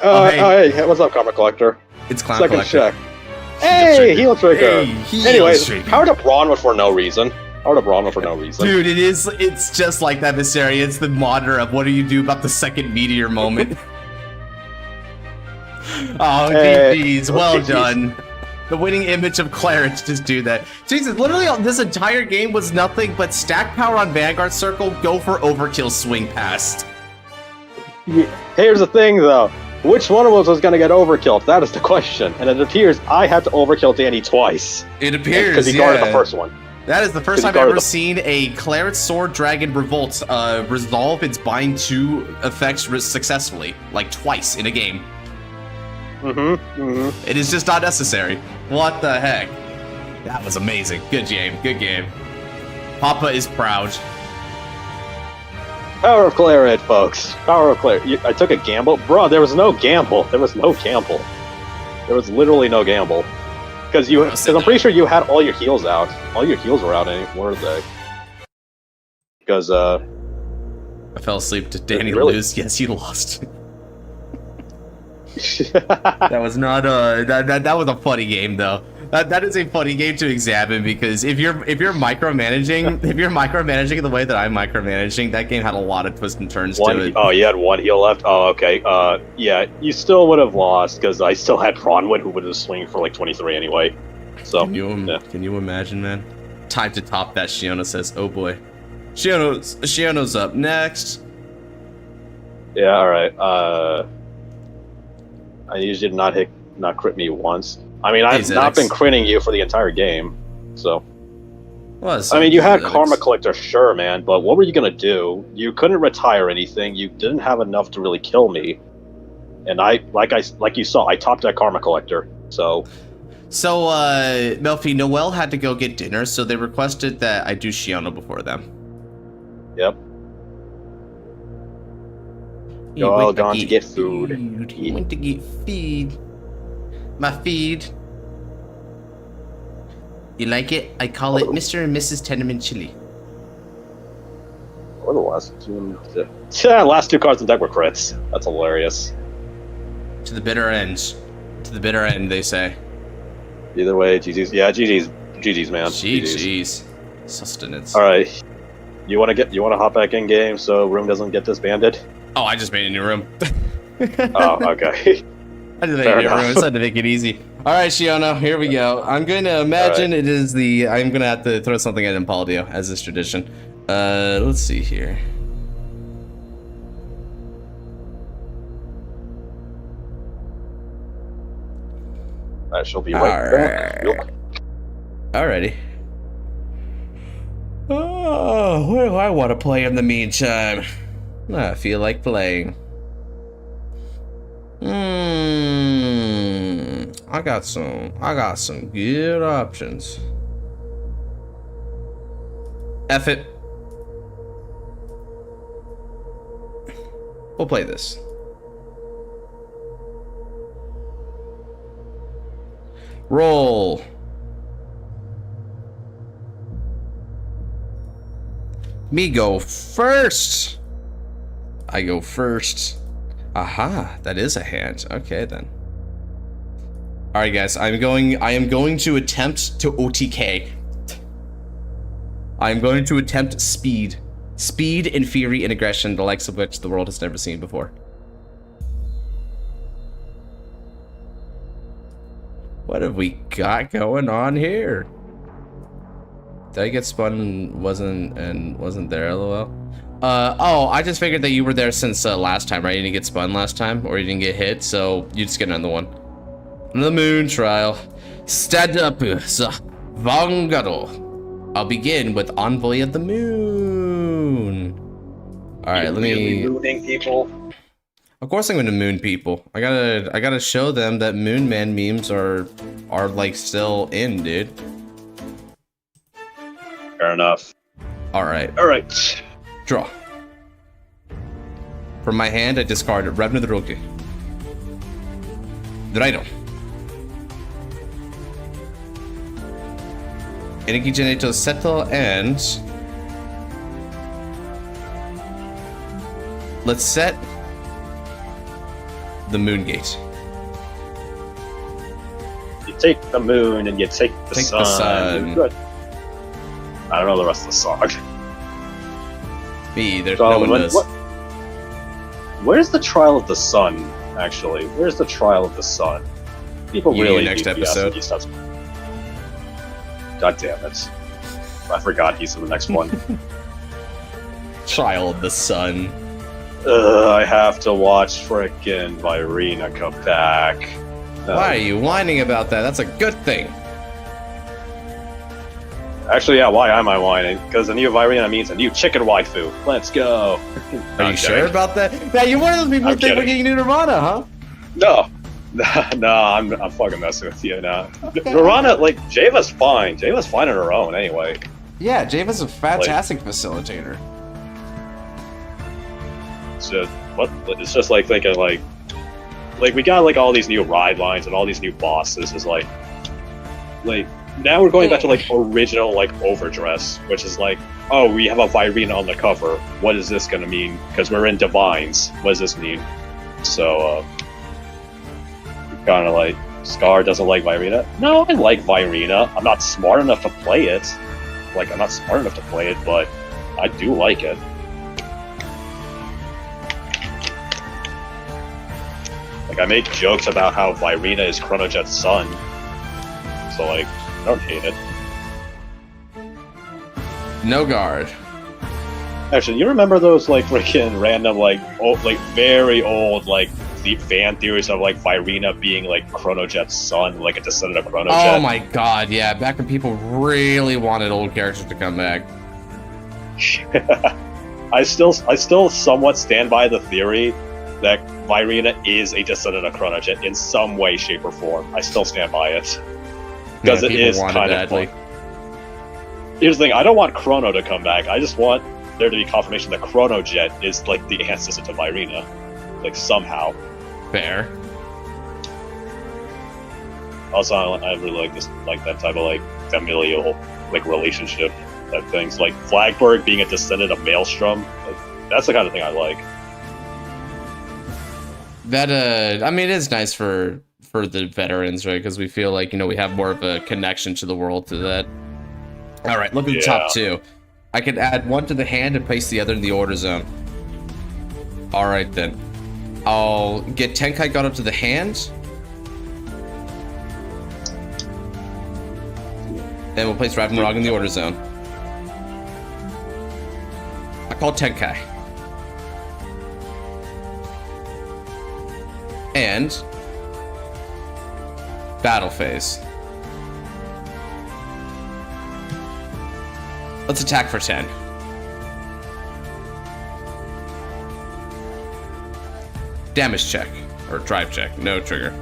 Hey, what's up, Karma Collector? It's Clown Second Collector. check. Hey, Heal Trigger. Hey, Anyways, power to Bronwyn for no reason. Power to Bronwyn for no reason. Dude, it's just like that, Visceria. It's the monitor of what do you do about the second meteor moment. Oh, GG's. Well done. The winning image of Clarence, just do that. Jesus, literally this entire game was nothing but stack power on Vanguard Circle, go for overkill swing past. Here's the thing, though. Which one of us was going to get overkilled? That is the question. And it appears I had to overkill Danny twice. It appears, because he guarded the first one. That is the first time I've ever seen a Claret Sword Dragon Revolt resolve its bind 2 effects successfully, like twice in a game. It is just not necessary. What the heck? That was amazing. Good game. Good game. Papa is proud. Power of Claret, folks. Power of Claret. I took a gamble. Bro, there was no gamble. There was no gamble. There was literally no gamble. Because I'm pretty sure you had all your heals out. All your heals were out, weren't they? Because, I fell asleep to Danny lose. Yes, he lost. That was not that was a funny game though. That is a funny game to examine, because if you're micromanaging the way that I'm micromanaging, that game had a lot of twists and turns to it. Oh, you had 1 heal left? Oh, okay. Yeah, you still would have lost, because I still had Bronwyn, who would have swing for like 23 anyway. So can you imagine, man? Time to top that, Shiona says. Oh boy. Shiono's up next. Yeah, alright. I usually not crit me once. I mean, I've not been critting you for the entire game, so. I mean, you had Karma Collector, sure, man, but what were you gonna do? You couldn't retire anything. You didn't have enough to really kill me, and like you saw, I topped that Karma Collector. So, Melfi, Noelle had to go get dinner, so they requested that I do Shiona before them. Yep. You're all gone to get food. He went to get feed. My feed. You like it? I call it Mr. and Mrs. Tenement Chili. What are the last two? Yeah, last 2 cards in deck were crits. That's hilarious. To the bitter end. To the bitter end, they say. Either way, GG's. Yeah, GG's, man. GG's. Sustenance. All right. You want to hop back in game so room doesn't get disbanded? Oh, I just made a new room. Oh, okay. I just made a new room. I decided to make it easy. All right, Shiona, here we go. I'm going to imagine it is I'm going to have to throw something at Impaldio, as is tradition. Let's see here. That shall be right back. Yep. Alrighty. Oh, what do I want to play in the meantime? I feel like playing. I got some good options. F it. We'll play this. Roll. Me go first. I go first. Aha, that is a hand. Okay then. All right, guys. I am going to attempt to OTK. I am going to attempt speed, and fury and aggression, the likes of which the world has never seen before. What have we got going on here? Did I get spun and wasn't there? LOL. Oh, I just figured that you were there since last time, right? You didn't get spun last time, or you didn't get hit, so you just get another one. The moon trial. Shadowverse. Vanguard. I'll begin with Envoy of the Moon. All right, let me. Mooning people. Of course I'm gonna moon people. I gotta show them that Moon Man memes are like still in, dude. Fair enough. All right. All right. Draw. From my hand, I discard Revna the Roki. Draidon. Energy Generator settle and let's set the Moon Gate. You take the moon and you take the sun. You're good. I don't know the rest of the song. Me either. No one does. Where's the Trial of the Sun, actually? Where's the Trial of the Sun? People really next episode. God damn it. I forgot he's in the next one. Trial of the Sun. I have to watch frickin' Virina come back. Why are you whining about that? That's a good thing. Actually, yeah, why am I whining? Because a new Virina means a new chicken waifu. Let's go. Are you sure about that? Yeah, you're one of those people who think we're getting new Nirvana, huh? No. No, I'm fucking messing with you now. Okay. Nirvana, like, Java's fine. Java's fine on her own, anyway. Yeah, Java's a fantastic facilitator. It's just like thinking, like we got, like, all these new ride lines and all these new bosses. Is like, now we're going back to, like, original, like, Overdress, which is like, oh, we have a Virina on the cover. What is this gonna mean? Because we're in Divines. What does this mean? So, kind of like, Scar doesn't like Virina. No, I like Virina. I'm not smart enough to play it. Like, I'm not smart enough to play it, but I do like it. Like, I make jokes about how Virina is Chrono Jet's son. So, like, I don't hate it. No guard. Actually, you remember those, like, freaking random, like, old, like, very old, like, the fan theories of, like, Virina being, like, Chrono Jet's son, like a descendant of Chrono Jet? Oh my god, yeah. Back when people really wanted old characters to come back. I still somewhat stand by the theory that Virina is a descendant of Chrono Jet in some way, shape, or form. I still stand by it. Because it is kind of fun. Here's the thing, I don't want Chrono to come back, I just want there to be confirmation that Chrono Jet is, like, the ancestor to Virina. Like, somehow. Fair. Also, I really like this, like, that type of, like, familial, like, relationship type things. Like, Flagberg being a descendant of Maelstrom, like, that's the kind of thing I like. That, I mean, it is nice for the veterans, right? Because we feel like, you know, we have more of a connection to the world through that. All right, look at the top two. I could add one to the hand and place the other in the order zone. All right, then. I'll get Tenkai got up to the hand. Then we'll place Ravenrog in the order zone. I call Tenkai. And battle phase. Let's attack for 10. Damage check, or drive check, no trigger.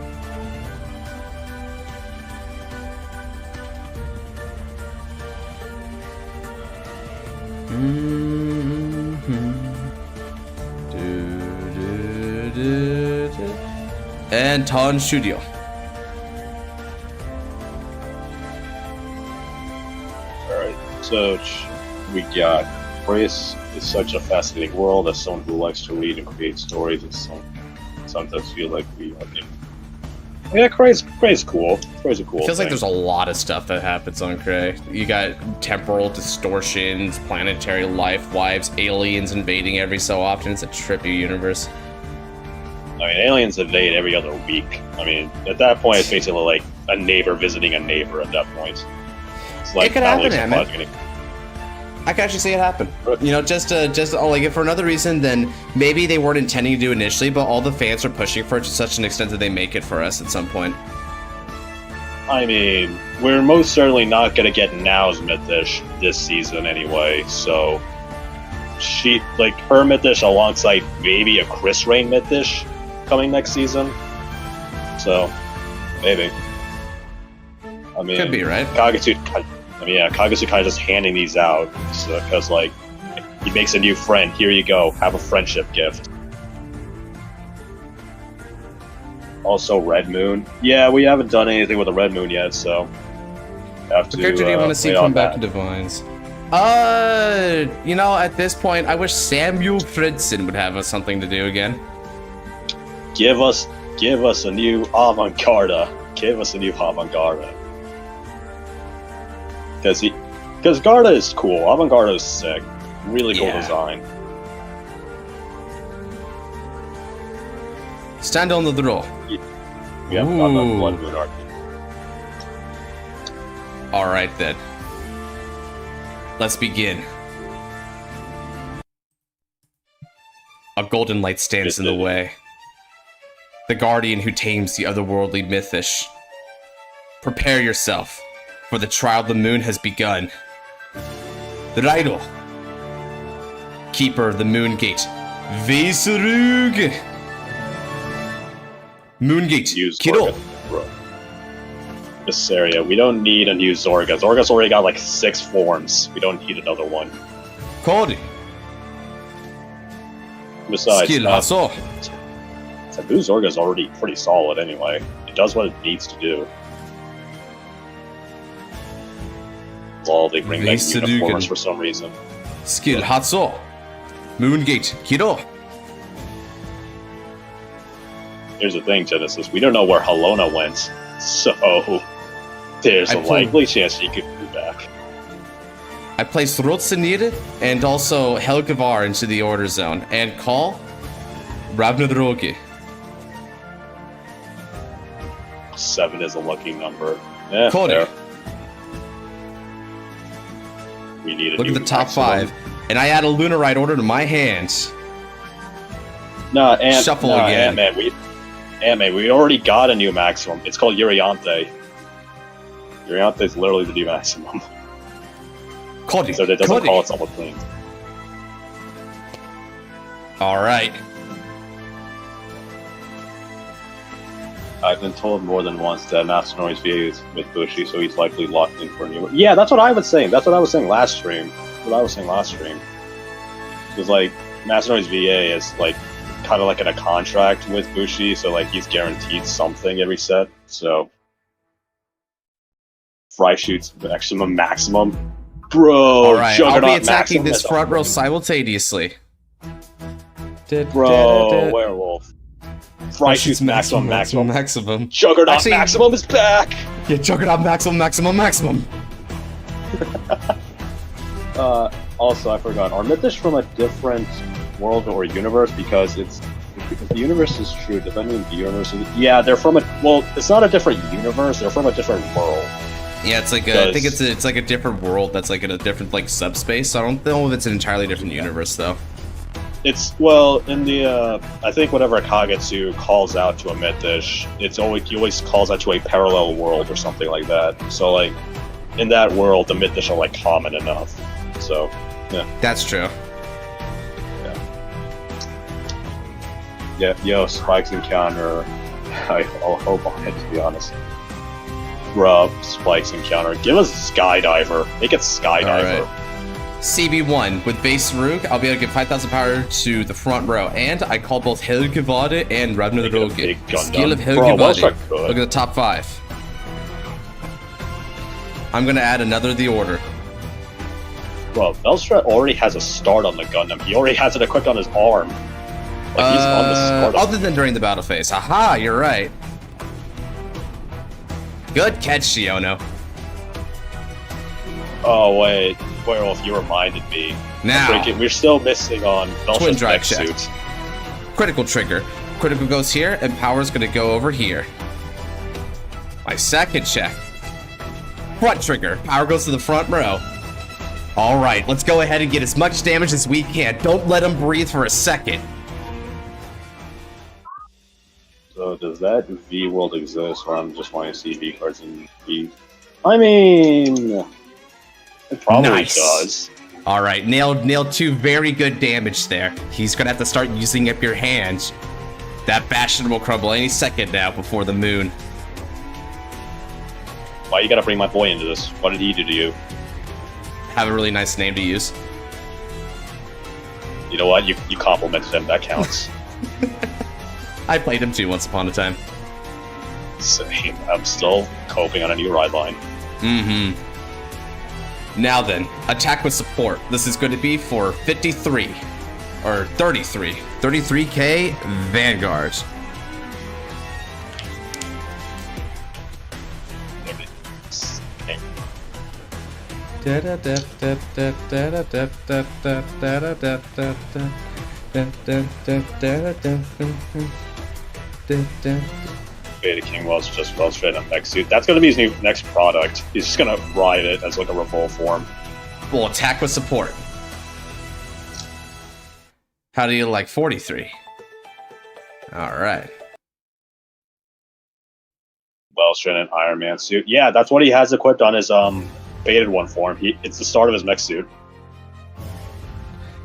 And Ton Studio. Alright, so we got Brace is such a fascinating world. As someone who likes to read and create stories, it's sometimes feel like we are Yeah, Cray's cool. Cray's a cool. Feels like thing. there's a lot of stuff that happens on Cray. You got temporal distortions, planetary life wives, aliens invading every so often. It's a trippy universe. I mean, aliens invade every other week. I mean, at that point, it's basically like a neighbor visiting a neighbor. At that point, it's like it could happen, man. I can actually see it happen. You know, just like if for another reason than maybe they weren't intending to do initially, but all the fans are pushing for it to such an extent that they make it for us at some point. I mean, we're most certainly not gonna get Now's Mythish this season anyway. So, her Mythish alongside maybe a Chris Rain Mythish coming next season. So, maybe. I mean, could be right. Kagutsu kind of just handing these out because, like, he makes a new friend. Here you go. Have a friendship gift. Also, Red Moon. Yeah, we haven't done anything with the Red Moon yet, so have to. What character do you want to see come back to Divines? You know, at this point, I wish Samuel Fridson would have something to do again. Give us a new Avant-Garde. Give us a new Avant-Garde. Because Garda is cool. Avant-Garde is sick. Really cool design. Stand on the draw. We haven't got the Blood Moon art. Alright then. Let's begin. A golden light stands in the way. The guardian who tames the otherworldly Mythish. Prepare yourself, for the trial of the moon has begun. The Rydal, keeper of the Moon Gate, Veserug. Moongate, Kiddo. This area, we don't need a new Zorga. Zorga's already got like 6 forms. We don't need another one. Cody. Besides, Skill Hasso. Taboo Zorga's already pretty solid anyway. It does what it needs to do. Well, they bring back uniforms for some reason. Skill Hasso. Moongate, Kiddo. Here's the thing, Genesis. We don't know where Halona went, so there's a likely chance she could be back. I placed Rotsanir and also Helgavar into the order zone, and call Ravnadrogi. 7 is a lucky number. Yeah, Cody. We need a Look at the top maximum. 5, and I add a Lunarite order to my hands. Shuffle again. Ant-Man, we already got a new maximum. It's called Uriante. Uriante is literally the new maximum. Cody, so it doesn't call itself a thing. Alright. I've been told more than once that Master Noise VA is with Bushi, so he's likely locked in for a new... Yeah, that's what I was saying. That's what I was saying last stream. Because, like, Master Noise VA is, like, kind of like in a contract with Bushi, so like he's guaranteed something every set. So Fry shoots maximum. Bro, alright, I'll be attacking this front row simultaneously. Bro, Werewolf. Fry shoots maximum. Juggernaut maximum is back! Yeah, Juggernaut maximum. Also, I forgot. Are Mythish from a different world or universe? Because if the universe is true, does that mean the universe is... Yeah, they're from a... Well, it's not a different universe, they're from a different world. Yeah, it's like I think it's like a different world that's like in a different like subspace. So I don't know if it's an entirely different universe though. It's well in the I think whenever Kagetsu calls out to a Mythish, he always calls out to a parallel world or something like that. So like in that world, the Mythish are like common enough. So yeah, that's true. Yeah, Spike's encounter. I'll hope on it, to be honest. Rub, Spike's encounter. Give us Skydiver. Make it Skydiver. Right. CB1 with base Rook, I'll be able to give 5,000 power to the front row, and I call both Helgevade and Ravnadrogi. Skill of Helgevade. Look at the top 5. I'm gonna add another the order. Bro, Velstrat already has a start on the Gundam. He already has it equipped on his arm. Like he's on the start. Other than during the battle phase. Haha, you're right. Good catch, Shiono. Oh wait, Werewolf, you reminded me. Now, we're still missing on Twin Velsh's Drive mech check. suit. Critical trigger. Critical goes here, and power's gonna go over here. My second check. Front trigger. Power goes to the front row. All right, let's go ahead and get as much damage as we can. Don't let him breathe for a second. So does that V world exist where I'm just wanting to see V cards in V? I mean, it probably does. All right, nailed 2 very good damage there. He's gonna have to start using up your hands. That Bastion will crumble any second now before the moon. Why you gotta bring my boy into this? What did he do to you? Have a really nice name to use. You know what? You complimented him. That counts. I played him too once upon a time. Same. I'm still coping on a new ride line. Mm-hmm. Now then, attack with support. This is going to be for 53. Or 33. 33k Vanguard. Beta King was just well straight up mech suit. That's gonna be his new next product. He's just gonna ride it as like a revolt form. We'll attack with support. How do you like 43? Alright. Well straight in Iron Man suit. Yeah, that's what he has equipped on his baited one form. It's the start of his mech suit.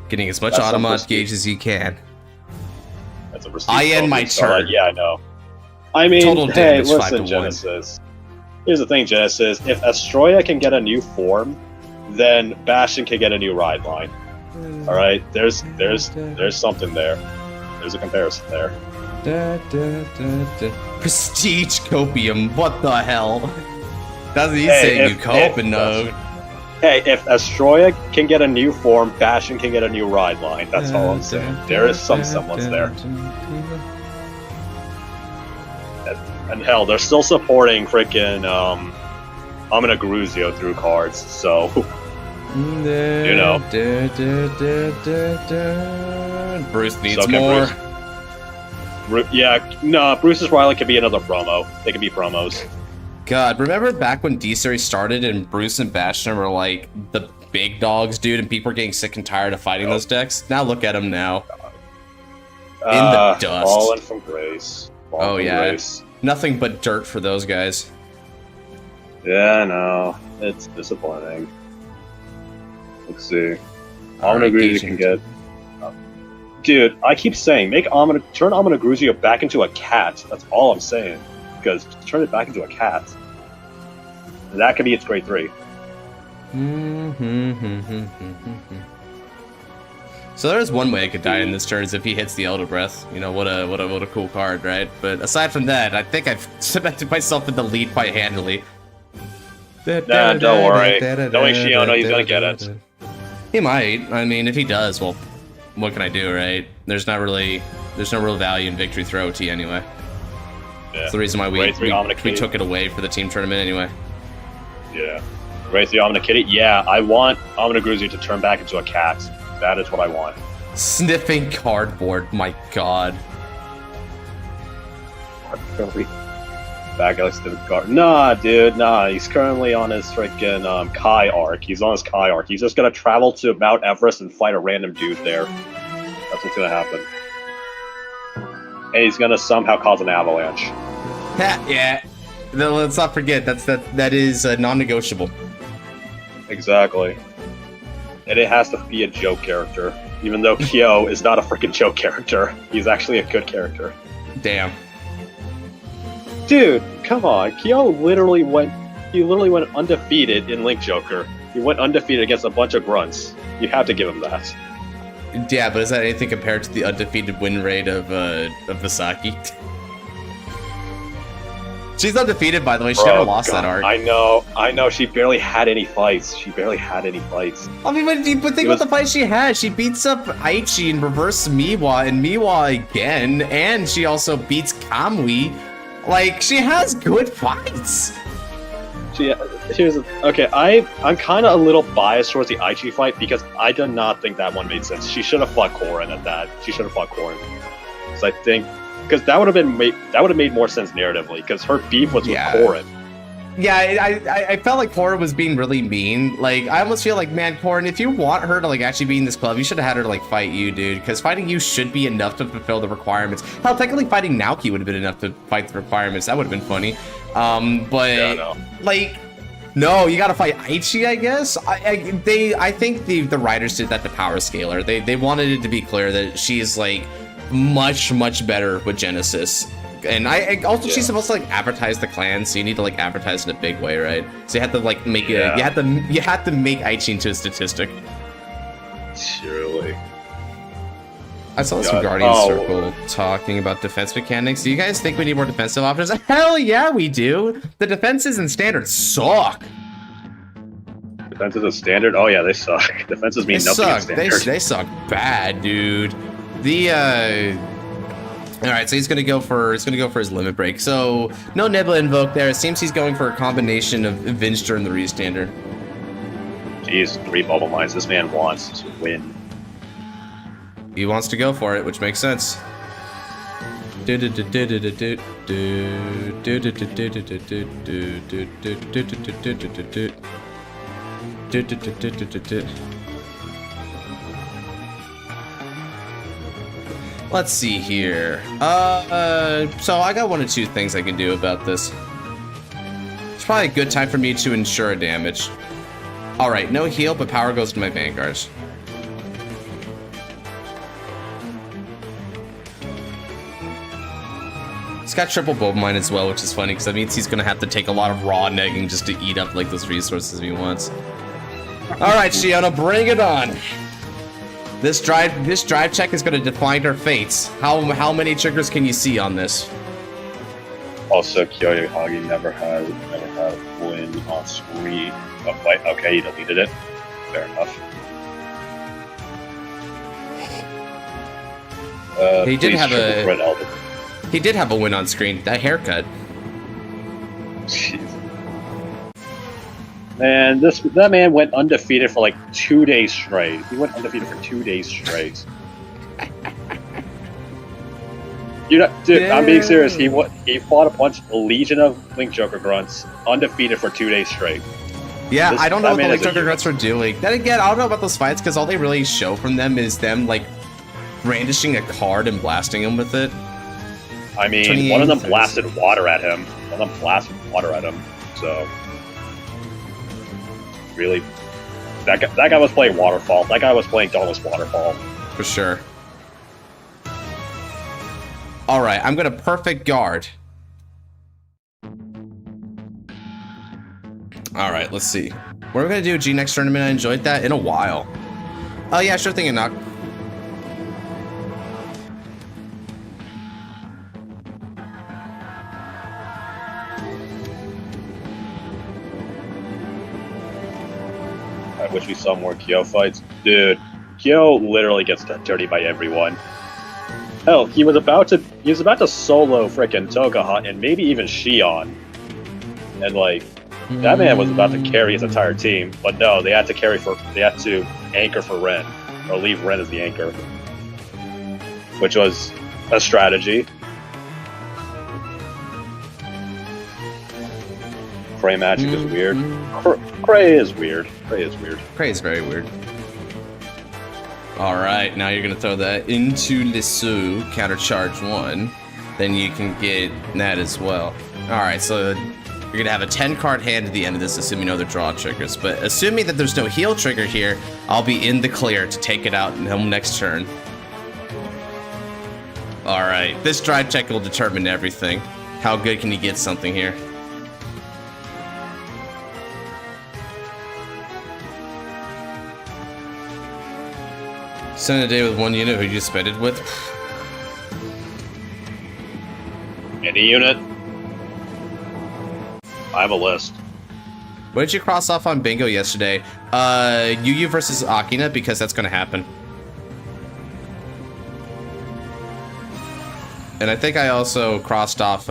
Getting as much Automod gauge as you can. That's a I end my turn. Yeah, I know. I mean, total hey, damage, listen, Genesis. Here's the thing, Genesis. If Astroya can get a new form, then Bastion can get a new ride line. All right, there's something there. There's a comparison there. Prestige copium. What the hell? That's what he's saying. You cope and no. Hey, if Astroya can get a new form, Bastion can get a new ride line. That's all I'm saying. There is some semblance there. And hell, they're still supporting freaking Amina Gruzio through cards, so you know. Bruce needs more. Bruce's Riley could be another promo. They could be promos. God, remember back when D-Series started and Bruce and Bastion were like the big dogs, dude, and people were getting sick and tired of fighting those decks? Now look at them now. In the dust. Fallen from grace. Grace. Nothing but dirt for those guys. Yeah, I know. It's disappointing. Let's see. Amina Gruzio can get... Dude, I keep saying, turn Amina Gruzio back into a cat. That's all I'm saying. Because turn it back into a cat. And that could be its grade 3. So there's one way I could die in this turn is if he hits the Elder Breath. You know, what a cool card, right? But aside from that, I think I've cemented myself in the lead quite handily. Nah, don't worry. Knowing Shiono, he's gonna get it. He might. I mean, if he does, well, what can I do, right? There's no real value in Victory Throw T anyway. Yeah. That's the reason why we took it away for the team tournament anyway. Yeah. Grade 3 Amina Kitty? Yeah, I want Amina Gruzio to turn back into a cat. That is what I want. Sniffing cardboard, my god. Back Alex sniffing card. Nah, dude, nah. He's currently on his freaking Kai arc. He's on his Kai arc. He's just gonna travel to Mount Everest and fight a random dude there. That's what's gonna happen. And he's gonna somehow cause an avalanche. Yeah. Let's not forget that is non-negotiable. Exactly. And it has to be a joke character, even though Kyo is not a freaking joke character. He's actually a good character. Damn. Dude, come on. Kyo literally went undefeated in Link Joker. He went undefeated against a bunch of grunts. You have to give him that. Yeah, but is that anything compared to the undefeated win rate of Visaki? She's undefeated, by the way. She never lost that arc. I know. She barely had any fights. I mean, but think about the fight she had. She beats up Aichi and reverse Miwa, and Miwa again, and she also beats Kamui. Like, she has good fights. Okay, I'm kind of a little biased towards the Aichi fight because I do not think that one made sense. She should have fought Korin at that. She should have fought Korin. Because I think that would have made more sense narratively because her beef was with Korin. Yeah, I felt like Korin was being really mean. Like, I almost feel like, man, Korin, if you want her to, like, actually be in this club, you should have had her, like, fight you, dude. Because fighting you should be enough to fulfill the requirements. Hell, technically fighting Naoki would have been enough to fight the requirements. That would have been funny. Like, no, you gotta fight Aichi, I guess. I think the writers did that to power scaler. They wanted it to be clear that she's, like, much better with Genesis. And she's supposed to like advertise the clan, so you need to like advertise in a big way, right? So you have to like make it. You have to make Aichi into a statistic. Surely. I saw this from Guardian Circle talking about defense mechanics. Do you guys think we need more defensive options? Hell yeah, we do. The defenses and standards suck. Defenses and standard? Oh yeah, they suck. Defenses mean nothing in standard. They suck bad, dude. All right, so he's gonna go for his limit break. So no Nebula invoke there. It seems he's going for a combination of Vinge and the Restandard. Jeez, 3 bubble mines. This man wants to win. He wants to go for it, which makes sense. Let's see here. So I got 1 or 2 things I can do about this. It's probably a good time for me to ensure a damage. All right, no heal, but power goes to my Vanguards. He's got triple bulb mine as well, which is funny because that means he's gonna have to take a lot of raw negging just to eat up like those resources he wants. All right, Shiona, bring it on. This drive check is going to define her fates. How many triggers can you see on this? Also, Kyoyo Hagi never had win on screen. Oh, wait, okay, he deleted it. Fair enough. He did have a win on screen. That haircut. Jeez. Man, that man went undefeated for like 2 days straight. He went undefeated for 2 days straight. Dude, I'm being serious. He fought a bunch of legion of Link Joker grunts undefeated for 2 days straight. Yeah, I don't know what the Link Joker grunts were doing. Then again, I don't know about those fights because all they really show from them is them like brandishing a card and blasting him with it. I mean, one of them blasted water at him. So. Really, that guy was playing Waterfall. That guy was playing Dauntless Waterfall. For sure. All right, I'm gonna perfect guard. All right, let's see. What are we gonna do? G next tournament. I enjoyed that in a while. Oh yeah, sure thing, Enoch. I wish we saw more Kyo fights. Dude, Kyo literally gets dirty by everyone. Hell, he was about to solo frickin' Togaha and maybe even Shion. And like, that man was about to carry his entire team, but no, they had to anchor for Ren. Or leave Ren as the anchor. Which was a strategy. Cray magic is weird. Cray is weird. Cray is very weird. Alright, now you're gonna throw that into Lissu, counter charge 1. Then you can get that as well. Alright, so you're gonna have a 10 card hand at the end of this, assuming no other draw triggers. But assuming that there's no heal trigger here, I'll be in the clear to take it out next turn. Alright, this drive check will determine everything. How good can you get something here? Spend a day with 1 unit who you spend it with? Any unit? I have a list. What did you cross off on bingo yesterday? Yugioh versus Akina, because that's gonna happen. And I think I also crossed off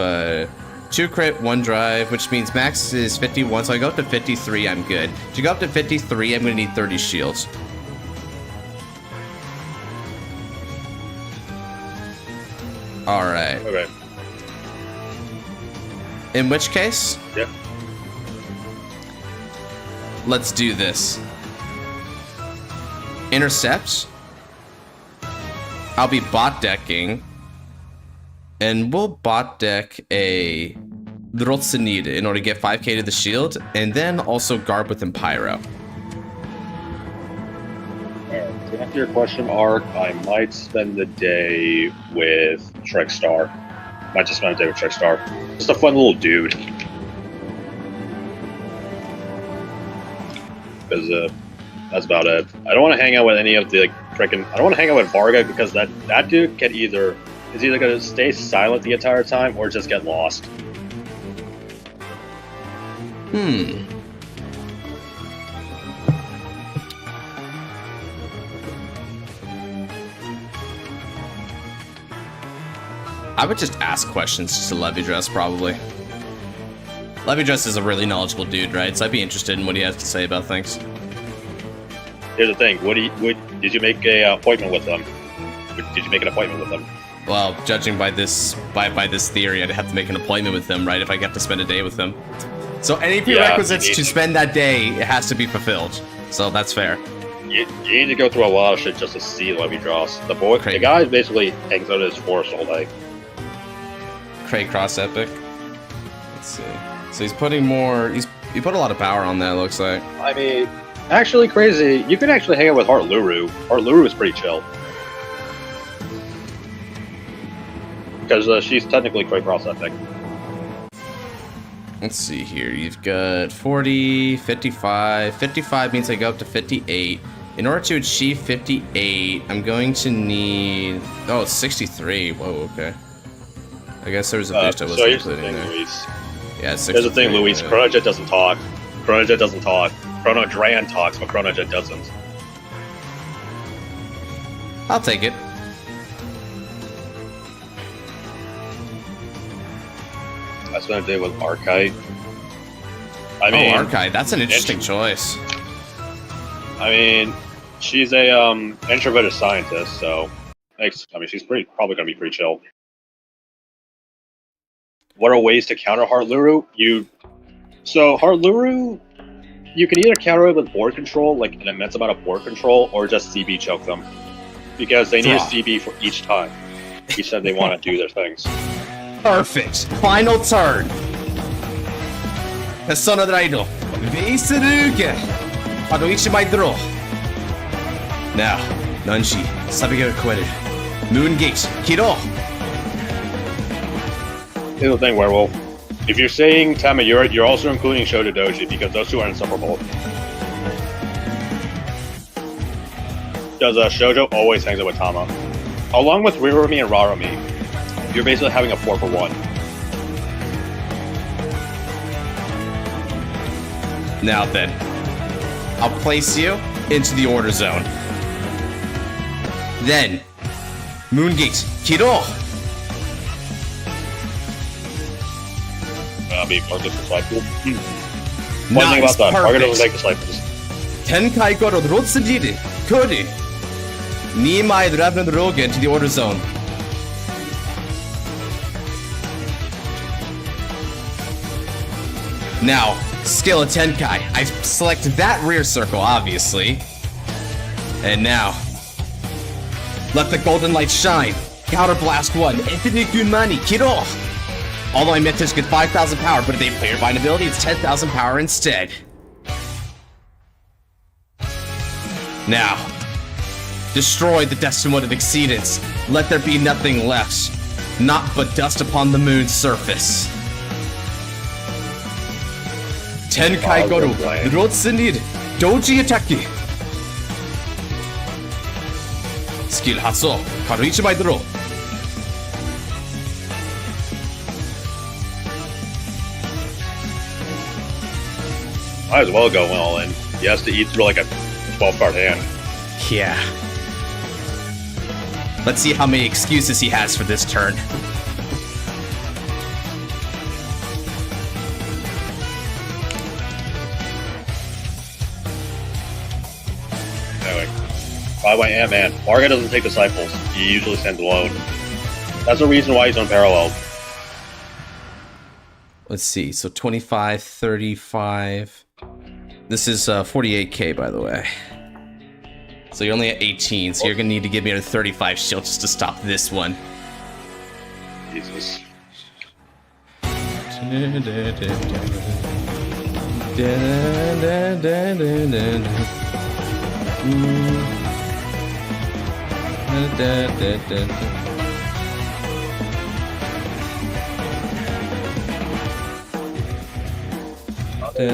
2 crit, 1 drive, which means max is 51, so I go up to 53, I'm good. To go up to 53, I'm gonna need 30 shields. Alright. Okay. In which case? Yeah. Let's do this. Intercept. I'll be bot decking. And we'll bot deck a Drotsenid in order to get 5k to the shield, and then also guard with Pyro. Alright, to answer your question, Ark, I might spend the day with Trickstar. Might just spend a day with Trickstar. Just a fun little dude. Because that's about it. I don't want to hang out with any of the I don't want to hang out with Varga because that dude is either going to stay silent the entire time or just get lost. I would just ask questions to Overdress, probably. Overdress is a really knowledgeable dude, right? So I'd be interested in what he has to say about things. Here's the thing: did you make an appointment with them? Did you make an appointment with them? Well, judging by this theory, I'd have to make an appointment with them, right? If I get to spend a day with them. So any prerequisites to spend that day, it has to be fulfilled. So that's fair. You need to go through a lot of shit just to see Overdress. The guy basically hangs out in his forest all day. Cray Cross Epic. Let's see. So he's putting more. He put a lot of power on that. Looks like. I mean, actually, crazy. You can actually hang out with Heart Luru. Heart Luru is pretty chill. Because she's technically Cray Cross Epic. Let's see here. You've got 40, 55. 55 means I go up to 58. In order to achieve 58, I'm going to need... Oh, it's 63. Whoa, okay. I guess there was a boost I wasn't including there. Luis. Yeah, it's 63. There's the thing, Luis. Chronojet doesn't talk. Chronojet doesn't talk. Chronodran talks, but Chronojet doesn't. I'll take it. I spent a day with Archite. I mean, Archite. That's an interesting choice. I mean, she's a introverted scientist, so I mean, she's probably gonna be pretty chill. What are ways to counter Heart Luru? Heart Luru, you can either counter it with board control, like an immense amount of board control, or just CB choke them, because they need a CB for each time they want to do their things. Perfect. Final turn. Persona Draido. Weiss Schwarz. Ichi mai draw. Now, Nanji, Sabiga Quitted. Moon Gate, Kiro. Here's the thing, Werewolf. If you're saying Tamayura, you're also including Shoujo Doji, because those two are inseparable. Because Shoujo always hangs out with Tama. Along with Rirumi and Rarumi, you're basically having a 4-for-1. Now then, I'll place you into the order zone. Then, Moongate, Kiro! I mean, Varga's disciple. One thing about that, Varga doesn't make disciples. Tenkai Goro Rotsujiri, Kuri! Nimai Draven Roga into the order zone. Now, skill of Tenkai. I select that rear circle, obviously. And now, let the golden light shine. Counterblast 1, Infinite Gunmani, Kiro! Although I meant to get 5,000 power, but if they play your Divine ability, it's 10,000 power instead. Now, destroy the Destined of Exceedance. Let there be nothing left. Naught but dust upon the moon's surface. Tenkai Goro, Rotsunid, Doji Ataki. Skill Hatsu, Karuichi by Draw. Might as well go all in. He has to eat through like a 12-card hand. Yeah. Let's see how many excuses he has for this turn. By the way, Ant-Man, Varga doesn't take disciples. He usually stands alone. That's the reason why he's unparalleled. Let's see. So 25, 35. This is 48k, by the way. So you're only at 18, so you're gonna need to give me a 35 shield just to stop this one. Jesus.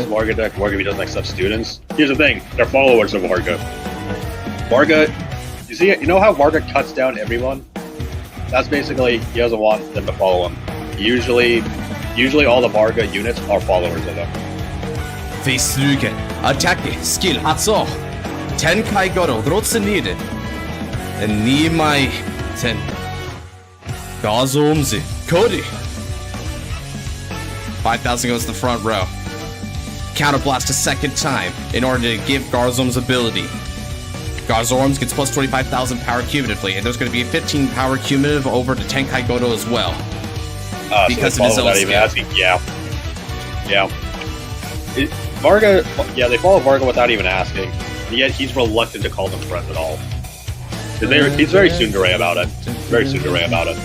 Varga deck. Varga doesn't accept students. Here's the thing: they're followers of Varga. Varga, you know how Varga cuts down everyone? That's basically he doesn't want them to follow him. Usually all the Varga units are followers of him. Face Rugen, attack, skill, Hatso, 10 Kai Goro, Drotsen needed. And Nimai 10. Gazomzi, Cody. 5,000 goes to the front row. Counterblast a second time in order to give Garzorm's ability. Garzorm's gets plus 25,000 power cumulatively, and there's going to be a 15 power cumulative over to Tenkai Goto as well. Because so of his own skill. Asking. Yeah. Varga, they follow Varga without even asking, and yet he's reluctant to call them friends at all. He's very tsundere about it. Very tsundere about it.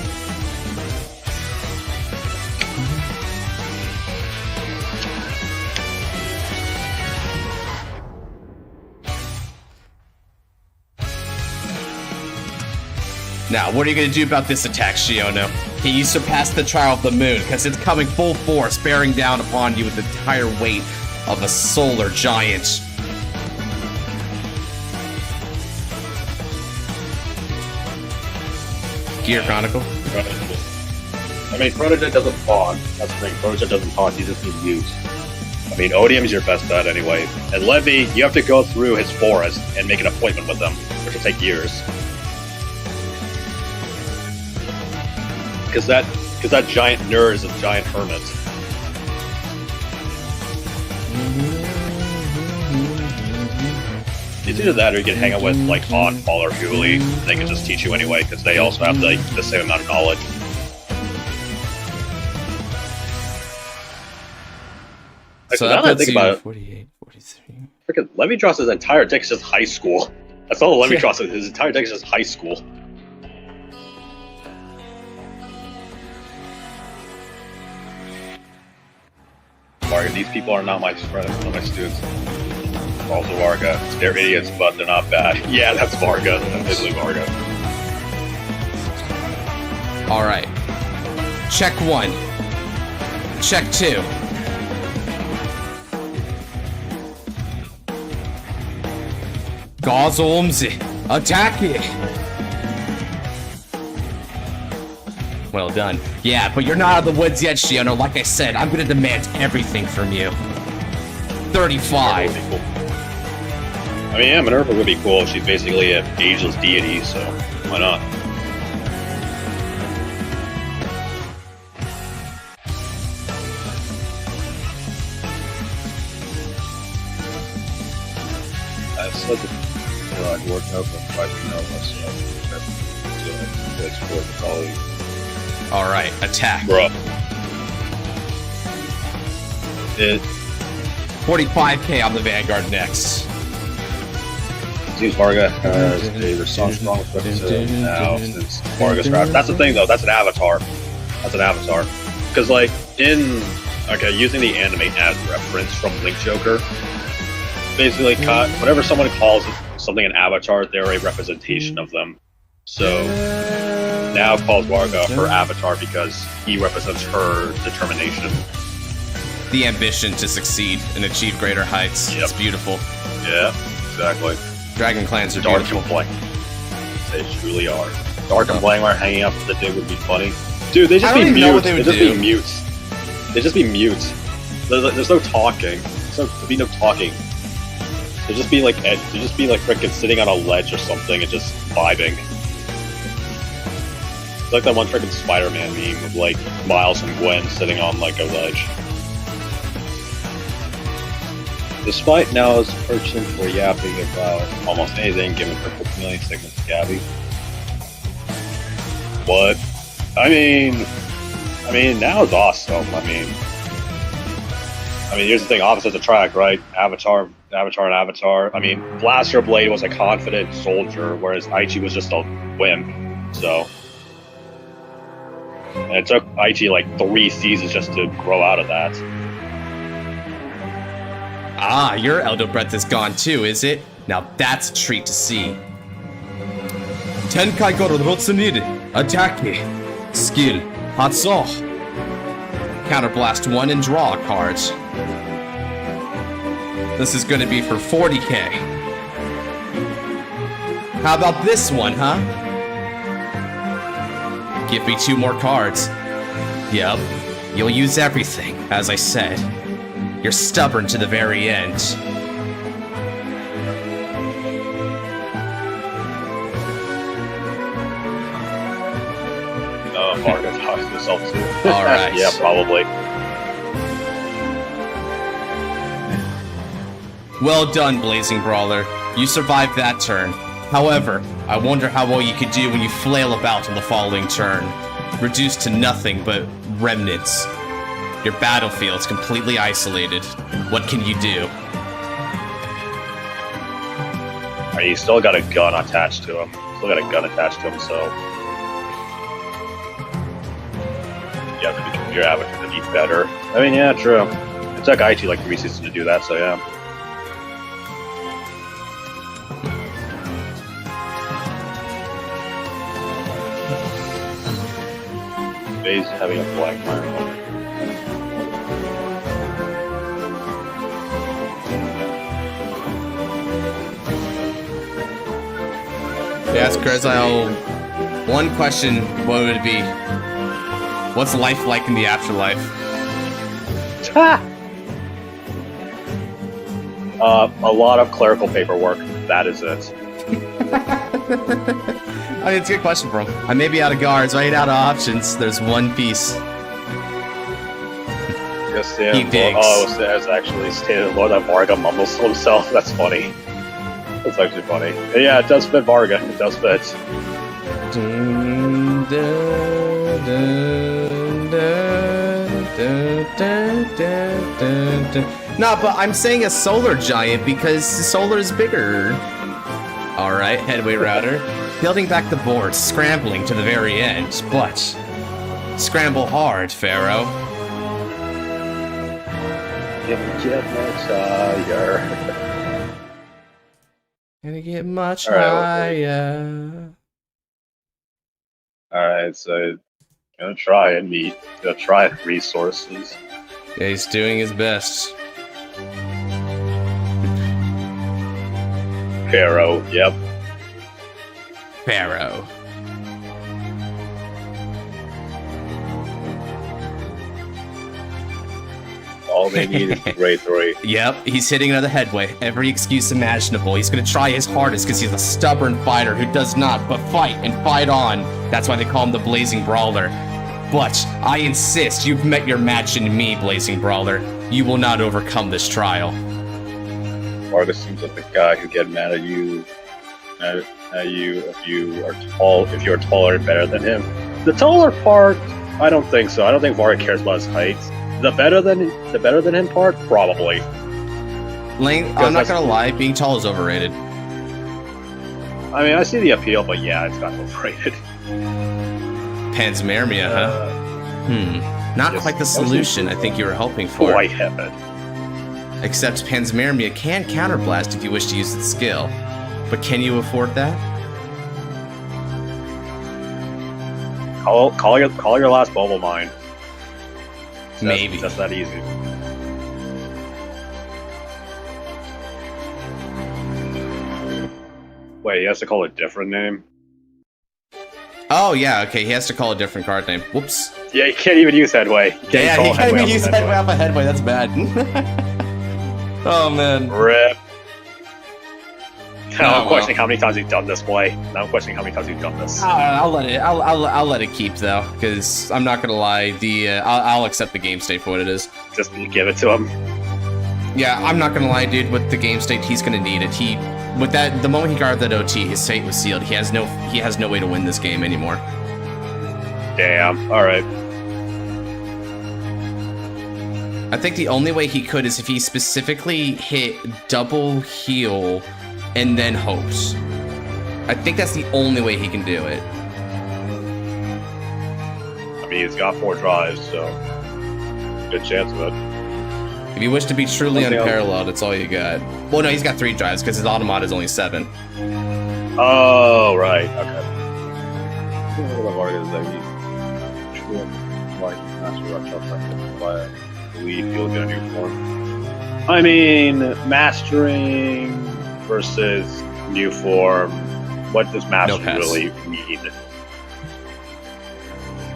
Now, what are you going to do about this attack, Shiono? Can you surpass the Trial of the Moon? Because it's coming full force, bearing down upon you with the entire weight of a solar giant. Gear Chronicle? I mean, Protojet doesn't taunt. That's the thing. Protojet doesn't taunt. He just needs use. I mean, Odium is your best bet anyway. And Levy, you have to go through his forest and make an appointment with him, which will take years. Because that giant nerd is a giant hermit. It's either that or you can hang out with like On, Paul, or Huli. They can just teach you anyway because they also have like the same amount of knowledge. So now that I think about it, 48, 43. freaking Levy-Dross's entire deck is just high school. That's all the Levy-Dross is. His entire deck is just high school. Varga, these people are not my friends, not my students. Also Varga. They're idiots, but they're not bad. Yeah, that's Varga. That's basically Varga. Alright. Check 1. Check 2. Gazomzi, attack it! Well done. Yeah, but you're not out of the woods yet, Shiono. Like I said, I'm gonna demand everything from you. 35. Cool. I mean, yeah, Minerva would be cool. She's basically an ageless deity, so why not? I've said that I'd worked out for 5 to explore the colleague. Alright, attack. Bruh. 45k on the Vanguard next. Seems Varga has a response strong effect now since Varga's draft. That's the thing though, that's an avatar. That's an avatar. Because like using the anime as reference from Link Joker, basically whenever someone calls something an avatar, they're a representation of them. So now calls Varga her avatar because he represents her determination. The ambition to succeed and achieve greater heights. Yep. It's beautiful. Yeah, exactly. Dragon clans are Dark beautiful. and Blank. They truly are. Dark and Blank are hanging out for the day would be funny. Dude, they just be mute. They just be mute. They just be mute. There's no talking. There'd be no talking. They'd just be like freaking sitting on a ledge or something and just vibing. It's like that one freaking Spider-Man meme with like Miles and Gwen sitting on like a ledge. Despite Now's urging for yapping about almost anything given her 50 million segments of Gabby. What? I mean, Now's awesome. I mean, here's the thing: opposites attract, right? Avatar, and Avatar. I mean, Blaster Blade was a confident soldier, whereas Aichi was just a wimp. So, and it took Aichi like 3 seasons just to grow out of that. Ah, your Elder Breath is gone too, is it? Now that's a treat to see. Tenkai Goro Rotsuniri, attack. Skill, Hatso. Counterblast 1 and draw cards. This is gonna be for 40k. How about this one, huh? Give me 2 more cards. Yep, you'll use everything, as I said. You're stubborn to the very end. Varga talks himself too. Alright. Yeah, probably. Well done, Blazing Brawler. You survived that turn. However, I wonder how well you could do when you flail about on the following turn. Reduced to nothing but remnants. Your battlefield's completely isolated. What can you do? You still got a gun attached to him. So you have to become your avatar to be better. I mean, yeah, true. It took Aichi like 3 seasons to do that, so yeah. He's having a black fire. Yes, Kurzile. One question, what would it be? What's life like in the afterlife? A lot of clerical paperwork. That is it. I mean, it's a good question, bro. I may be out of guards, right? Out of options. There's one piece. Yes, yeah. He digs. Oh, so there's actually stated Lord that Varga mumbles to himself. That's funny. That's actually funny. And yeah, it does fit Varga. It does fit. Dun, dun, dun, dun, dun, dun, dun, dun. No, but I'm saying a solar giant because solar is bigger. Alright, headway router. Building back the board, scrambling to the very end, but scramble hard, Pharaoh. Get much higher. Gonna get much All right, higher. Alright, so gonna try and meet. Gonna try resources. Yeah, he's doing his best. Pharaoh, yep. Pharaoh. All they need is the grade 3. Yep, he's hitting another headway. Every excuse imaginable. He's gonna try his hardest because he's a stubborn fighter who does not but fight and fight on. That's why they call him the Blazing Brawler. But I insist you've met your match in me, Blazing Brawler. You will not overcome this trial. Varga seems like the guy who get mad at you if you are tall, if you're taller and better than him. The taller part, I don't think so. I don't think Varga cares about his height. The better than him part, probably. Lane, I'm not gonna lie, being tall is overrated. I mean, I see the appeal, but yeah, it's kind of overrated. Panspermia, huh? Not yes, quite the solution I think you were hoping for. Quite heaven. Except Panspermia can counterblast if you wish to use its skill. But can you afford that? Call your last bubble mine. Maybe. That's that easy. Wait, he has to call a different name? Oh, yeah, okay, he has to call a different card name. Whoops. Yeah, he can't even use Headway. He can't even use Headway off a Headway, that's bad. Oh, man. Rip. Now I'm Oh, questioning how many times you've done this play. Now I'm questioning how many times you've done this. I'll let it keep, though, because I'm not gonna lie, I'll accept the game state for what it is. Just give it to him. Yeah, I'm not gonna lie, dude. With the game state, he's gonna need it. With that, the moment he guarded that OT, his fate was sealed. He has no way to win this game anymore. Damn. All right. I think the only way he could is if he specifically hit double heal and then hopes. I think that's the only way he can do it. I mean, he's got 4 drives, so good chance of it. If you wish to be truly unparalleled, it's all you got. Well, no, he's got 3 drives because his automat is only 7. Oh, right. Okay. I mean, mastering versus new form. What does mastering really mean?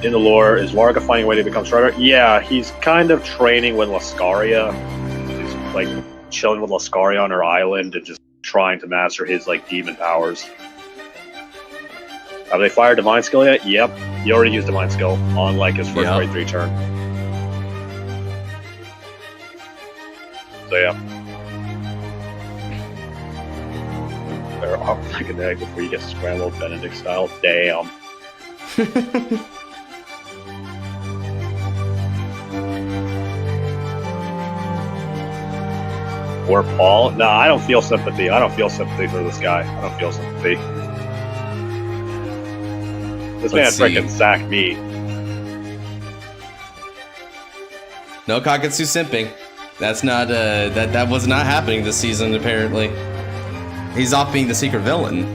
In the lore, is Varga finding a way to become stronger? Yeah, he's kind of training with Lascaria. He's like chilling with Lascaria on her island and just trying to master his like demon powers. Have they fired Divine Skill yet? Yep. He already used Divine Skill on like his first grade 3 turn. So yeah. They're up like an egg before you get scrambled Benedict style. Damn. Or Paul? Nah, I don't feel sympathy. I don't feel sympathy for this guy. I don't feel sympathy. This man freaking sacked me. No Kagetsu simping. That's not that was not happening this season apparently. He's off being the secret villain.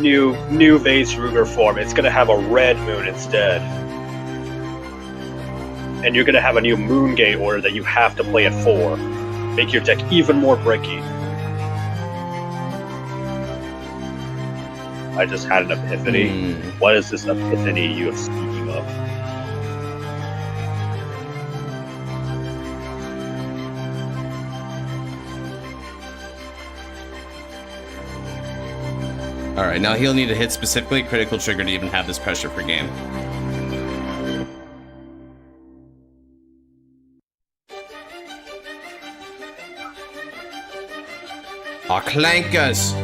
New Weiss Ruger form. It's gonna have a red moon instead. And you're gonna have a new Moon Gate order that you have to play at 4. Make your deck even more bricky. I just had an epiphany. What is this epiphany you are speaking of? Alright, now he'll need to hit specifically critical trigger to even have this pressure per game. Our clankers!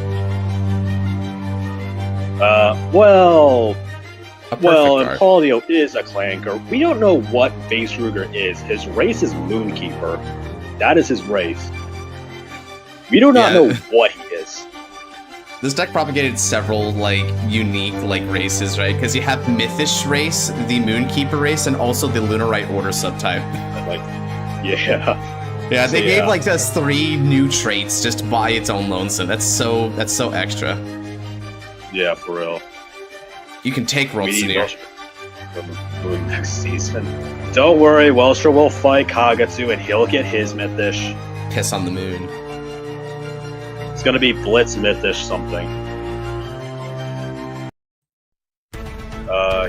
Well, and Polio is a clanker. We don't know what Weiss Ruger is. His race is Moonkeeper. That is his race. We do not know what he is. This deck propagated several, like, unique, like, races, right? Because you have Mythish race, the Moonkeeper race, and also the Lunarite Order subtype. Like, yeah. Yeah, they gave, like, us 3 new traits just by its own lonesome. That's so extra. Yeah, for real. You can take Rolfsnir. Next season. Don't worry, Welstra will fight Kagetsu and he'll get his Mythish. Piss on the moon. It's gonna be Blitz Mythish something.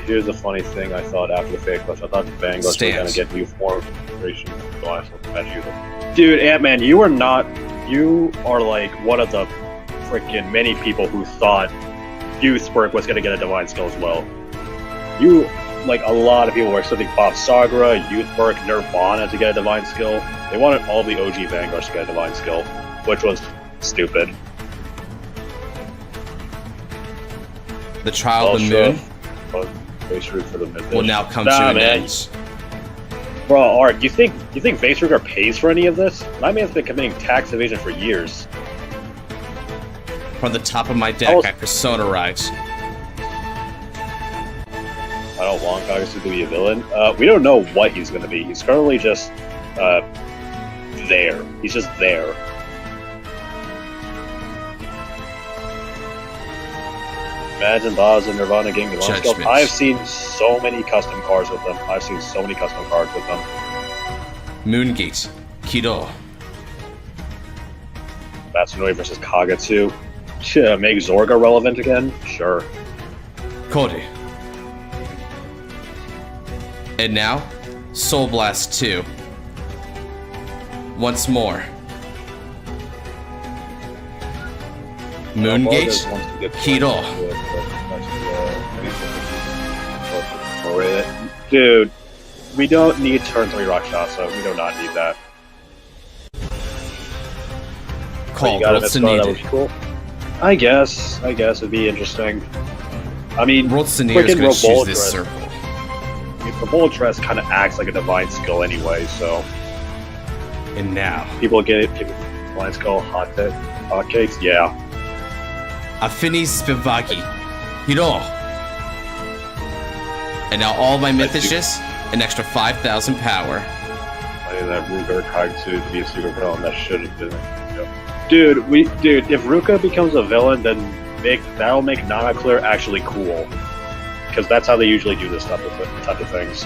Here's a funny thing I thought after the fake clutch. I thought the Vanguard was gonna get new form information. So I bet you them. Dude, Ant-Man, you are like one of the freaking many people who thought Youthberg was gonna get a Divine Skill as well. Like a lot of people were expecting Bob Sagra, Youthberg, Nirvana to get a Divine Skill. They wanted all the OG Vanguards to get a Divine Skill, which was stupid. The Child of the Moon for the will now come to an end. Bro, Art, you think Weiss Ruger pays for any of this? My man's been committing tax evasion for years. From the top of my deck, I Persona Rise. I don't want Kagetsu to be a villain. We don't know what he's going to be. He's currently just there. He's just there. Imagine Boz and Nirvana getting the skills. I've seen so many custom cards with them. Moongate, Kido. Matsunoi versus Kagetsu. Make Zorga relevant again? Sure. Cody. And now, Soul Blast 2. Once more. Moongate, Kido. Dude, We don't need turn 3 rock shot, so we do not need that. Call, that would be cool. I guess it'd be interesting. I mean, Rotsanir is going to choose this circle. Overdress kind of acts like a divine skill anyway, so. And now. People get it. Divine skill, hotcakes, yeah. Afini Spivaki. Hiro. And now all my myth is just an extra 5,000 power. I mean, that Ruka Kagsu to be a super villain, that should have been. Dude, if Ruka becomes a villain, then that'll make Naga Clear actually cool. Because that's how they usually do this type of things.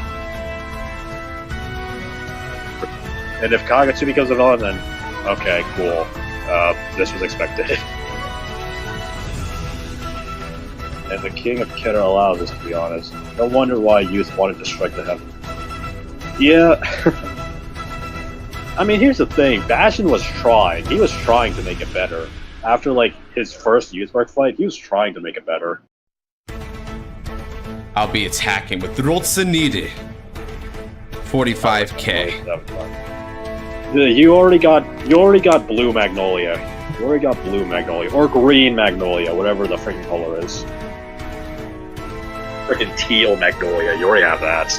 And if Kagetsu becomes a villain, then okay, cool. This was expected. And the King of Kera allows us, to be honest. No wonder why youth wanted to strike the heaven. Yeah. I mean, here's the thing. Bastion was trying. He was trying to make it better. After, like, his first youth work fight, he was trying to make it better. I'll be attacking with Rotsanide. 45k. You already got Blue Magnolia. You already got Blue Magnolia. Or Green Magnolia, whatever the freaking color is. Freaking Teal Magnolia, you already have that.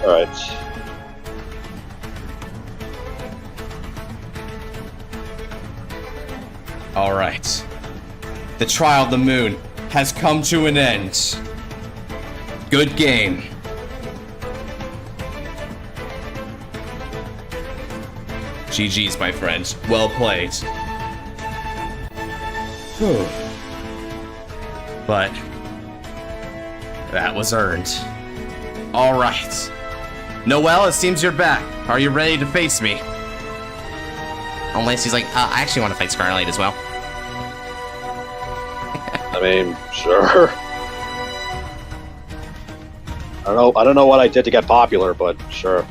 Alright. Alright. The trial of the moon has come to an end. Good game. GG's, my friends. Well played. Whew. But that was earned. Alright. Noelle, it seems you're back. Are you ready to face me? Unless he's like, I actually want to fight Scarlet as well. I mean, sure. I don't know what I did to get popular, but sure.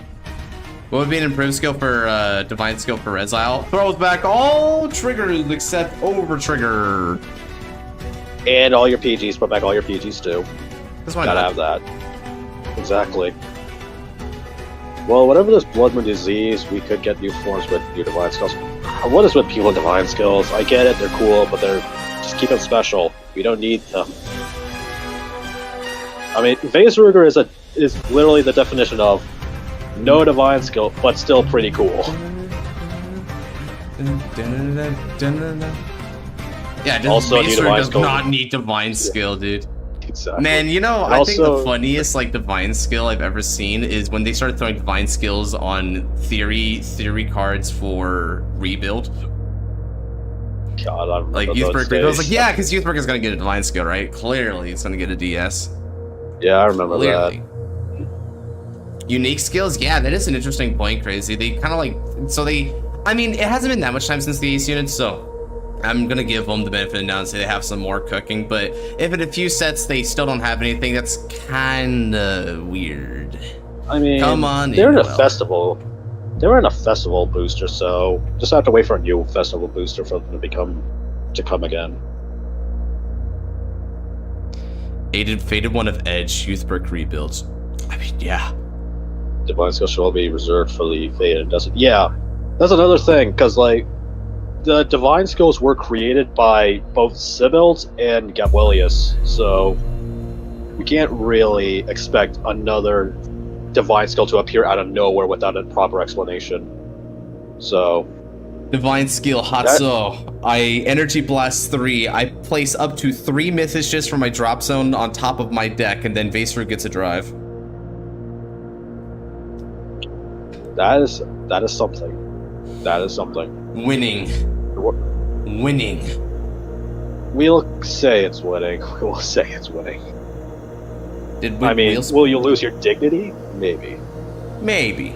What would be an improved skill for divine skill for Resile? Throws back all triggers except over trigger. And all your PGs, put back all your PGs too. Gotta have that. Exactly. Well, whatever this Blood Moon disease, we could get new forms with new divine skills. What is with people with divine skills? I get it, they're cool, but they're just keep them special. We don't need them. I mean, Vaisruger is literally the definition of no divine skill, but still pretty cool. Yeah, just also Vaisruger does not need divine skill, dude. Exactly. Man, you know, I think the funniest like divine skill I've ever seen is when they started throwing divine skills on theory cards for rebuild. God, I remember like those Youthberg. days. I was like, yeah, because Youthberg is gonna get a divine skill, right? Clearly, it's gonna get a DS. Yeah, I remember that. Unique skills, yeah, that is an interesting point, Crazy. They kind of like, I mean, it hasn't been that much time since the Ace unit, so I'm gonna give them the benefit of the doubt and say they have some more cooking, but if in a few sets they still don't have anything, that's kinda weird. I mean, come on, they're in a festival. They were in a festival booster, so just have to wait for a new festival booster for them to come again. Faded one of Edge, Youthberg rebuilds. I mean, yeah. Divine skill should all be reserved for the Faded. Doesn't? Yeah, that's another thing, because like the divine skills were created by both Sibyls and Gabwelius, so we can't really expect another divine skill to appear out of nowhere without a proper explanation. So divine skill Hatso. I energy blast 3. I place up to 3 Mythishes from my drop zone on top of my deck, and then Vaisru gets a drive. That is something. That is something. Winning. We'll say it's winning. We'll say it's winning. I mean, will you lose your dignity? Maybe. Maybe.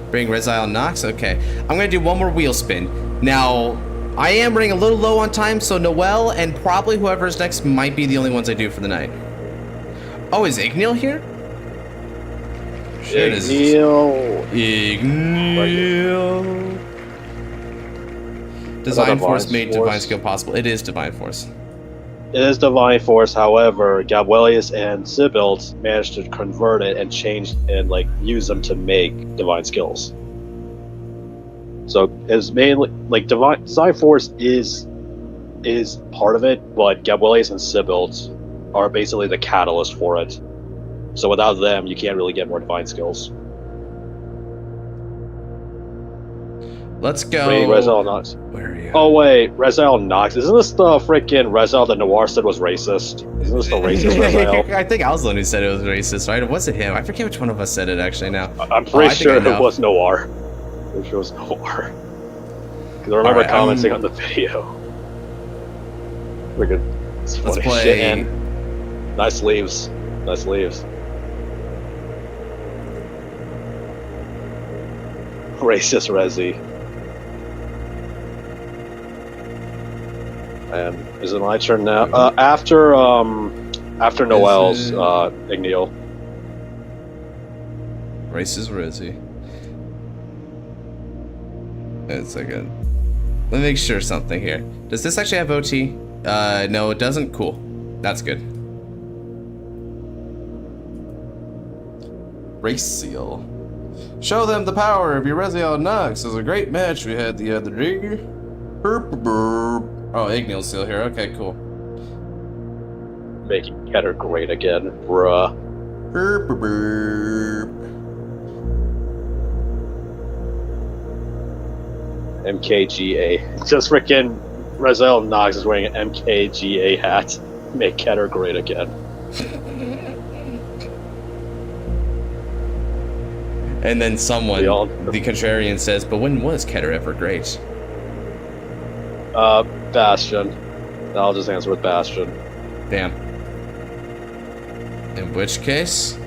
Bring Resile Nox? Okay. I'm going to do one more wheel spin. Now, I am running a little low on time, so Noelle and probably whoever's next might be the only ones I do for the night. Oh, is Ignil here? Shit, Ignil. Design Force made Divine Skill possible. It is Divine Force. It is Divine Force, however, Gabwelius and Sibylt managed to convert it and change and like use them to make divine skills. So it's mainly like Divine Force is part of it, but Gabwelius and Sibylt are basically the catalyst for it. So without them, you can't really get more divine skills. Let's go. Wait, Rezel Nox. Where are you? Oh wait, Rezel Nox. Isn't this the freaking Rezel that Noir said was racist? Isn't this the racist Rezel? I think I was the one who said it was racist, right? Or was it him? I forget which one of us said it actually now. I'm pretty sure it was Noir. I'm pretty sure it was Noir. Because I remember commenting on the video. Freaking let's play. Shit, and nice leaves. Nice leaves. Racist Resi. And is it my turn now? After Noel's Igneel. Racist Resi. Wait a second. Let me make sure something here. Does this actually have OT? No, it doesn't. Cool. That's good. Race Seal. Show them the power of your Reziel Nox. It was a great match we had the other day. Oh, Igneel's still here. Okay, cool. Making Keter great again, bruh. MKGA. Just freaking Reziel Nox is wearing an MKGA hat. Make Keter great again. And then someone, the contrarian, says, but when was Keter ever great? Bastion. I'll just answer with Bastion. Damn. In which case,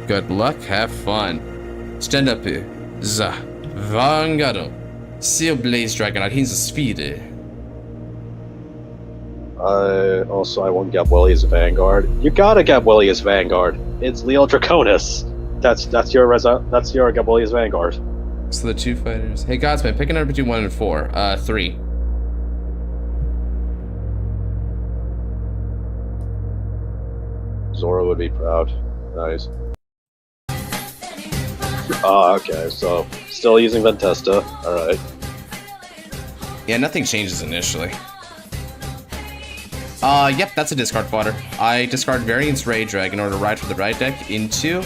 good luck, have fun. Stand up here. Za. Vanguard. Seal Blaze Dragonite, he's a speedy. I want Gabwelius Vanguard. You gotta Gabwelius Vanguard. It's Leo Draconis. That's your Gabwelius Vanguard. So the two fighters. Hey Godsman, pick a number between 1 and 4. 3. Zora would be proud. Nice. Okay, so still using Ventesta. Alright. Yeah, nothing changes initially. Yep, that's a discard fodder. I discard Variance Ray Drag in order to ride from the right deck into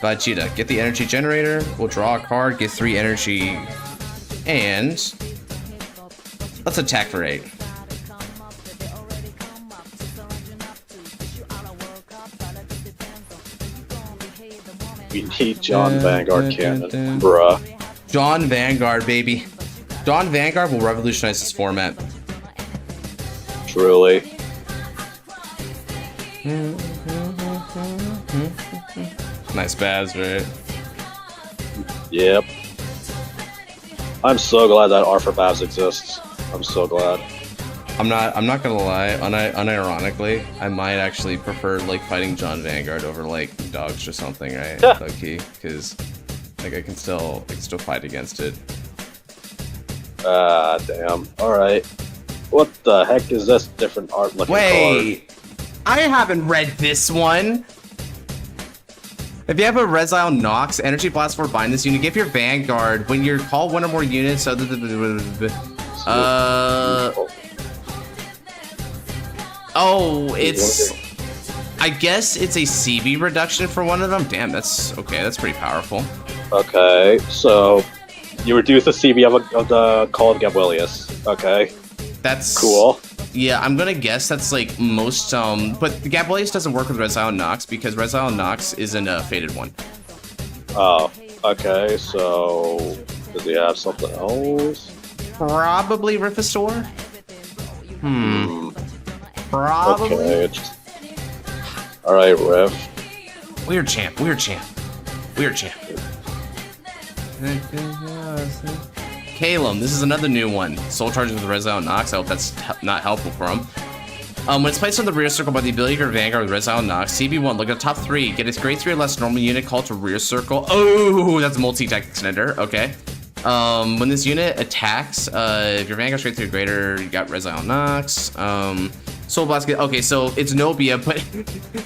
Vegeta. Get the energy generator, we'll draw a card, get 3 energy, and let's attack for 8. We need John Vanguard Cannon, bruh. John Vanguard, baby. John Vanguard will revolutionize this format. Truly. Nice Baz, right? Yep. I'm so glad that R for Babs exists. I'm so glad. I'm not gonna lie, unironically, I might actually prefer like fighting John Vanguard over like dogs or something, right? Yeah. Low key, because like I can still fight against it. Damn. Alright. What the heck is this different art looking Wait! I haven't read this one! If you have a Reziel Nox, Energy Blast 4 bind this unit, give your Vanguard, when you call one or more units, oh, it's... I guess it's a CB reduction for one of them? Damn, that's... Okay, that's pretty powerful. Okay, so... You reduce the CB of the Call of Gabwelius. Okay. That's... Cool. Yeah, I'm gonna guess that's like most, but the Gabwelius doesn't work with Reziel Nox because Reziel Nox isn't a faded one. Oh, okay, so... Does he have something else? Probably Riffisaur? Probably. Okay. Alright, Riff. Weird champ. Calum, this is another new one. Soul Charges with Reziel Nox. I hope that's not helpful for him. When it's placed on the rear circle by the ability of your Vanguard with Reziel Nox, CB1, look at the top 3. Get its grade 3 or less normal unit called to rear circle. Oh, that's a multi-attack extender. Okay. When this unit attacks, if your Vanguard's grade 3 or greater, you got Reziel Nox. Soul Blast. Okay, so it's Nobia, but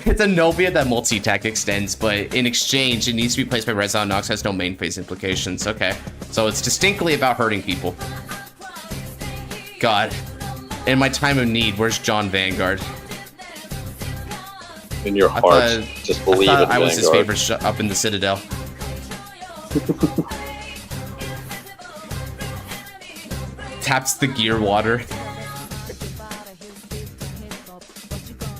it's a Nobia that multi-attack extends, but in exchange, it needs to be placed by Red Zone Nox, has no main phase implications. Okay, so it's distinctly about hurting people. God, in my time of need, where's John Vanguard? In your heart, just believe in Vanguard. I was his favorite up in the Citadel. Taps the gear water.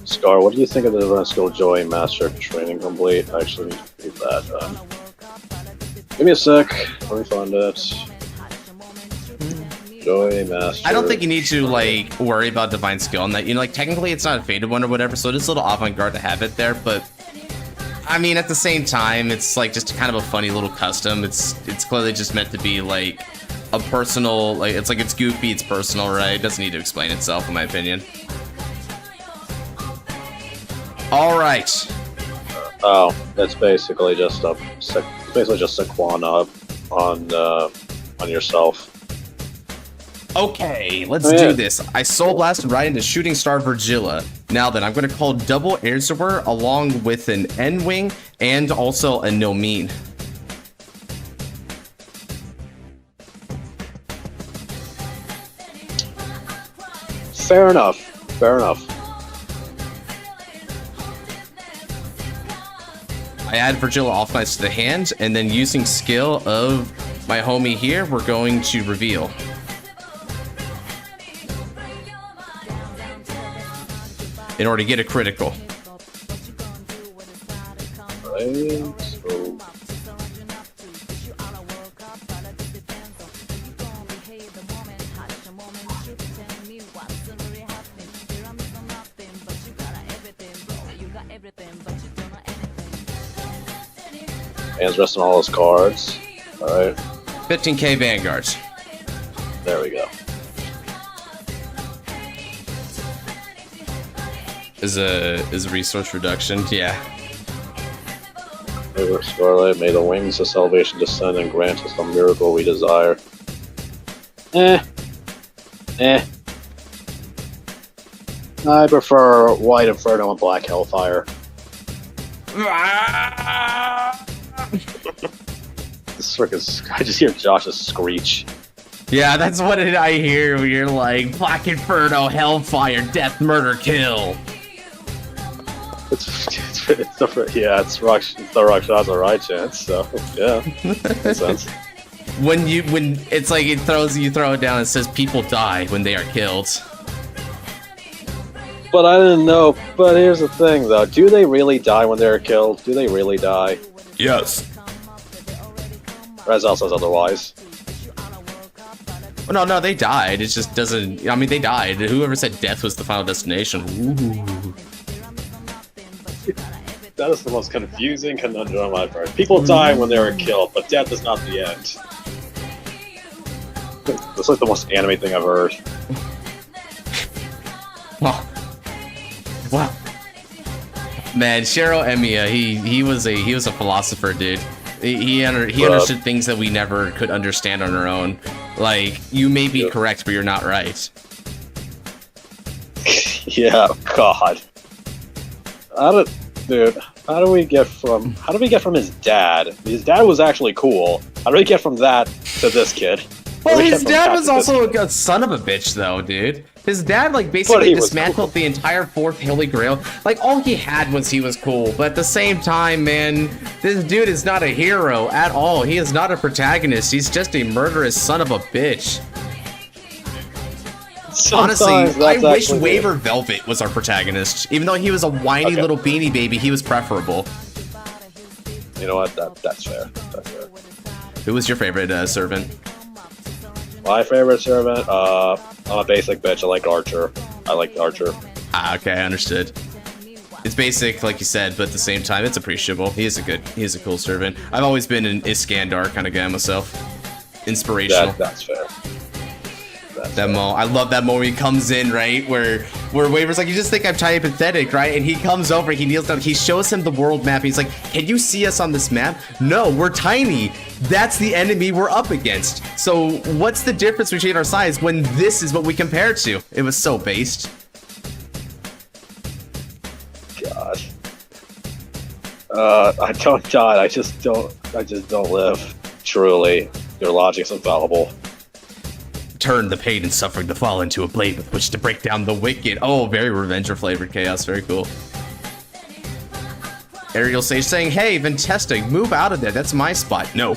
Scar, what do you think of the Run Skill Joey Master Training Complete? I actually need to read that. Give me a sec. Let me find it. Joey Master. I don't think you need to like worry about Divine Skill on that. You know, like technically it's not a faded one or whatever, so it's a little avant-garde to have it there. But I mean, at the same time, it's like just kind of a funny little custom. It's clearly just meant to be like a personal, like it's goofy, it's personal, right? It doesn't need to explain itself, in my opinion. All right. Oh, that's basically just a Sequana on yourself. Okay, let's do this. I Soul Blasted right into Shooting Star Virgilla. Now then, I'm going to call double Airzawer along with an N-Wing and also a No Mean. Fair enough. Fair enough. I add Virgilla off nice to the hand, and then using skill of my homie here, we're going to reveal. In order to get a critical. Right, so... Hands rest on all his cards. Alright. 15k Vanguards. There we go. Is a resource reduction, yeah. Scarlet, may the wings of salvation descend and grant us the miracle we desire. I prefer White Inferno and Black Hellfire. This frickin' I just hear Josh's screech. Yeah, that's what I hear when you're like, Black Inferno, Hellfire, Death, Murder, Kill. It's the Rakshasa right chance, so yeah, makes sense. When it's like you throw it down and says people die when they are killed. But I didn't know. But here's the thing, though: do they really die when they're killed? Do they really die? Yes. Rezal says otherwise. Well, no, they died. It just doesn't. I mean, they died. Whoever said death was the final destination. Ooh. That is the most confusing conundrum I've heard. People die when they are killed, but death is not the end. That's like the most anime thing I've heard. Wow. Man, Shiro Emiya, he was a philosopher, dude. He understood things that we never could understand on our own. Like, you may be correct, but you're not right. Yeah, God. Dude, how do we get from his dad? His dad was actually cool. How do we get from that to this kid? Well, his dad was also a son of a bitch, though, dude. His dad, like, basically dismantled the entire fourth Holy Grail. Like, all he had was he was cool. But at the same time, man, this dude is not a hero at all. He is not a protagonist. He's just a murderous son of a bitch. Honestly, I wish Waver Velvet was our protagonist. Even though he was a whiny little beanie baby, he was preferable. You know what? That's fair. That's fair. Who was your favorite servant? My favorite servant? I'm a basic bitch. I like Archer. I like Archer. Ah, okay, I understood. It's basic, like you said, but at the same time, it's appreciable. He is a cool servant. I've always been an Iskandar kind of guy myself. Inspirational. That's fair. I love that moment he comes in, right, where Waver's like, you just think I'm tiny pathetic, right? And he comes over, he kneels down, he shows him the world map. He's like, can you see us on this map? No, we're tiny. That's the enemy we're up against. So what's the difference between our size when this is what we compare to? It was so based. I don't die. I just don't live. Truly, your logic's infallible. Turn the pain and suffering to fall into a blade with which to break down the wicked. Oh, very Revenger flavored chaos. Very cool. Aerial Sage saying, hey, been testing. Move out of there. That's my spot. No.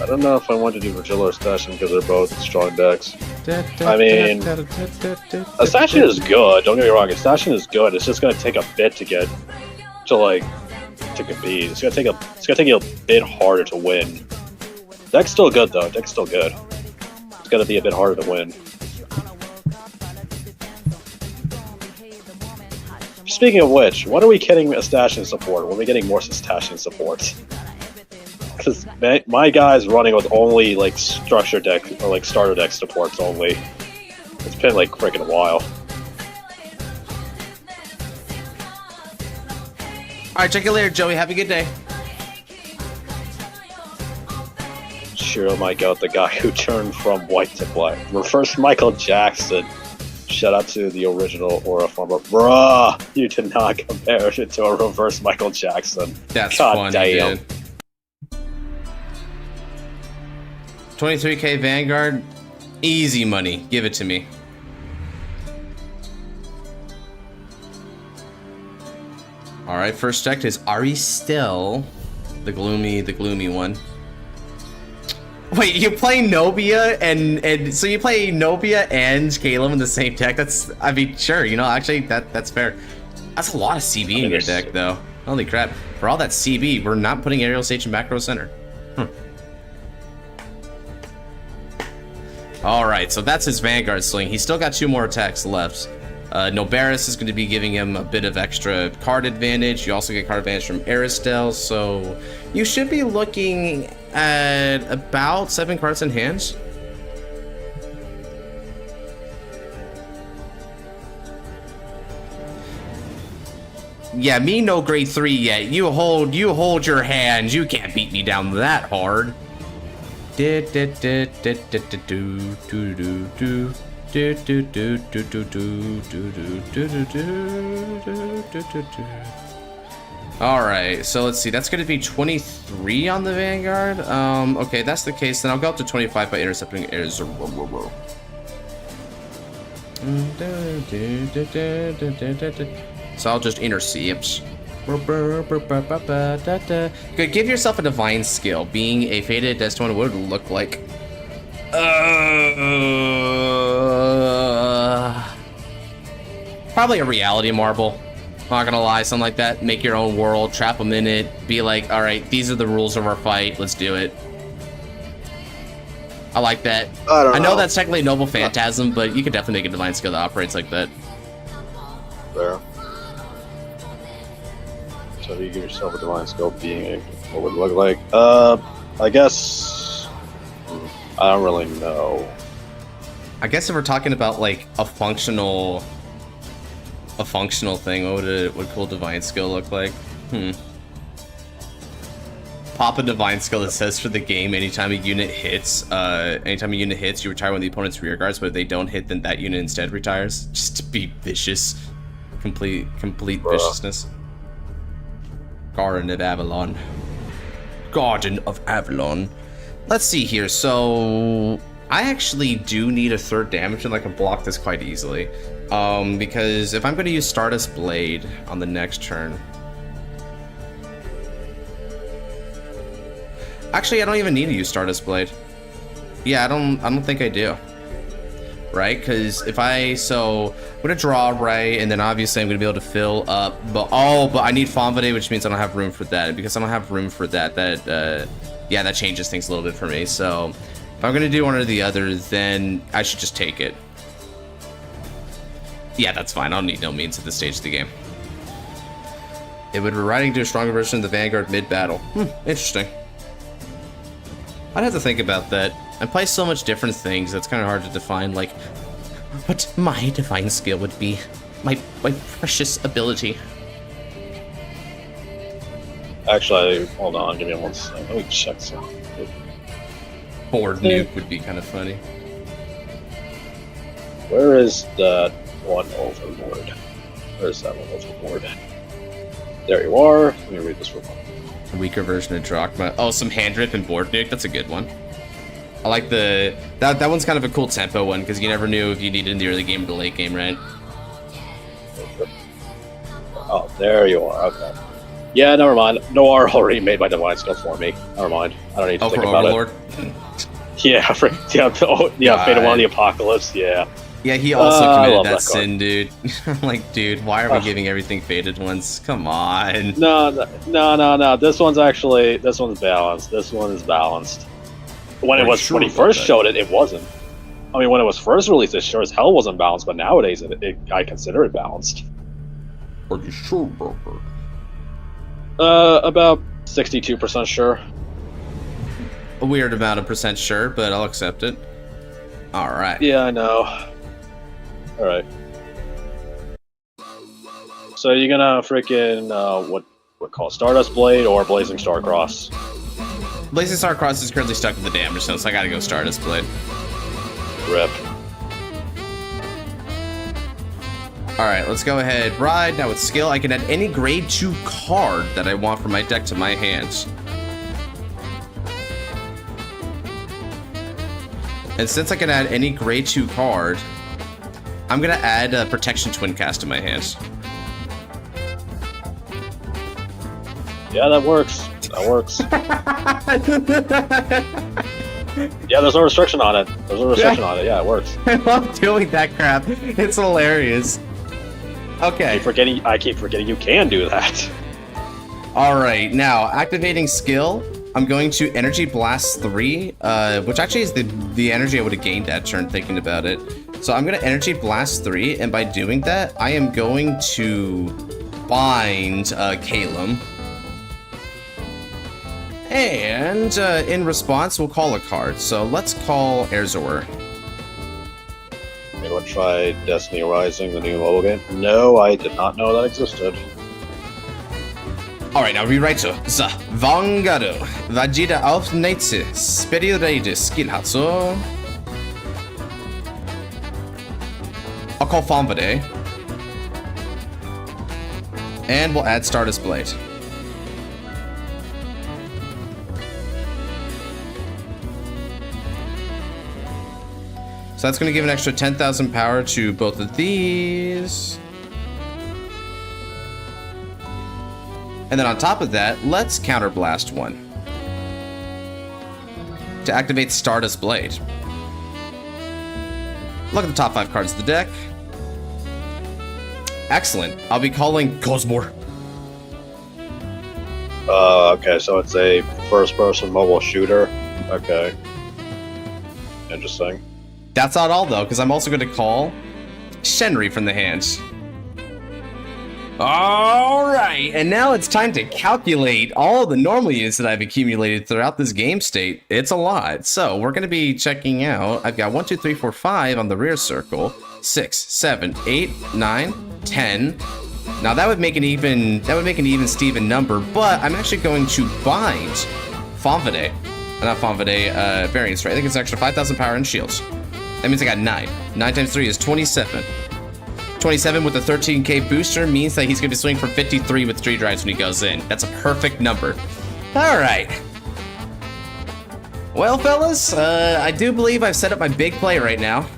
I don't know if I want to do Virgil or Stashin because they're both strong decks. I mean, Stashin is good. Don't get me wrong. Stashin is good. It's just gonna take a bit to get to like to compete. It's gonna take a bit harder to win. Deck's still good though. Deck's still good. It's gonna be a bit harder to win. Speaking of which, when are we getting a Stashin support? When are we getting more Stashin support? Because my guy's running with only like structure deck or like starter deck supports only. It's been like freaking a while. Alright, check you later, Joey. Have a good day. Sure, my god, the guy who turned from white to black. Reverse Michael Jackson. Shout out to the original Aura former. Bruh, you did not compare it to a reverse Michael Jackson. That's god funny, damn. dude. 23k Vanguard, easy money. Give it to me. All right, first deck is Ari Still, the gloomy one. Wait, you play Nobia and so you play Nobia and Caleb in the same deck? That's, I mean, sure, you know, actually that's fair. That's a lot of CB in your deck, though. Holy crap! For all that CB, we're not putting Aerial Sage in back row center. Alright, so that's his Vanguard sling. He's still got 2 more attacks left. Nobaris is going to be giving him a bit of extra card advantage. You also get card advantage from Aristel, so you should be looking at about 7 cards in hand. Yeah, me no grade 3 yet. You hold your hand. You can't beat me down that hard. Alright, so let's see. That's going to be 23 on the Vanguard. Okay, that's the case. Then I'll go up to 25 by intercepting airs. So I'll just intercept. Good, give yourself a divine skill. Being a fated Destin, what would it look like? Probably a reality marble. Not gonna lie, something like that. Make your own world, trap them in it. Be like, all right, these are the rules of our fight. Let's do it. I like that. I know that's technically Noble Phantasm, but you could definitely make a divine skill that operates like that. There. So you give yourself a divine skill being, what would it look like? I guess I don't really know. I guess if we're talking about like a functional thing, what would cool divine skill look like? Pop a divine skill that says for the game, anytime a unit hits, you retire one of the opponent's rear guards, but if they don't hit, then that unit instead retires. Just to be vicious. Complete viciousness. Garden of Avalon. Garden of Avalon. Let's see here. So I actually do need a 3rd damage and I can block this quite easily. Because if I'm going to use Stardust Blade on the next turn. Actually, I don't even need to use Stardust Blade. Yeah, I don't think I do. Right? Because if I'm gonna draw, right, and then obviously I'm gonna be able to fill up, but I need Fonvade, which means I don't have room for that. And because I don't have room for that, yeah, that changes things a little bit for me. So if I'm gonna do one or the other, then I should just take it. Yeah, that's fine. I don't need no means at this stage of the game. It would be riding to a stronger version of the Vanguard mid-battle. Interesting. I'd have to think about that. I play so much different things, it's kind of hard to define, like, what my divine skill would be. My precious ability. Actually, hold on, give me 1 second. Let me check something. Board nuke would be kind of funny. Where is that one overboard? Where is that one overboard? There you are. Let me read this real quick. A weaker version of Drachma. Oh, some hand rip and board nuke. That's a good one. I like the that one's kind of a cool tempo one because you never knew if you needed in the early game or the late game, right? Oh, there you are. Okay. Yeah, never mind. Noir already made my divine skill for me. Never mind. I don't need to think about Overlord? it. Yeah, Fate of One of the Apocalypse. Yeah. Yeah, he also committed that card. sin, dude. I'm like, dude, why are we giving everything faded once? Come on. No. This one's balanced. This one is balanced. When he first showed it, it wasn't. I mean, when it was first released, it sure as hell wasn't balanced. But nowadays, I consider it balanced. Are you sure about that? About 62% sure. A weird amount of percent sure, but I'll accept it. All right. Yeah, I know. All right. So you're gonna freaking what call it, Stardust Blade or Blazing Starcross? Blazing Starcross is currently stuck with the damage zone, so I gotta go Stardust Blade. Rip. Alright, let's go ahead. Ride. Now with skill, I can add any grade 2 card that I want from my deck to my hands. And since I can add any grade 2 card, I'm gonna add a Protection Twin Cast to my hands. Yeah, that works. That works. Yeah, there's no restriction on it. There's no restriction on it. Yeah, it works. I love doing that crap. It's hilarious. Okay. I keep forgetting you can do that. Alright, now activating skill. I'm going to Energy Blast 3, which actually is the energy I would have gained that turn thinking about it. So I'm going to Energy Blast 3, and by doing that, I am going to bind Calum. And in response, we'll call a card. So let's call Erzor. Anyone try Destiny Rising, the new mobile game? No, I did not know that existed. Alright, now rewrite to the Vanguard. Vagida auf Netze. Speriode skill hat so. I'll call Famvade. And we'll add Stardust Blade. So that's going to give an extra 10,000 power to both of these. And then on top of that, let's counterblast one to activate Stardust Blade. Look at the top 5 cards of the deck. Excellent. I'll be calling Cosmore. Okay, so it's a first-person mobile shooter. Okay. Interesting. That's not all, though, because I'm also going to call Shenri from the hands. Alright, and now it's time to calculate all the normal units that I've accumulated throughout this game state. It's a lot. So we're going to be checking out, I've got 1, 2, 3, 4, 5 on the rear circle, 6, 7, 8, 9, 10. Now that would make an even Steven number, but I'm actually going to bind Famvade. Not Famvade, variance, right? I think it's an extra 5,000 power and shields. That means I got 9. 9 times 3 is 27. 27 with a 13k booster means that he's going to be swinging for 53 with 3 drives when he goes in. That's a perfect number. Alright. Well, fellas, I do believe I've set up my big play right now.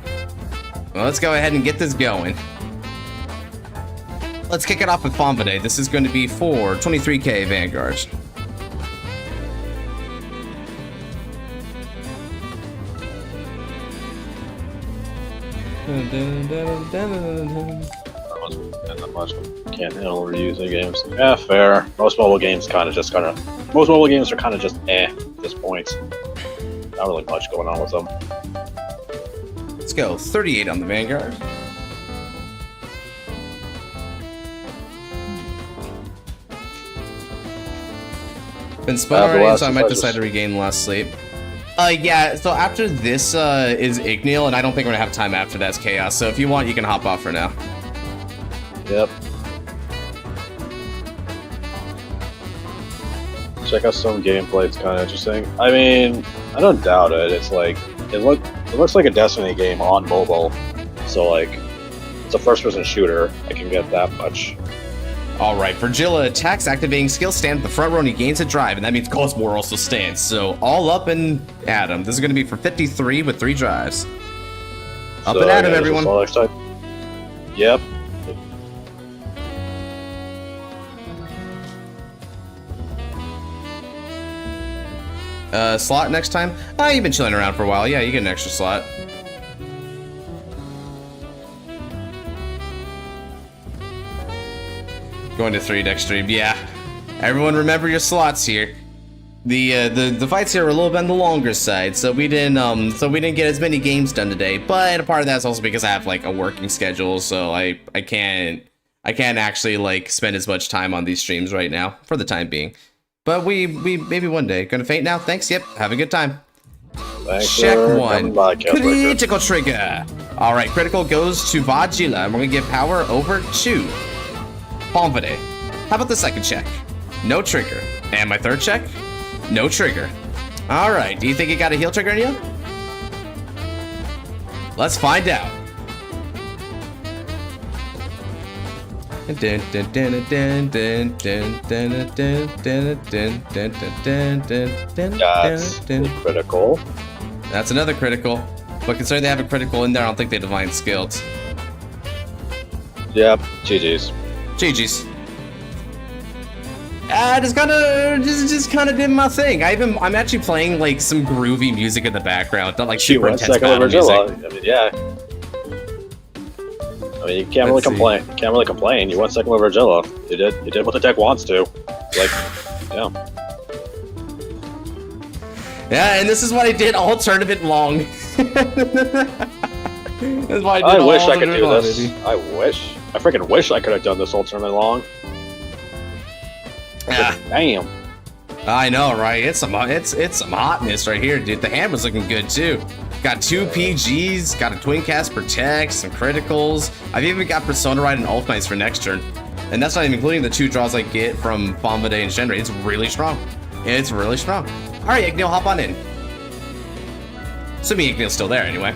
Well, let's go ahead and get this going. Let's kick it off with Famvade. This is going to be for 23k Vanguard. Can't handle reusing games. Yeah, fair. Most mobile games are kind of just at this point. Not really much going on with them. Let's go. 38 on the Vanguard. Been spun already, so I might decide to regain last sleep. Yeah, so after this is Igneel, and I don't think we're gonna have time after that's Chaos, so if you want, you can hop off for now. Yep. Check out some gameplay, it's kind of interesting. I mean, I don't doubt it. It's like, it looks like a Destiny game on mobile, so like, it's a first-person shooter, I can get that much. Alright, Virgilla attacks, activating skill stand at the front row, and he gains a drive, and that means Cosmore also stands. So all up and at him. This is going to be for 53 with 3 drives. Up and at him, everyone. Yep. Slot next time? You've been chilling around for a while. Yeah, you get an extra slot. Going to 3 next stream. Yeah. Everyone remember your slots here. The fights here are a little bit on the longer side, so we didn't get as many games done today. But a part of that's also because I have like a working schedule, so I can't actually like spend as much time on these streams right now for the time being. But we maybe one day. Gonna faint now? Thanks, yep. Have a good time. Thanks. Check 1. Critical trigger. Alright, critical goes to Vagila, and we're gonna give power over to Pomvade. How about the second check? No trigger. And my third check? No trigger. Alright, do you think it got a heal trigger in you? Let's find out. That's critical. That's another critical. But considering they have a critical in there, I don't think they divine skilled. Yep, GG's. GG's. Just kind of did my thing. I'm actually playing like some groovy music in the background, not like super intense battle music. I mean, yeah. I mean, you can't really complain. You can't really complain. You went second with Virgilla. You did what the deck wants to. Like, yeah. Yeah, and this is what I did all tournament long. That's why I wish I could do this. I freaking wish I could have done this all tournament long. Yeah. Damn. I know, right? It's some hotness right here, dude. The hand was looking good too. Got 2 PGs, got a Twin Cast Protect, some criticals. I've even got Persona Ride and Ulf Knights for next turn. And that's not even including the 2 draws I get from Bombade and Shenra. It's really strong. It's really strong. Alright, Yugioh, hop on in. Assuming Yugioh's still there anyway.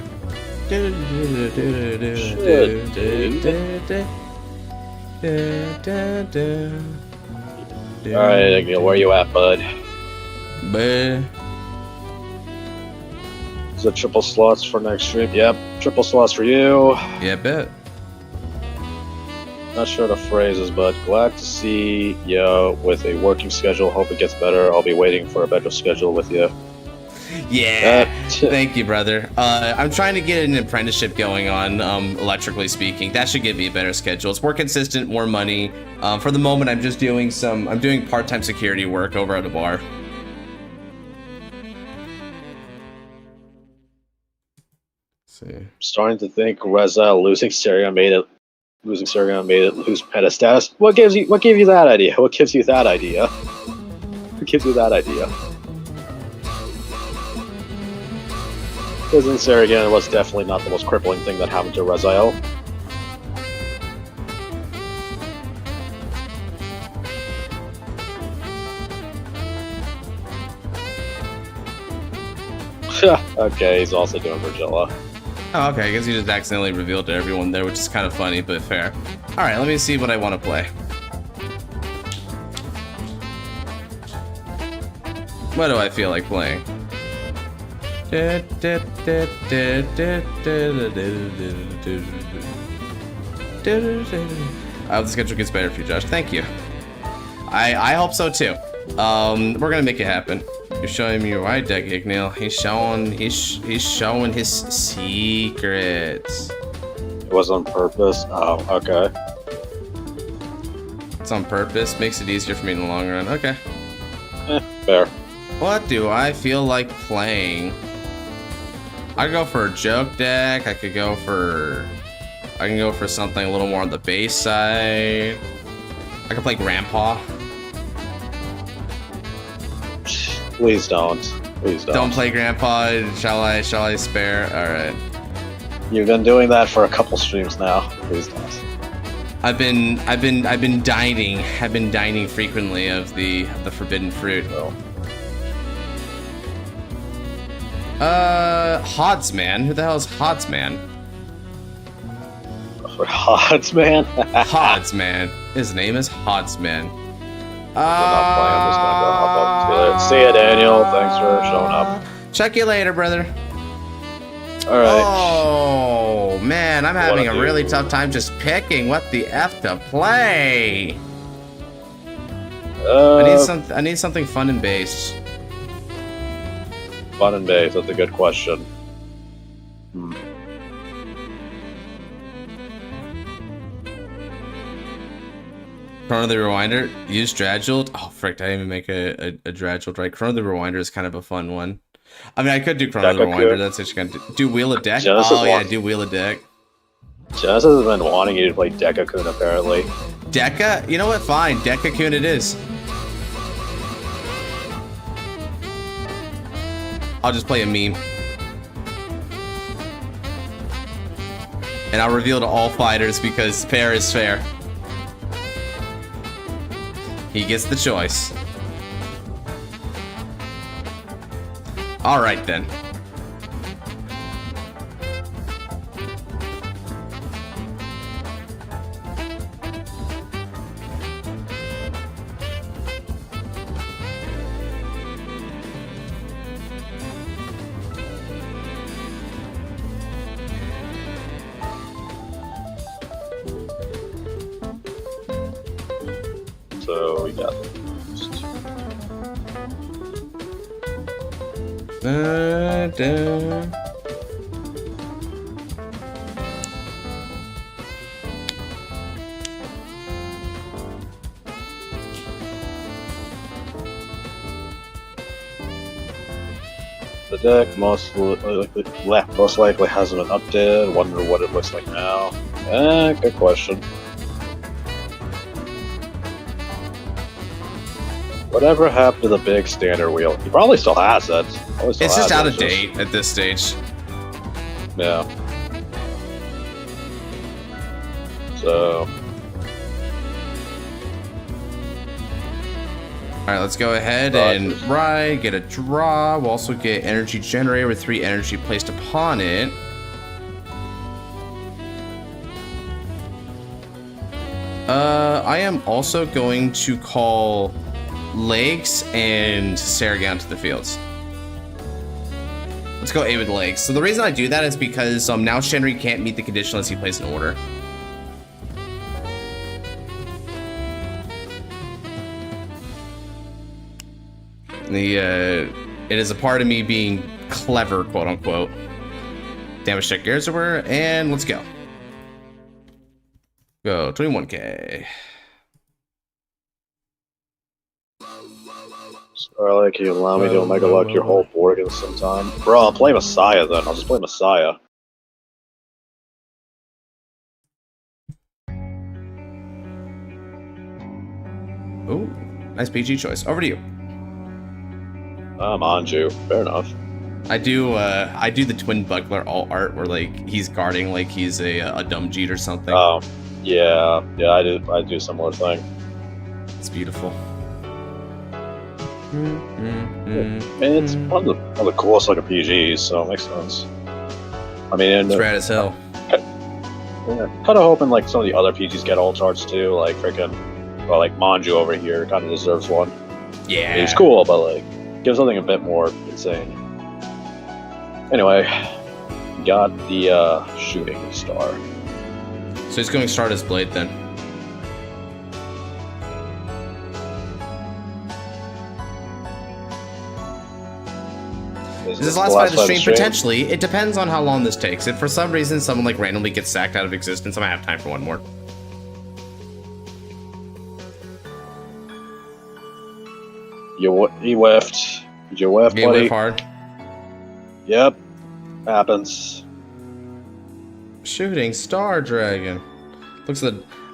Alright, Yugioh, where you at, bud? Is it triple slots for next stream? Yep, triple slots for you. Yeah, bet. Not sure the phrases, but glad to see you with a working schedule. Hope it gets better. I'll be waiting for a better schedule with you. Yeah, thank you, brother. I'm trying to get an apprenticeship going on, electrically speaking. That should give me a better schedule. It's more consistent, more money. For the moment, I'm doing part-time security work over at a bar. I'm starting to think Reza losing Serion made it lose meta status. What gave you that idea? What gives you that idea? Who gives you that idea? Losing Serion was definitely not the most crippling thing that happened to Raziel. Okay, he's also doing Virgilla. Oh, okay, I guess you just accidentally revealed to everyone there, which is kind of funny, but fair. Alright, let me see what I want to play. What do I feel like playing? I hope the schedule gets better for you, Josh. Thank you. I hope so too. We're gonna make it happen. You're showing me your right deck, Yugioh. He's showing his secrets. It was on purpose. Oh, okay. It's on purpose. Makes it easier for me in the long run. Okay. Fair. What do I feel like playing? I could go for a joke deck. I can go for something a little more on the base side. I could play Grandpa. Please don't. Please don't. Don't play Grandpa. Shall I spare? All right. You've been doing that for a couple streams now. Please don't. I've been dining. I've been dining frequently of the forbidden fruit. Oh. Hodsman. Who the hell is Hodsman? For Hodsman? Hodsman. His name is Hodsman. I'm not playing. I'm just gonna go hop up to it. See ya, Daniel. Thanks for showing up. Check you later, brother. Alright. Oh, man, I'm having a really tough time just picking what the F to play. I need something fun and based. Fun and based, that's a good question. Chrono the Rewinder, use Dragult. Oh, frick, I didn't even make a Dragult, right? Chrono the Rewinder is kind of a fun one. I mean, I could do Chrono the Rewinder, that's what you're gonna do. Wheel a deck? Genesis yeah, do Wheel a deck. Genesis has been wanting you to play Dekakun, apparently. Deca? You know what? Fine, Dekakun it is. I'll just play a meme. And I'll reveal to all fighters because fair is fair. He gets the choice. Alright then. So we got the deck most likely hasn't been updated. Wonder what it looks like now. Good question. Whatever happened to the big standard wheel? He probably still has it. It's just out of date at this stage. Yeah. So. Alright, let's go ahead and get a draw. We'll also get energy generator with 3 energy placed upon it. I am also going to call Legs and Saragon to the fields. Let's go A with Legs. So the reason I do that is because now Shenry can't meet the condition unless he plays an order. It is a part of me being clever, quote unquote. Damage check gears over, and let's go. Go 21k. Starlight, can you allow me to Omega Luck your whole board against some time? Bro, I'll play Messiah then. I'll just play Messiah. Ooh, nice PG choice. Over to you. I'm on you. Fair enough. I do the Twin Buckler alt art where like he's guarding like he's a dumb Jeet or something. Oh, yeah, I do a similar thing. It's beautiful. It's one of the coolest looking PGs, so it makes sense. I mean, it's rad as hell. Yeah, kind of hoping like some of the other PGs get alt arts too, like freaking, well, like Manju over here kind of deserves one. Yeah, I mean, he's cool, but like give something a bit more insane. Anyway, got the shooting star. So he's going to start his blade then. Is this last fight of the stream? Potentially. It depends on how long this takes. If for some reason someone like randomly gets sacked out of existence, I might have time for one more. He whiffed. Did you whiff, buddy? Whiff hard. Yep. Happens. Shooting Star Dragon.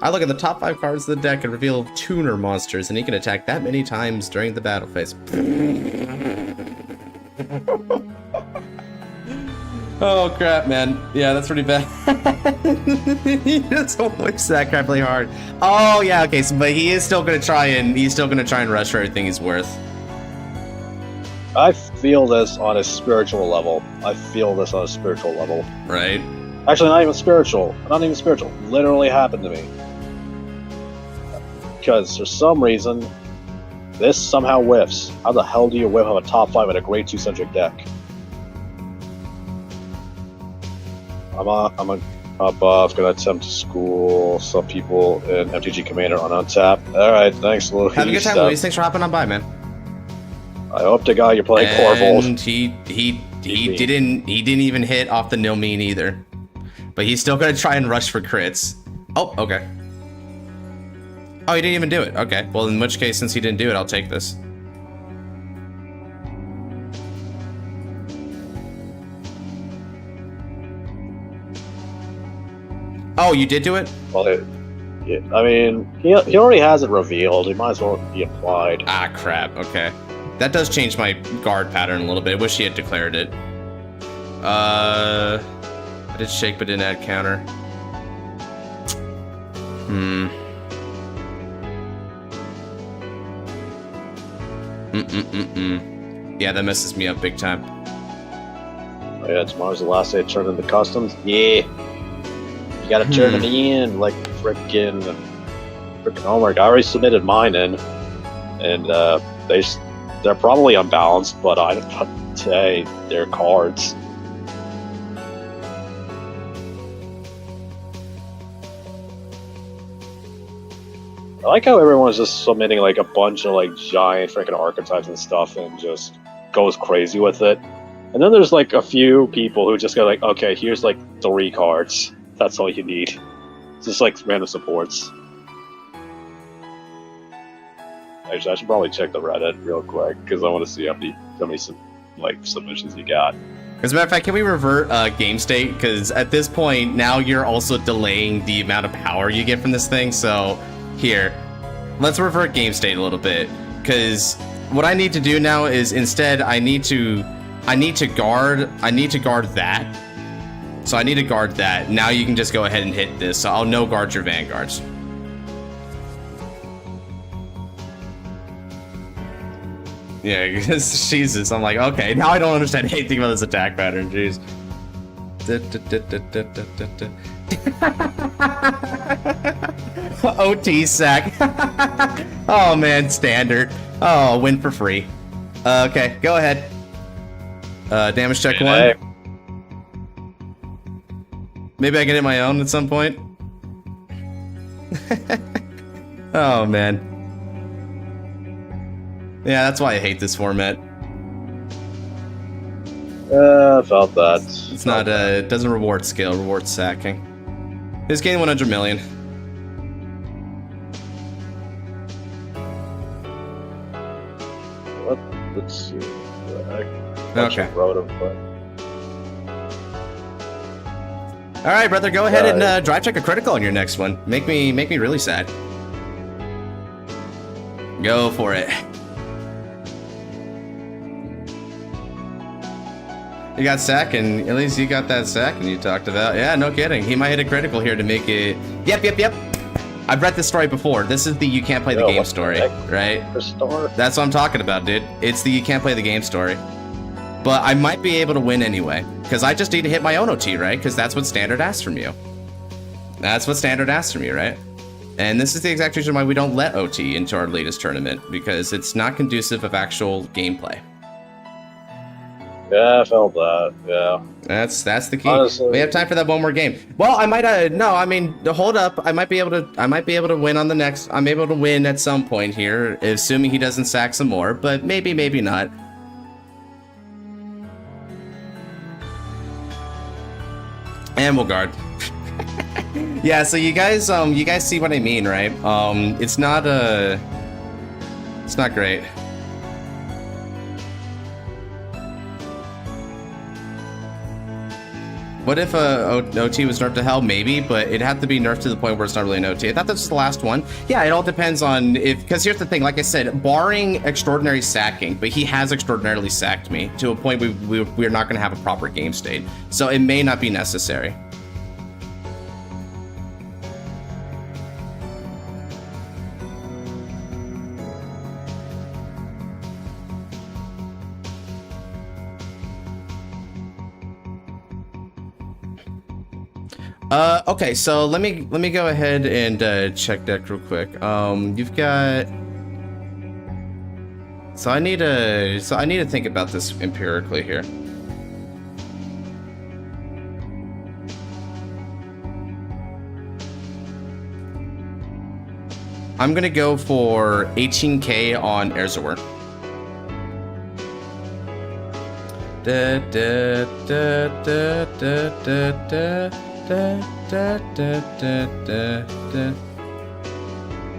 I look at the top 5 cards of the deck and reveal tuner monsters, and he can attack that many times during the battle phase. Oh crap, man. Yeah, that's pretty bad. He just always that crap really hard. Oh yeah, okay, so, but he is still gonna try and rush for everything he's worth. I feel this on a spiritual level. Right? Actually, not even spiritual. Not even spiritual. Literally happened to me. Because for some reason, this somehow whiffs. How the hell do you whiff of a top 5 in a grade 2 centric deck? I'm above, gonna attempt to school some people in MTG Commander on Untap. Alright, thanks, Louis. Have a good time, Louis. Thanks for hopping on by, man. I hope to God you're playing Corvold. And he didn't even hit off the nil mean either. But he's still gonna try and rush for crits. Oh, okay. Oh, he didn't even do it. Okay, well, in which case, since he didn't do it, I'll take this. Oh, you did do it? Well, yeah, I mean, he already has it revealed. He might as well be applied. Ah, crap. Okay. That does change my guard pattern a little bit. I wish he had declared it. I did shake, but didn't add counter. Yeah, that messes me up big time. Oh, yeah, tomorrow's the last day to turn in the customs. Yeah. You gotta turn it in like frickin' homework. I already submitted mine in, and they're probably unbalanced, but hey, they're cards. I like how everyone's just submitting like a bunch of like giant freaking archetypes and stuff and just goes crazy with it. And then there's like a few people who just go like, okay, here's like 3 cards. That's all you need. It's just like random supports. Actually, I should probably check the Reddit real quick because I want to see how many like submissions you got. As a matter of fact, can we revert game state? Because at this point, now you're also delaying the amount of power you get from this thing. So here, let's revert game state a little bit. Because what I need to do now is instead I need to guard that. So I need to guard that. Now you can just go ahead and hit this. So I'll no guard your Vanguards. Yeah, because Jesus, I'm like, okay, now I don't understand anything about this attack pattern, jeez. OT sack. Oh man, standard. Oh, win for free. Okay, go ahead. Damage check 1. Maybe I can hit my own at some point. Oh man. Yeah, that's why I hate this format. I felt that. It's not, it doesn't reward skill, rewards sacking. Just gain 100 million. Let's see. Okay. Wrote him, but... All right, brother, go ahead and drive check a critical on your next one. Make me really sad. Go for it. You got sack, and at least you got that sack, and you talked about. Yeah, no kidding. He might hit a critical here to make it. Yep. I've read this story before. This is the you can't play the game story, right? That's what I'm talking about, dude. It's the you can't play the game story. But I might be able to win anyway, because I just need to hit my own OT, right? Because that's what standard asks from you. That's what standard asks from you, right? And this is the exact reason why we don't let OT into our latest tournament, because it's not conducive of actual gameplay. Yeah, I felt that. Yeah. That's the key. Honestly, we have time for that one more game. Well, I might no, I mean, hold up. I might be able to win on the next. I'm able to win at some point here, assuming he doesn't sack some more, but maybe not. And we'll guard. Yeah, so you guys see what I mean, right? It's not great. What if OT was nerfed to hell? Maybe, but it'd have to be nerfed to the point where it's not really an OT. I thought this was the last one. Yeah, it all depends on because here's the thing, like I said, barring extraordinary sacking, but he has extraordinarily sacked me to a point we're not going to have a proper game state. So it may not be necessary. Okay, so let me go ahead and check deck real quick. You've got. So I need to think about this empirically here. I'm gonna go for 18k on Erzurum. Da, da, da, da, da, da, da, da, da, da, da.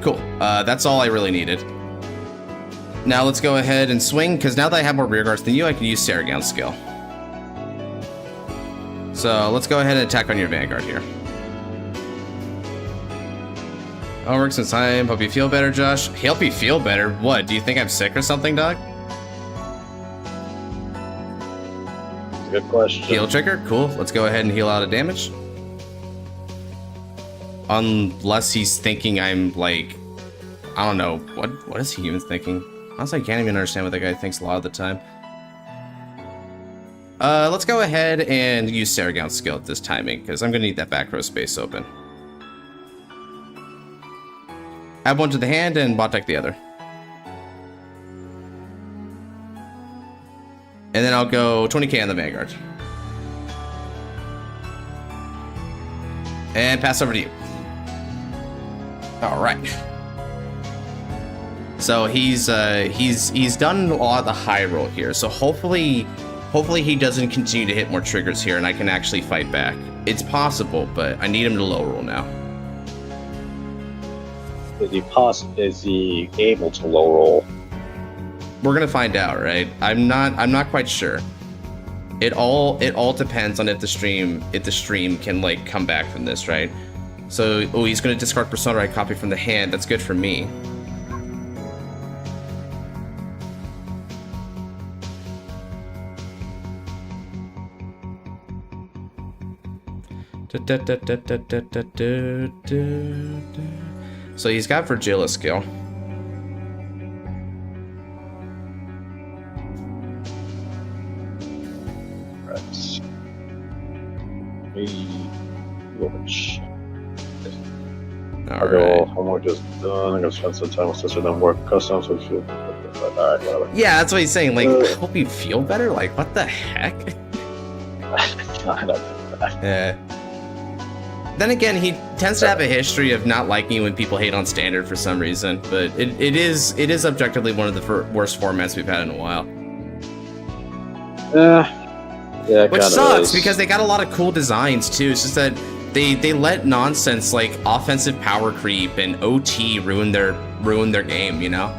Cool. That's all I really needed. Now let's go ahead and swing, because now that I have more rear guards than you, I can use Saragon's skill. So let's go ahead and attack on your Vanguard here. Oh, works in time. Hope you feel better, Josh. Help you feel better? What? Do you think I'm sick or something, dog? Good question. Heal trigger? Cool. Let's go ahead and heal out of damage. Unless he's thinking I'm like... I don't know. What is he even thinking? Honestly, I can't even understand what that guy thinks a lot of the time. Let's go ahead and use Saragon's skill at this timing, because I'm going to need that back row space open. Add one to the hand and bot deck the other. And then I'll go 20k on the Vanguard. And pass over to you. All right. So he's done a lot of the high roll here. So hopefully he doesn't continue to hit more triggers here, and I can actually fight back. It's possible, but I need him to low roll now. Is he able to low roll? We're gonna find out, right? I'm not quite sure. It all depends on if the stream can like come back from this, right? So he's gonna discard Persona Right copy from the hand. That's good for me. So he's got Virgila's skill. Right. Alright. Homework just done. I'm gonna spend some time with sister then work customs with you. Alright, whatever. Yeah, that's what he's saying. Like, I hope you feel better. Like, what the heck? I don't know that. Yeah. Then again, he tends to have a history of not liking when people hate on standard for some reason, but it is objectively one of the worst formats we've had in a while. Yeah, which sucks because they got a lot of cool designs too. It's just that they let nonsense like offensive power creep and OT ruin their game, you know.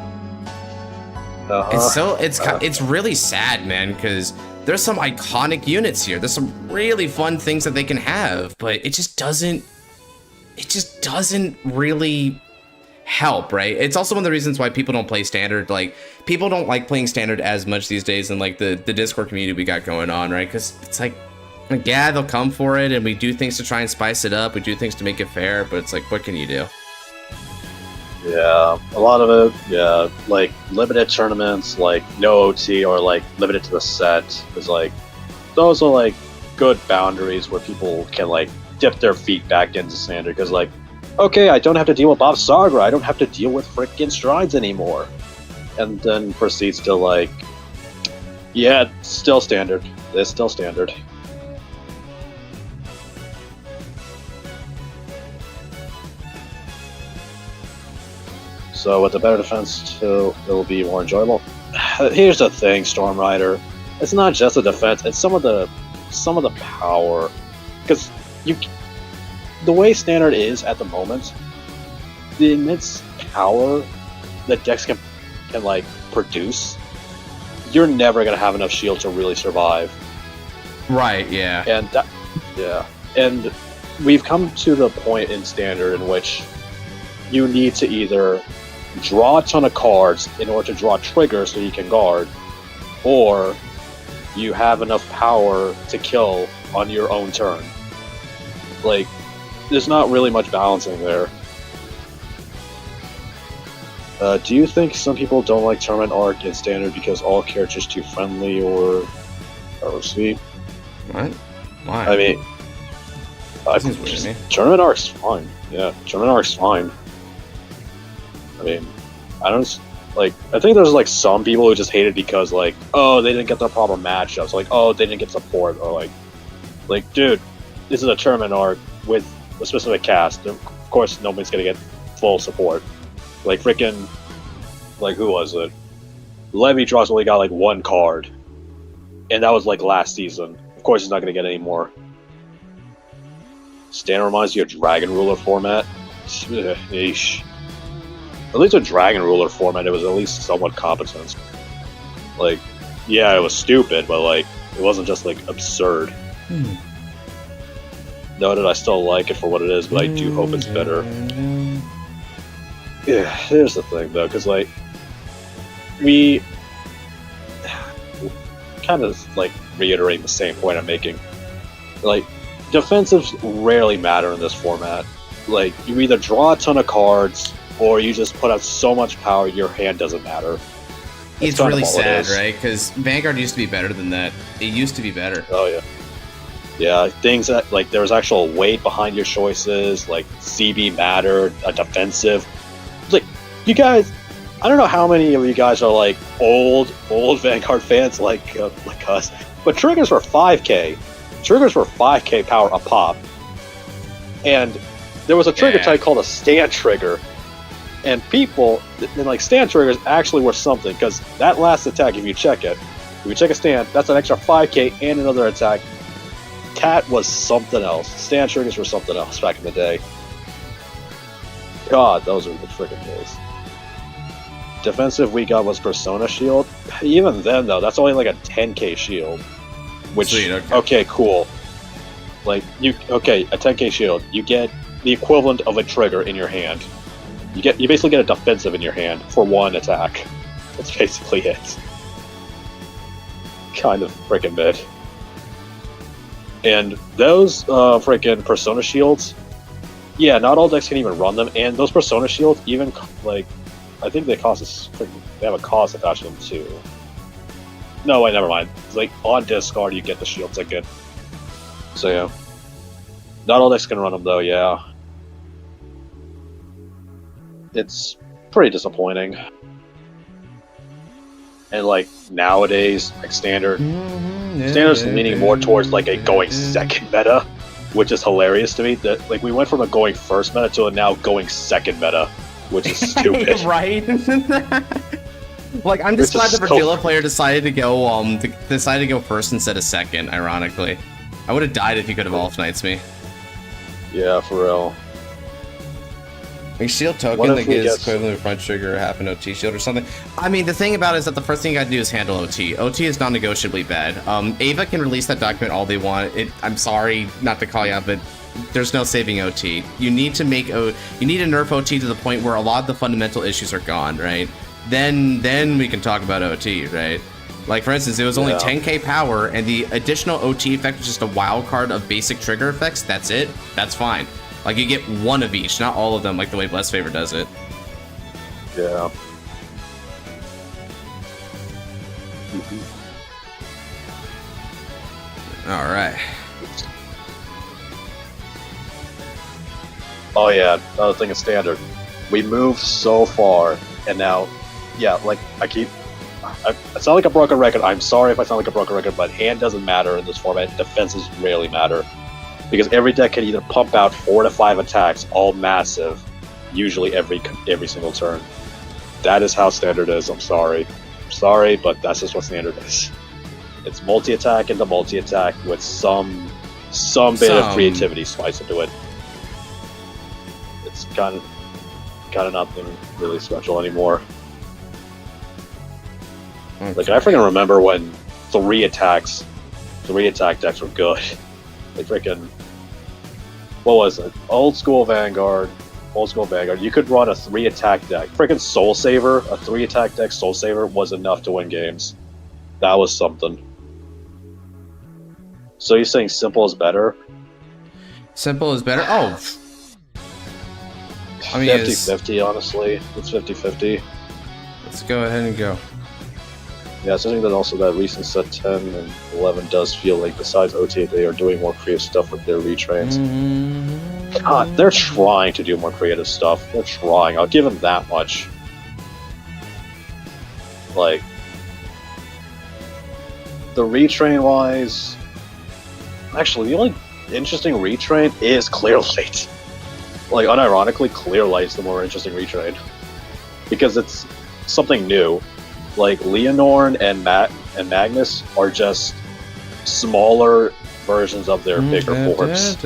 It's really sad, man, because there's some iconic units here. There's some really fun things that they can have, but it just doesn't really help, right? It's also one of the reasons why people don't play standard. Like, people don't like playing standard as much these days in like the Discord community we got going on, right? Because it's like, yeah, they'll come for it, and we do things to try and spice it up. We do things to make it fair, but it's like, what can you do? Yeah, a lot of it, yeah, like limited tournaments, like no OT or like limited to the set, is like, those are like good boundaries where people can like dip their feet back into standard, because like, okay, I don't have to deal with Bob Sagra, I don't have to deal with frickin' strides anymore, and then proceeds to like, yeah, it's still standard, it's still standard. So with the better defense, it'll be more enjoyable. Here's the thing, Storm Rider. It's not just the defense; it's some of the power. Because the way standard is at the moment, the immense power that decks can like produce, you're never gonna have enough shield to really survive. Right. Yeah. And we've come to the point in standard in which you need to either draw a ton of cards in order to draw triggers so you can guard, or you have enough power to kill on your own turn. Like, there's not really much balancing there. Do you think some people don't like Tournament Arc in Standard because all characters too friendly or sweet? What? Why? I mean, Seems weird to me. Tournament arc's fine. Yeah, tournament arc's fine. I mean, I don't like. I think there's like some people who just hate it because like, oh, they didn't get the proper matchups. Like, oh, they didn't get support, or like, dude, this is a tournament arc with a specific cast. Of course, nobody's gonna get full support. Like freaking, like who was it? Levy Draws only got like one card, and that was like last season. Of course, he's not gonna get any more. Standard reminds you of Dragon Ruler format. Yeesh. At least with Dragon Ruler format, it was at least somewhat competent. Like, yeah, it was stupid, but like, it wasn't just like absurd. Noted, I still like it for what it is, but I do hope it's better. Yeah, here's the thing though, because like, we kind of like reiterate the same point I'm making. Like, defensives rarely matter in this format. Like, you either draw a ton of cards, or you just put out so much power your hand doesn't matter. It's really sad, right? Because Vanguard used to be better than that. It used to be better. Oh yeah. Yeah, things that, like, there was actual weight behind your choices, like, CB mattered, a defensive. It's like, you guys, I don't know how many of you guys are, like, old Vanguard fans like us, but triggers were 5k. Triggers were 5k power a pop. And there was a trigger type called a stand trigger. And people, and like, stand triggers actually were something, because that last attack, if you check a stand, that's an extra 5k and another attack. Cat was something else. Stand triggers were something else back in the day. God, those were the freaking days. Defensive we got was Persona Shield. Even then, though, that's only like a 10k shield. Which, Sweet, okay, cool. Like, a 10k shield. You get the equivalent of a trigger in your hand. You basically get a defensive in your hand for one attack. That's basically it. Kind of freaking mid. And those freaking Persona Shields, yeah, not all decks can even run them. And those Persona Shields, even like, I think they have a cost attached to them too. No, wait, never mind. It's like on discard you get the shields again. So yeah, not all decks can run them though. Yeah, it's pretty disappointing. And like nowadays, like Standard's leaning more towards like a going second meta, which is hilarious to me. That like we went from a going first meta to a now going second meta, which is stupid. Right? Like, I'm just glad the Verdilla player decided to go first instead of second. Ironically, I would have died if he could have Elf Knights me. Yeah, for real. A shield token that gives equivalent front trigger half an OT shield or something. I mean, the thing about it is that the first thing you gotta do is handle OT. OT is non-negotiably bad. Ava can release that document all they want. I'm sorry not to call you out, but there's no saving OT. You need to nerf OT to the point where a lot of the fundamental issues are gone, right? Then we can talk about OT, right? Like, for instance, it was only 10k power, and the additional OT effect was just a wild card of basic trigger effects. That's it. That's fine. Like, you get one of each, not all of them, like the way Blessed Favor does it. Yeah. Alright. Oh yeah, another thing is Standard. We moved so far, and now, yeah, like, I sound like a broken record. I'm sorry if I sound like a broken record, but hand doesn't matter in this format. Defenses rarely matter. Because every deck can either pump out 4 to 5 attacks, all massive, usually every single turn. That is how Standard is. I'm sorry. But that's just what Standard is. It's multi-attack into multi-attack with some bit of creativity spiced into it. It's kind of nothing really special anymore. Okay. Like, I freaking remember when 3-attack decks were good. Like freaking, what was it? Old school Vanguard. You could run a 3-attack deck. Freaking Soul Saver, a 3-attack deck Soul Saver was enough to win games. That was something. So you're saying simple is better? Simple is better? Oh. I mean, 50-50, honestly. It's 50-50. Let's go ahead and go. Yeah, I think that also that recent set 10 and 11 does feel like besides OTA, they are doing more creative stuff with their retrains. God, they're trying to do more creative stuff. They're trying. I'll give them that much. Like, the retrain wise, actually, the only interesting retrain is Clearlight. Like, unironically, Clearlight's the more interesting retrain because it's something new. Like, Leonorn and Magnus are just smaller versions of their bigger forms.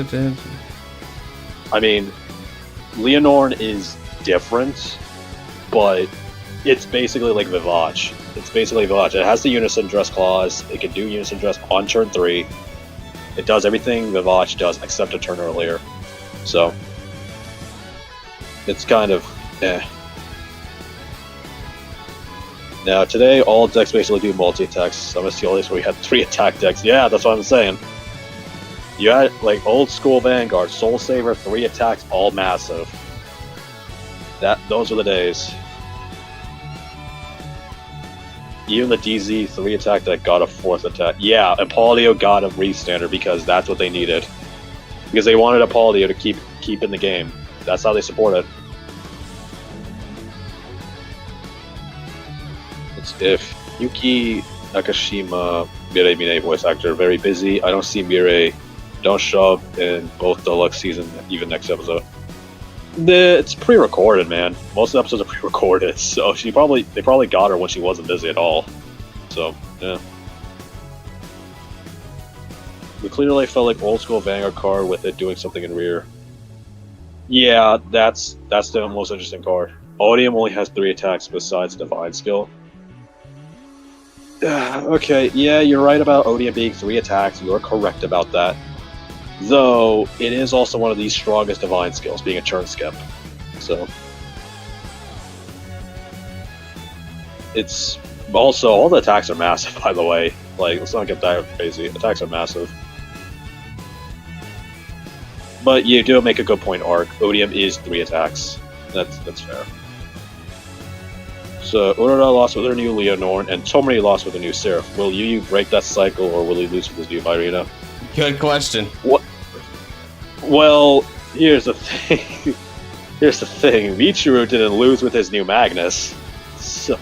I mean, Leonorn is different, but it's basically like Vivage. It's basically Vivage. It has the Unison Dress clause. It can do Unison Dress on turn 3. It does everything Vivage does except a turn earlier. So, it's kind of eh. Now, today, all decks basically do multi-attacks. I'm going to see all these where we had 3 attack decks. Yeah, that's what I'm saying. You had, like, old school Vanguard, Soul Saver, 3 attacks, all massive. Those were the days. Even the DZ 3 attack deck got a 4th attack. Yeah, and Polio got a re-standard because that's what they needed. Because they wanted a Polio to keep in the game. That's how they support it. If Yuki, Nakashima, Mirai Mine voice actor are very busy, I don't see Mirai. Don't show up in both deluxe season, even next episode. It's pre-recorded, man. Most of the episodes are pre-recorded, so they probably got her when she wasn't busy at all. So yeah. The Clearlight felt like old school Vanguard card with it doing something in rear. Yeah, that's the most interesting card. Odium only has 3 attacks besides Divine Skill. Okay, yeah, you're right about Odium being 3 attacks. You're correct about that. Though, it is also one of the strongest Divine Skills, being a turn skip. So, it's also, all the attacks are massive, by the way. Like, let's not get that crazy. Attacks are massive. But you do make a good point, Arc. Odium is 3 attacks. That's fair. So, Urara lost with her new Leonorn, and Tomori lost with a new Seraph. Will Yu break that cycle, or will he lose with his new Virina? Good question. What? Well, here's the thing. Here's the thing. Michiru didn't lose with his new Magnus. So,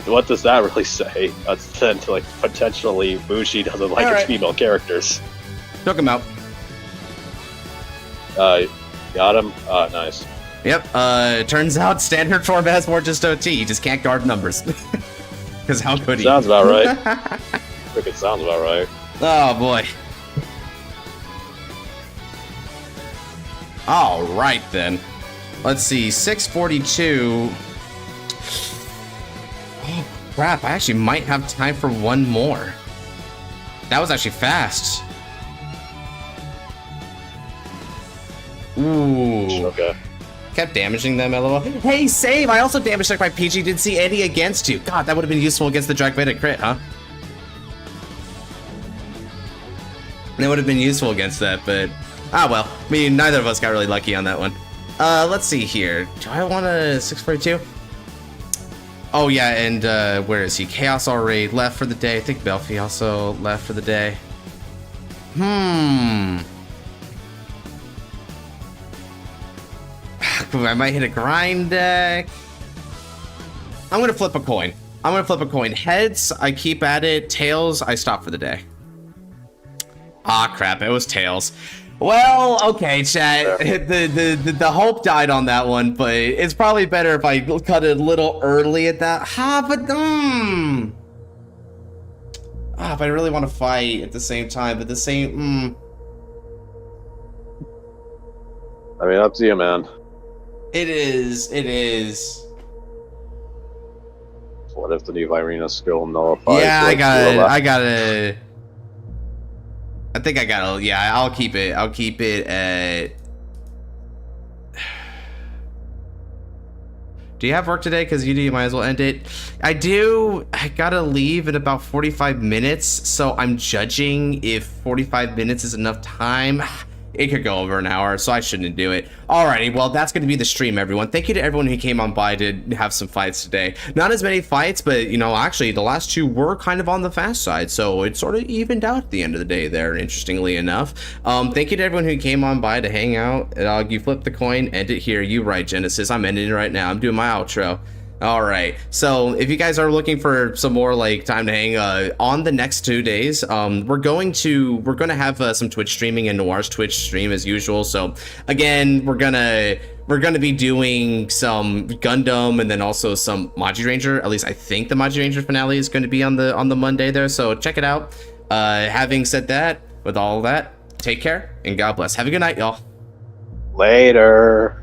what does that really say? That's then to, like, potentially Bushi doesn't like his female characters. Took him out. Got him? Nice. Yep, turns out standard form has more just OT, he just can't guard numbers. Because how could he? Sounds about right. It sounds about right. Oh boy. Alright then. Let's see, 642. Oh crap, I actually might have time for one more. That was actually fast. Ooh. Okay. Kept damaging them, lol. Hey, save! I also damaged checked my PG. Didn't see any against you. God, that would have been useful against the Dragmeta crit, huh? That would have been useful against that, but... Ah, well. I mean, neither of us got really lucky on that one. Let's see here. Do I want a 642? Oh, yeah, and, where is he? Chaos already left for the day. I think Belfi also left for the day. I might hit a grind deck. I'm gonna flip a coin. Heads, I keep at it. Tails, I stop for the day. Ah, crap, it was tails. Well, okay, chat. The hope died on that one, but it's probably better if I cut it a little early at that. But I really want to fight at the same time, but the same, I mean, up to you, man. It is. What if the new Virina skill nullifies? Yeah, I gotta. I think I gotta. Yeah, I'll keep it at. Do you have work today? Because you might as well end it. I do. I gotta leave in about 45 minutes, so I'm judging if 45 minutes is enough time. it could go over an hour, so I shouldn't do it. Alrighty, well, that's going to be the stream, everyone. Thank you to everyone who came on by to have some fights today. Not as many fights, but, you know, actually, the last two were kind of on the fast side, so it sort of evened out at the end of the day there, interestingly enough. Thank you to everyone who came on by to hang out. You flip the coin, end it here. You right, Genesis. I'm ending it right now. I'm doing my outro. All right, so if you guys are looking for some more like time to hang on the next 2 days, we're going to have some Twitch streaming and Noir's Twitch stream as usual. So again, we're gonna be doing some Gundam and then also some Magi Ranger. At least I think the Magi Ranger finale is going to be on the Monday there. So check it out. Having said that, with all that, take care and God bless. Have a good night, y'all. Later.